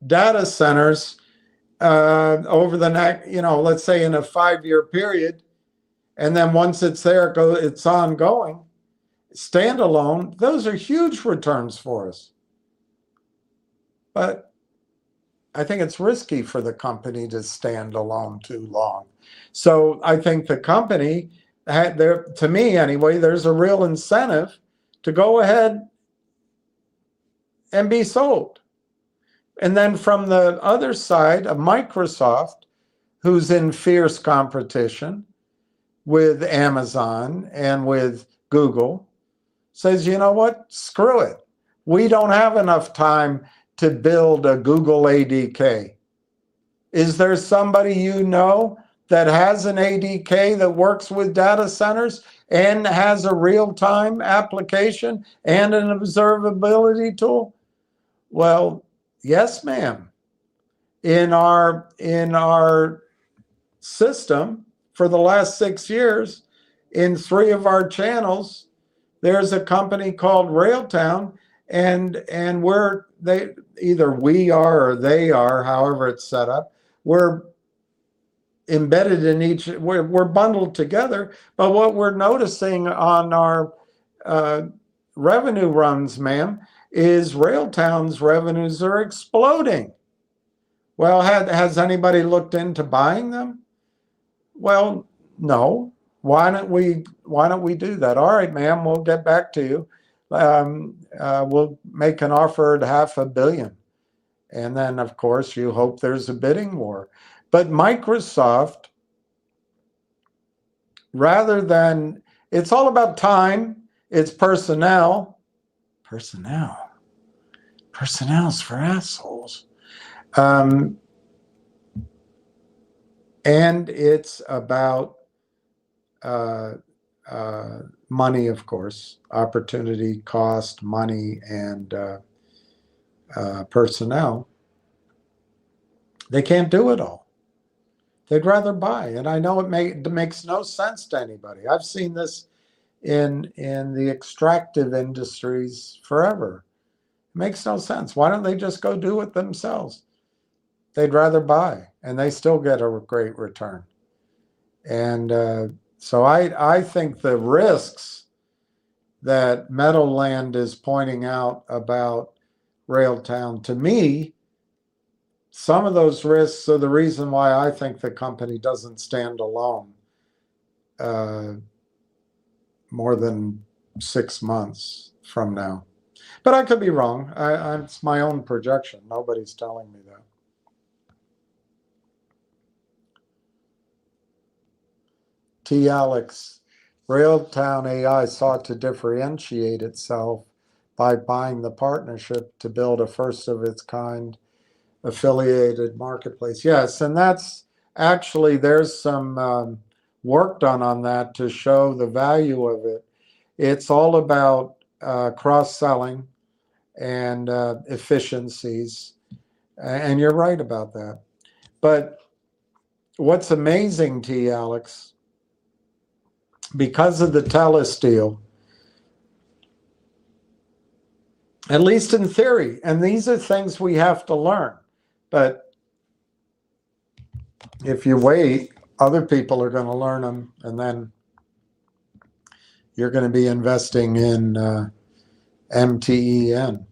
data centers over the next, let's say in a 5-year period. And then once it's there, it's ongoing. Standalone, those are huge returns for us. But I think it's risky for the company to stand alone too long. So I think the company to me anyway, there's a real incentive to go ahead and be sold. And then from the other side, a Microsoft, who's in fierce competition with Amazon and with Google, says, you know what, screw it. We don't have enough time to build a Google ADK. Is there somebody that has an ADK that works with data centers and has a real-time application and an observability tool? Well, yes, ma'am. In our system for the last 6 years, in 3 of our channels, there's a company called Railtown, and either we are or they are, however it's set up. We're embedded in each. We're bundled together. But what we're noticing on our revenue runs, ma'am, is Railtown's revenues are exploding. Well, has anybody looked into buying them? Well, no. Why don't we do that? All right, ma'am, we'll get back to you. We'll make an offer at $500 million. And then, of course, you hope there's a bidding war. But Microsoft, rather than, it's all about time, it's personnel. Personnel's for assholes. And it's about money, of course, opportunity, cost, money, and personnel. They can't do it all. They'd rather buy. And I know it makes no sense to anybody. I've seen this in the extractive industries forever. It makes no sense. Why don't they just go do it themselves? They'd rather buy, and they still get a great return. And so I think the risks that Meadowland is pointing out about Railtown, to me, some of those risks are the reason why I think the company doesn't stand alone more than 6 months from now. But I could be wrong. It's my own projection. Nobody's telling me that. T. Alex, Railtown AI sought to differentiate itself by buying the partnership to build a first of its kind affiliated marketplace. Yes, and that's actually, there's some work done on that to show the value of it. It's all about cross-selling and efficiencies, and you're right about that. But what's amazing, T. Alex, because of the TELUS deal, at least in theory, and these are things we have to learn, but if you wait, other people are going to learn them, and then you're going to be investing in MTEN.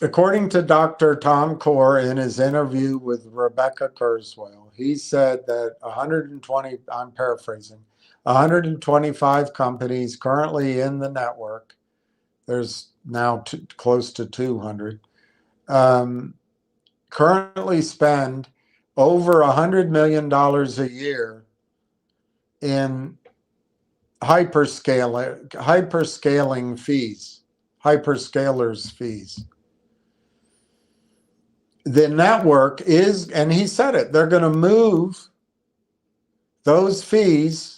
According to Dr. Tom Core in his interview with Rebecca Kurzweil, he said that 120, I'm paraphrasing, 125 companies currently in the network, there's now close to 200, currently spend over $100 million a year in hyperscaling fees, hyperscalers fees. The network is, and he said it, they're going to move those fees,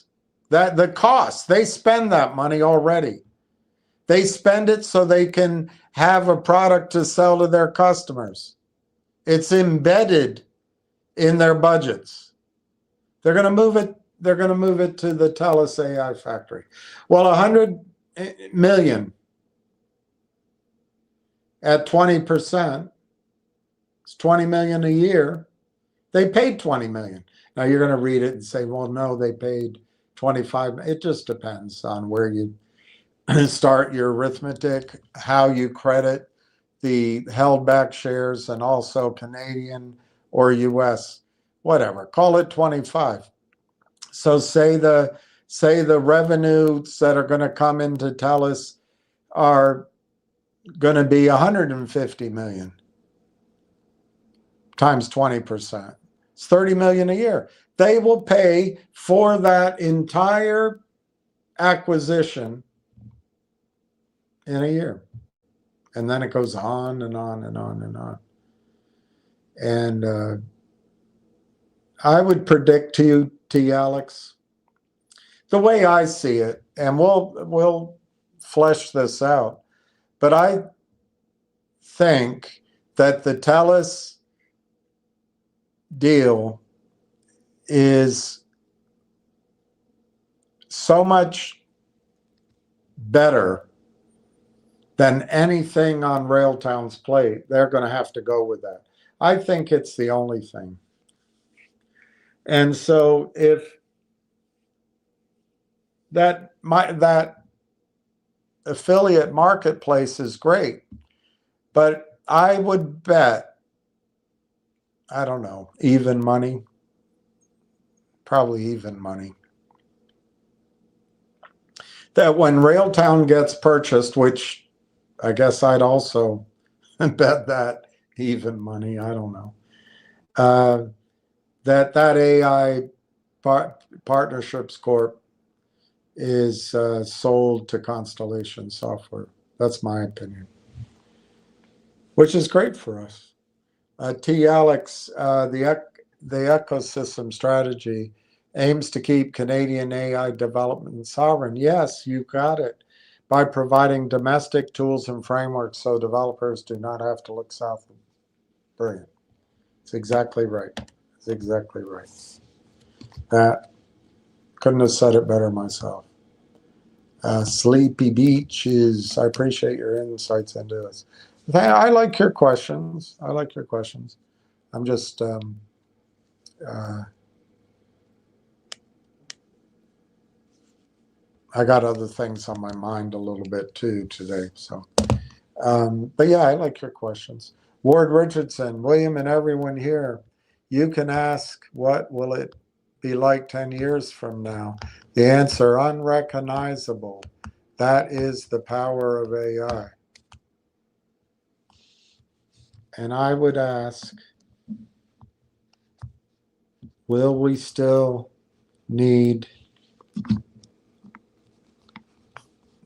that the cost, they spend that money already. They spend it so they can have a product to sell to their customers. It's embedded in their budgets. They're going to move it. They're going to move it to the TELUS AI factory. Well, 100 million at 20%, it's 20 million a year. They paid 20 million. Now you're going to read it and say, well, no, they paid 25. It just depends on where you start your arithmetic, how you credit the held back shares, and also Canadian or US, whatever. Call it 25. So say the revenues that are going to come into TELUS are going to be 150 million times 20%. It's 30 million a year. They will pay for that entire acquisition in a year. And then it goes on and on and on and on. And I would predict to you, T. Alex, the way I see it, and we'll flesh this out, but I think that the TELUS deal is so much better than anything on Railtown's plate. They're going to have to go with that. I think it's the only thing. And so if that affiliate marketplace is great, but I would bet, I don't know, even money, probably even money, that when Railtown gets purchased, which I guess I'd also bet that even money, I don't know, that AI Partnerships Corp is sold to Constellation Software. That's my opinion, which is great for us. T. Alex, the ecosystem strategy aims to keep Canadian AI development sovereign. Yes, you got it. By providing domestic tools and frameworks so developers do not have to look south. Brilliant. It's exactly right. It's exactly right. That couldn't have said it better myself. Sleepy Beach is, I appreciate your insights into this. I like your questions. I like your questions. I'm just, I got other things on my mind a little bit too today. So, but yeah, I like your questions. Ward Richardson, William, and everyone here, you can ask, what will it be like 10 years from now? The answer, unrecognizable. That is the power of AI. And I would ask, will we still need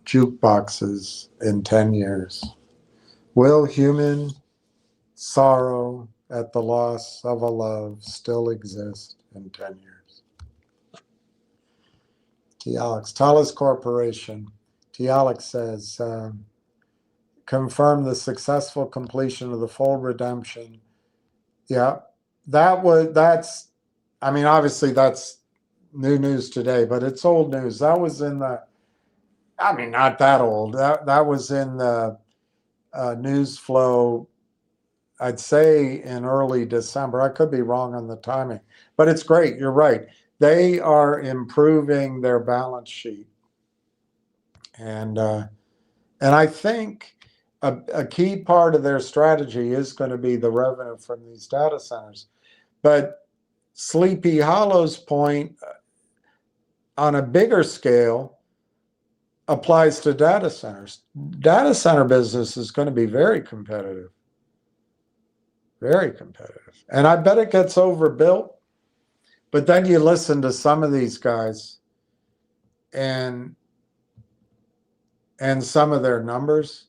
jukeboxes in 10 years? Will human sorrow at the loss of a love still exist in 10 years? T. Alex, Talis Corporation. T. Alex says, confirm the successful completion of the full redemption. Yeah, that's, I mean, obviously that's new news today, but it's old news. That was in the, I mean, not that old. That was in the news flow, I'd say in early December. I could be wrong on the timing, but it's great. You're right. They are improving their balance sheet. And I think a key part of their strategy is going to be the revenue from these data centers. But Sleepy Hollow's point on a bigger scale applies to data centers. Data center business is going to be very competitive. Very competitive. And I bet it gets overbuilt. But then you listen to some of these guys and some of their numbers,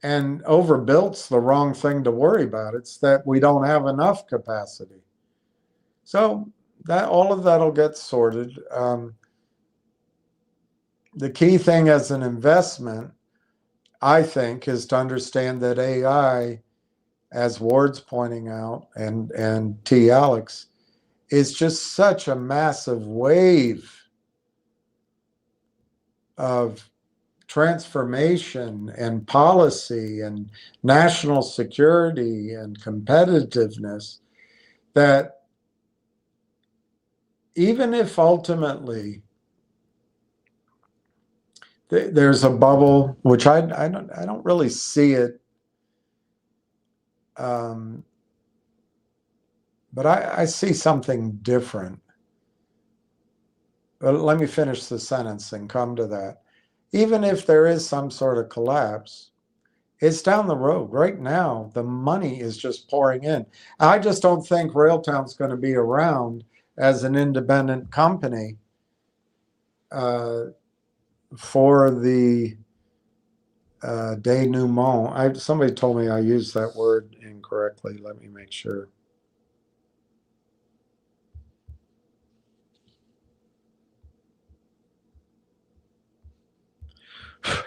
and overbuilt's the wrong thing to worry about. It's that we don't have enough capacity. So that all of that'll get sorted. The key thing as an investment, I think, is to understand that AI, as Ward's pointing out, and T. Alex, is just such a massive wave of transformation and policy and national security and competitiveness that even if ultimately there's a bubble, which I don't really see it, but I see something different. But let me finish the sentence and come to that. Even if there is some sort of collapse, it's down the road. Right now, the money is just pouring in. I just don't think Railtown's going to be around as an independent company for the denouement. Somebody told me I used that word incorrectly. Let me make sure.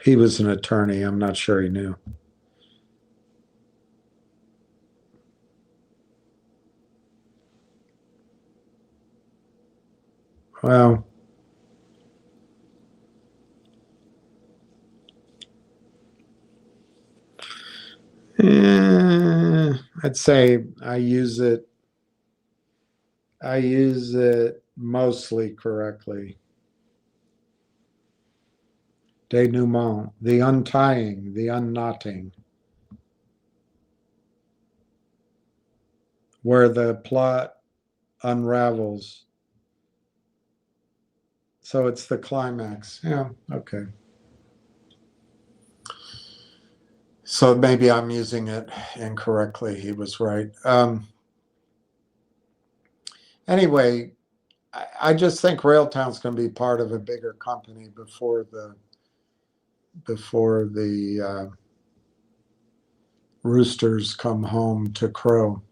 He was an attorney. I'm not sure he knew. Well, I'd say I use it mostly correctly. Denouement, the untying, the unknotting, where the plot unravels. So it's the climax. Yeah, okay. So maybe I'm using it incorrectly. He was right. Anyway, I just think Railtown's going to be part of a bigger company before the roosters come home to crow.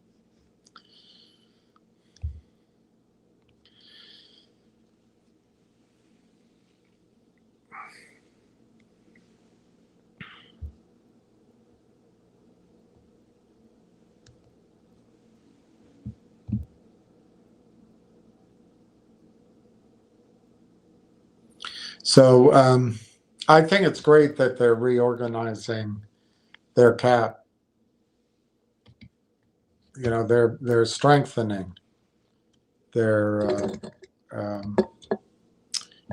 So I think it's great that they're reorganizing their cap. You know, they're strengthening their um,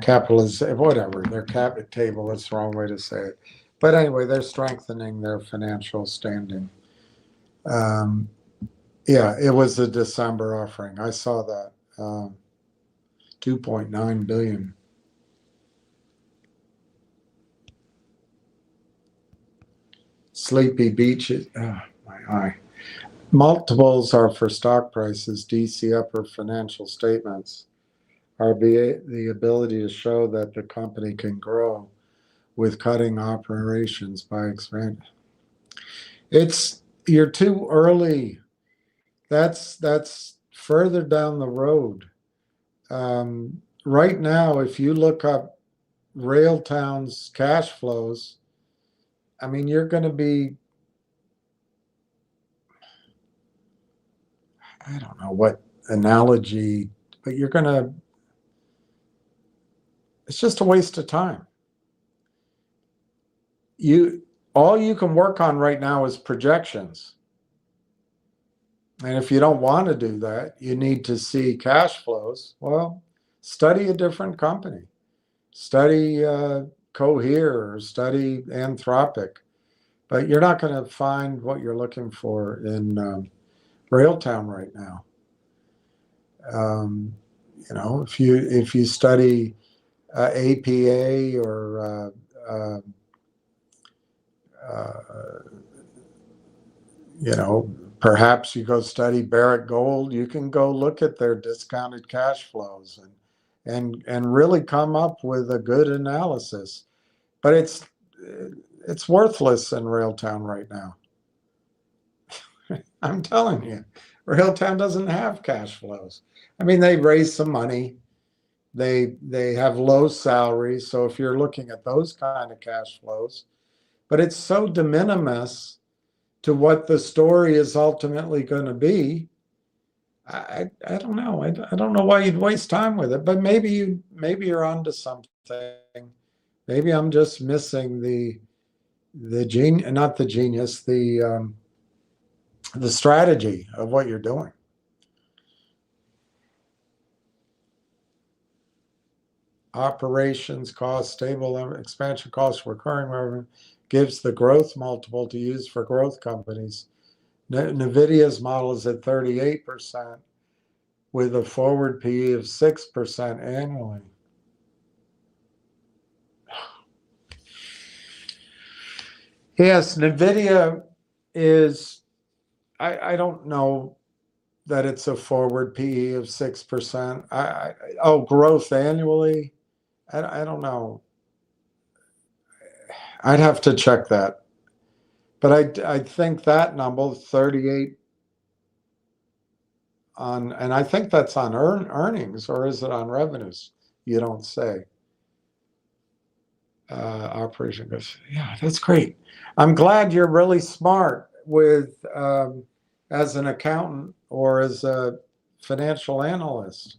capitalization, whatever, their cap table is the wrong way to say it. But anyway, they're strengthening their financial standing. Um, yeah, it was a December offering. I saw that. 2.9 billion. Sleepy beaches. Oh, my eye. Multiples are for stock prices. DC upper financial statements are the ability to show that the company can grow with cutting operations by expanding. You're too early. That's further down the road. Right now, if you look up Railtown's cash flows, I mean, you're going to be, I don't know what analogy, but it's just a waste of time. All you can work on right now is projections. And if you don't want to do that, you need to see cash flows. Well, study a different company. Study Cohere or study Anthropic. But you're not going to find what you're looking for in Railtown right now. You know, if you study APA or you know, perhaps you go study Barrick Gold, you can go look at their discounted cash flows and really come up with a good analysis. But it's worthless in Railtown right now. I'm telling you, Railtown doesn't have cash flows. I mean, they raise some money. They have low salaries. So if you're looking at those kind of cash flows, but it's so de minimis to what the story is ultimately going to be. I don't know. I don't know why you'd waste time with it, but maybe you're onto something. Maybe I'm just missing the genius, not the genius, the strategy of what you're doing. Operations cost, stable expansion costs, recurring revenue gives the growth multiple to use for growth companies. NVIDIA's model is at 38% with a forward PE of 6% annually. Yes, NVIDIA is, I don't know that it's a forward PE of 6%. Growth annually? I don't know. I'd have to check that. But I think that number, 38 on, and I think that's on earnings, or is it on revenues? You don't say. Operation goes, yeah, that's great. I'm glad you're really smart with as an accountant or as a financial analyst.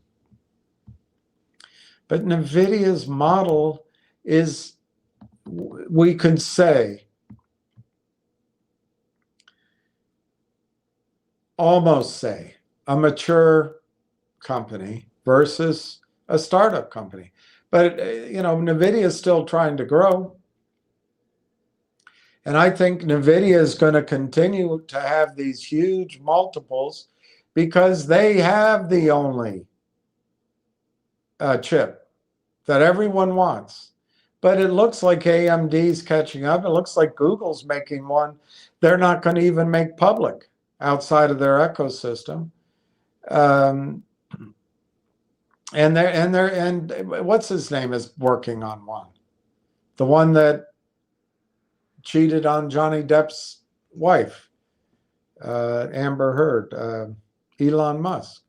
But NVIDIA's model is, we could say, almost say, a mature company versus a startup company. But, you know, NVIDIA is still trying to grow. And I think NVIDIA is going to continue to have these huge multiples because they have the only chip that everyone wants. But it looks like AMD's catching up. It looks like Google's making one they're not going to even make public outside of their ecosystem. And what's his name is working on one. The one that cheated on Johnny Depp's wife, Amber Heard, Elon Musk.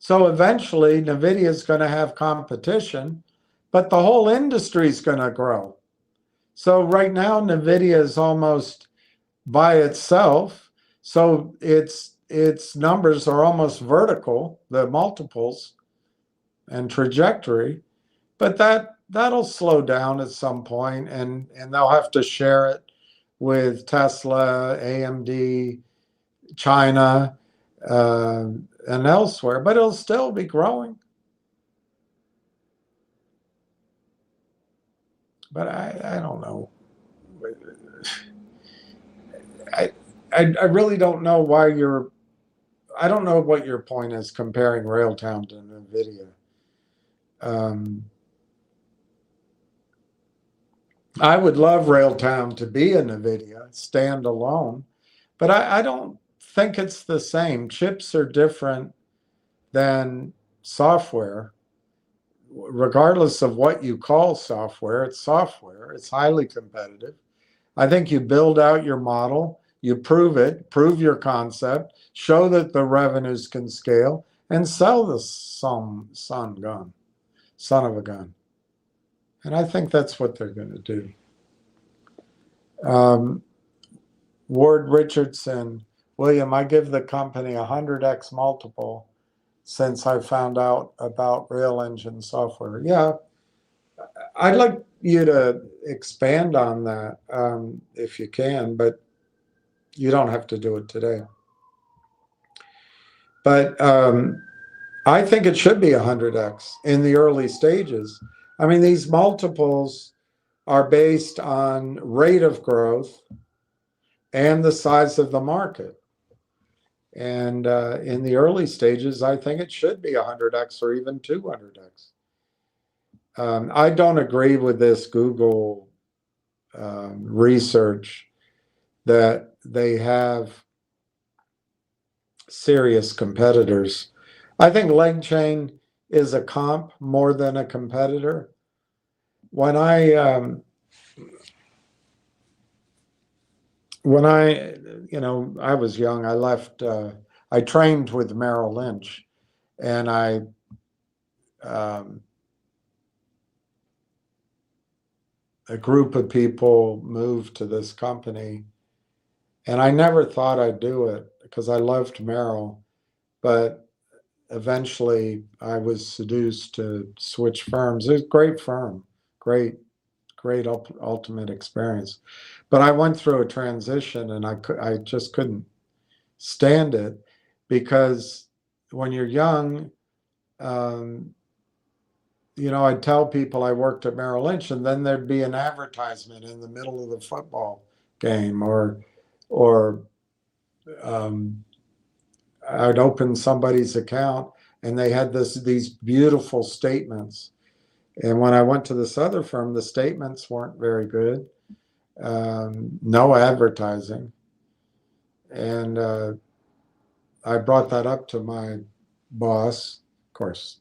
So eventually NVIDIA is going to have competition, but the whole industry is going to grow. So right now NVIDIA is almost by itself. So its numbers are almost vertical, the multiples and trajectory, but that'll slow down at some point, and they'll have to share it with Tesla, AMD, China, and elsewhere, but it'll still be growing. But I don't know. I really don't know why I don't know what your point is comparing Railtown to NVIDIA. I would love Railtown to be a NVIDIA standalone, but I don't think it's the same. Chips are different than software. Regardless of what you call software, it's software. It's highly competitive. I think you build out your model, you prove it, prove your concept, show that the revenues can scale, and sell the son of a gun. And I think that's what they're going to do. Ward Richardson, William, I give the company 100x multiple since I found out about Rail Engine software. Yeah, I'd like you to expand on that if you can, but you don't have to do it today. But I think it should be 100x in the early stages. I mean, these multiples are based on rate of growth and the size of the market. And in the early stages, I think it should be 100x or even 200x. I don't agree with this Google research that they have serious competitors. I think LegChain is a comp more than a competitor. When I was young, I left, I trained with Merrill Lynch, and a group of people moved to this company, and I never thought I'd do it because I loved Merrill, but eventually I was seduced to switch firms. It was a great firm, great ultimate experience. But I went through a transition, and I just couldn't stand it, because when you're young, I'd tell people I worked at Merrill Lynch, and then there'd be an advertisement in the middle of the football game, or I'd open somebody's account and they had these beautiful statements. And when I went to this other firm, the statements weren't very good. No advertising. And I brought that up to my boss. Of course,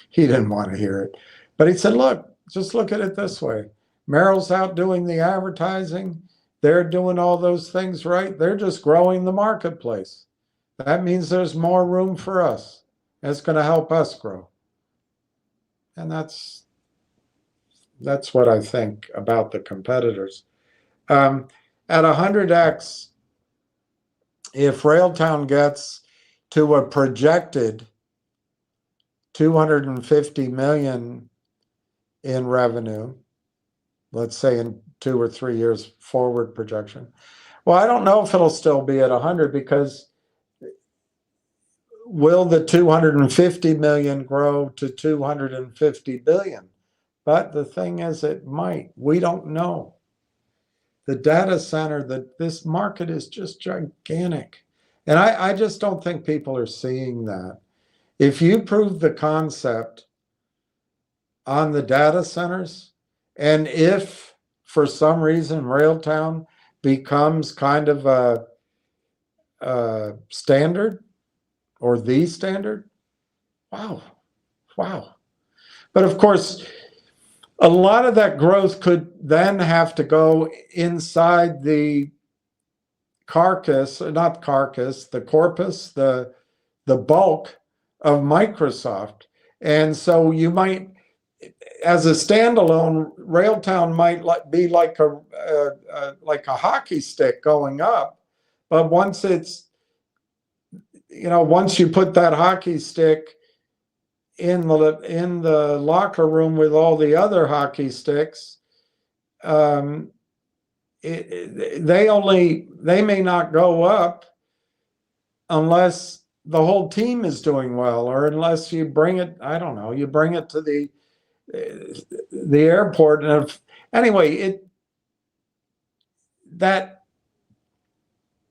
he didn't want to hear it. But he said, look, just look at it this way. Merrill's out doing the advertising. They're doing all those things right. They're just growing the marketplace. That means there's more room for us. And it's going to help us grow. And that's what I think about the competitors. At 100x, if Railtown gets to a projected 250 million in revenue, let's say in 2 or 3 years forward projection. Well, I don't know if it'll still be at 100, because will the 250 million grow to 250 billion? But the thing is, it might. We don't know. The data center, this market is just gigantic. And I just don't think people are seeing that. If you prove the concept on the data centers, and if for some reason Railtown becomes kind of a standard, or the standard, wow. But of course, a lot of that growth could then have to go inside the corpus, the bulk of Microsoft. And so you might, as a standalone, Railtown might be like a hockey stick going up. But once you put that hockey stick in the locker room with all the other hockey sticks, they may not go up unless the whole team is doing well, or unless you bring it, I don't know, you bring it to the airport. And anyway, that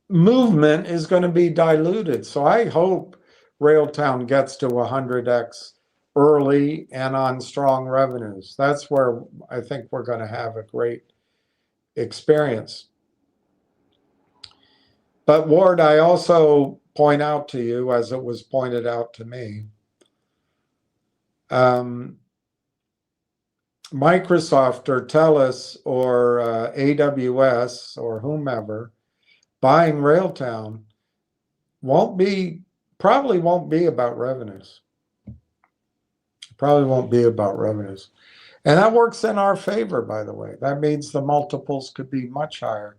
movement is going to be diluted. So I hope Railtown gets to 100x early and on strong revenues. That's where I think we're going to have a great experience. But Ward, I also point out to you, as it was pointed out to me, Microsoft or TELUS or AWS or whomever buying Railtown probably won't be about revenues. Probably won't be about revenues. And that works in our favor, by the way. That means the multiples could be much higher,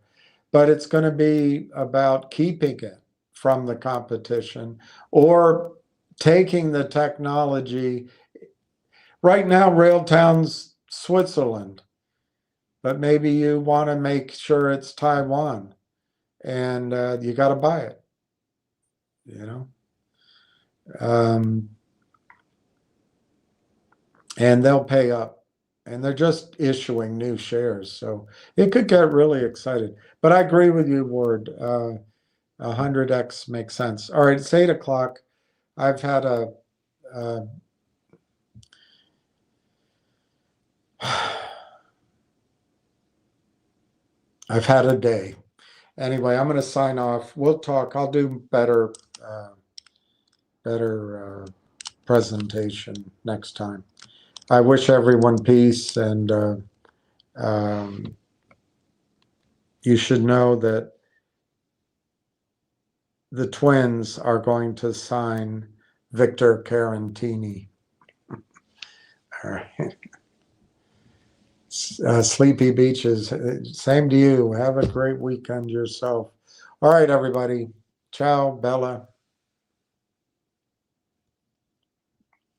but it's going to be about keeping it from the competition or taking the technology. Right now, Railtown's Switzerland, but maybe you want to make sure it's Taiwan, and you got to buy it, you know. And they'll pay up, and they're just issuing new shares, so it could get really excited. But I agree with you, Ward. 100x makes sense. All right, it's 8 o'clock. I've had a day. Anyway, I'm going to sign off. We'll talk. I'll do better presentation next time. I wish everyone peace, and you should know that the Twins are going to sign Victor Carantini. All right. Sleepy beaches. Same to you. Have a great weekend yourself. All right, everybody. Ciao, Bella.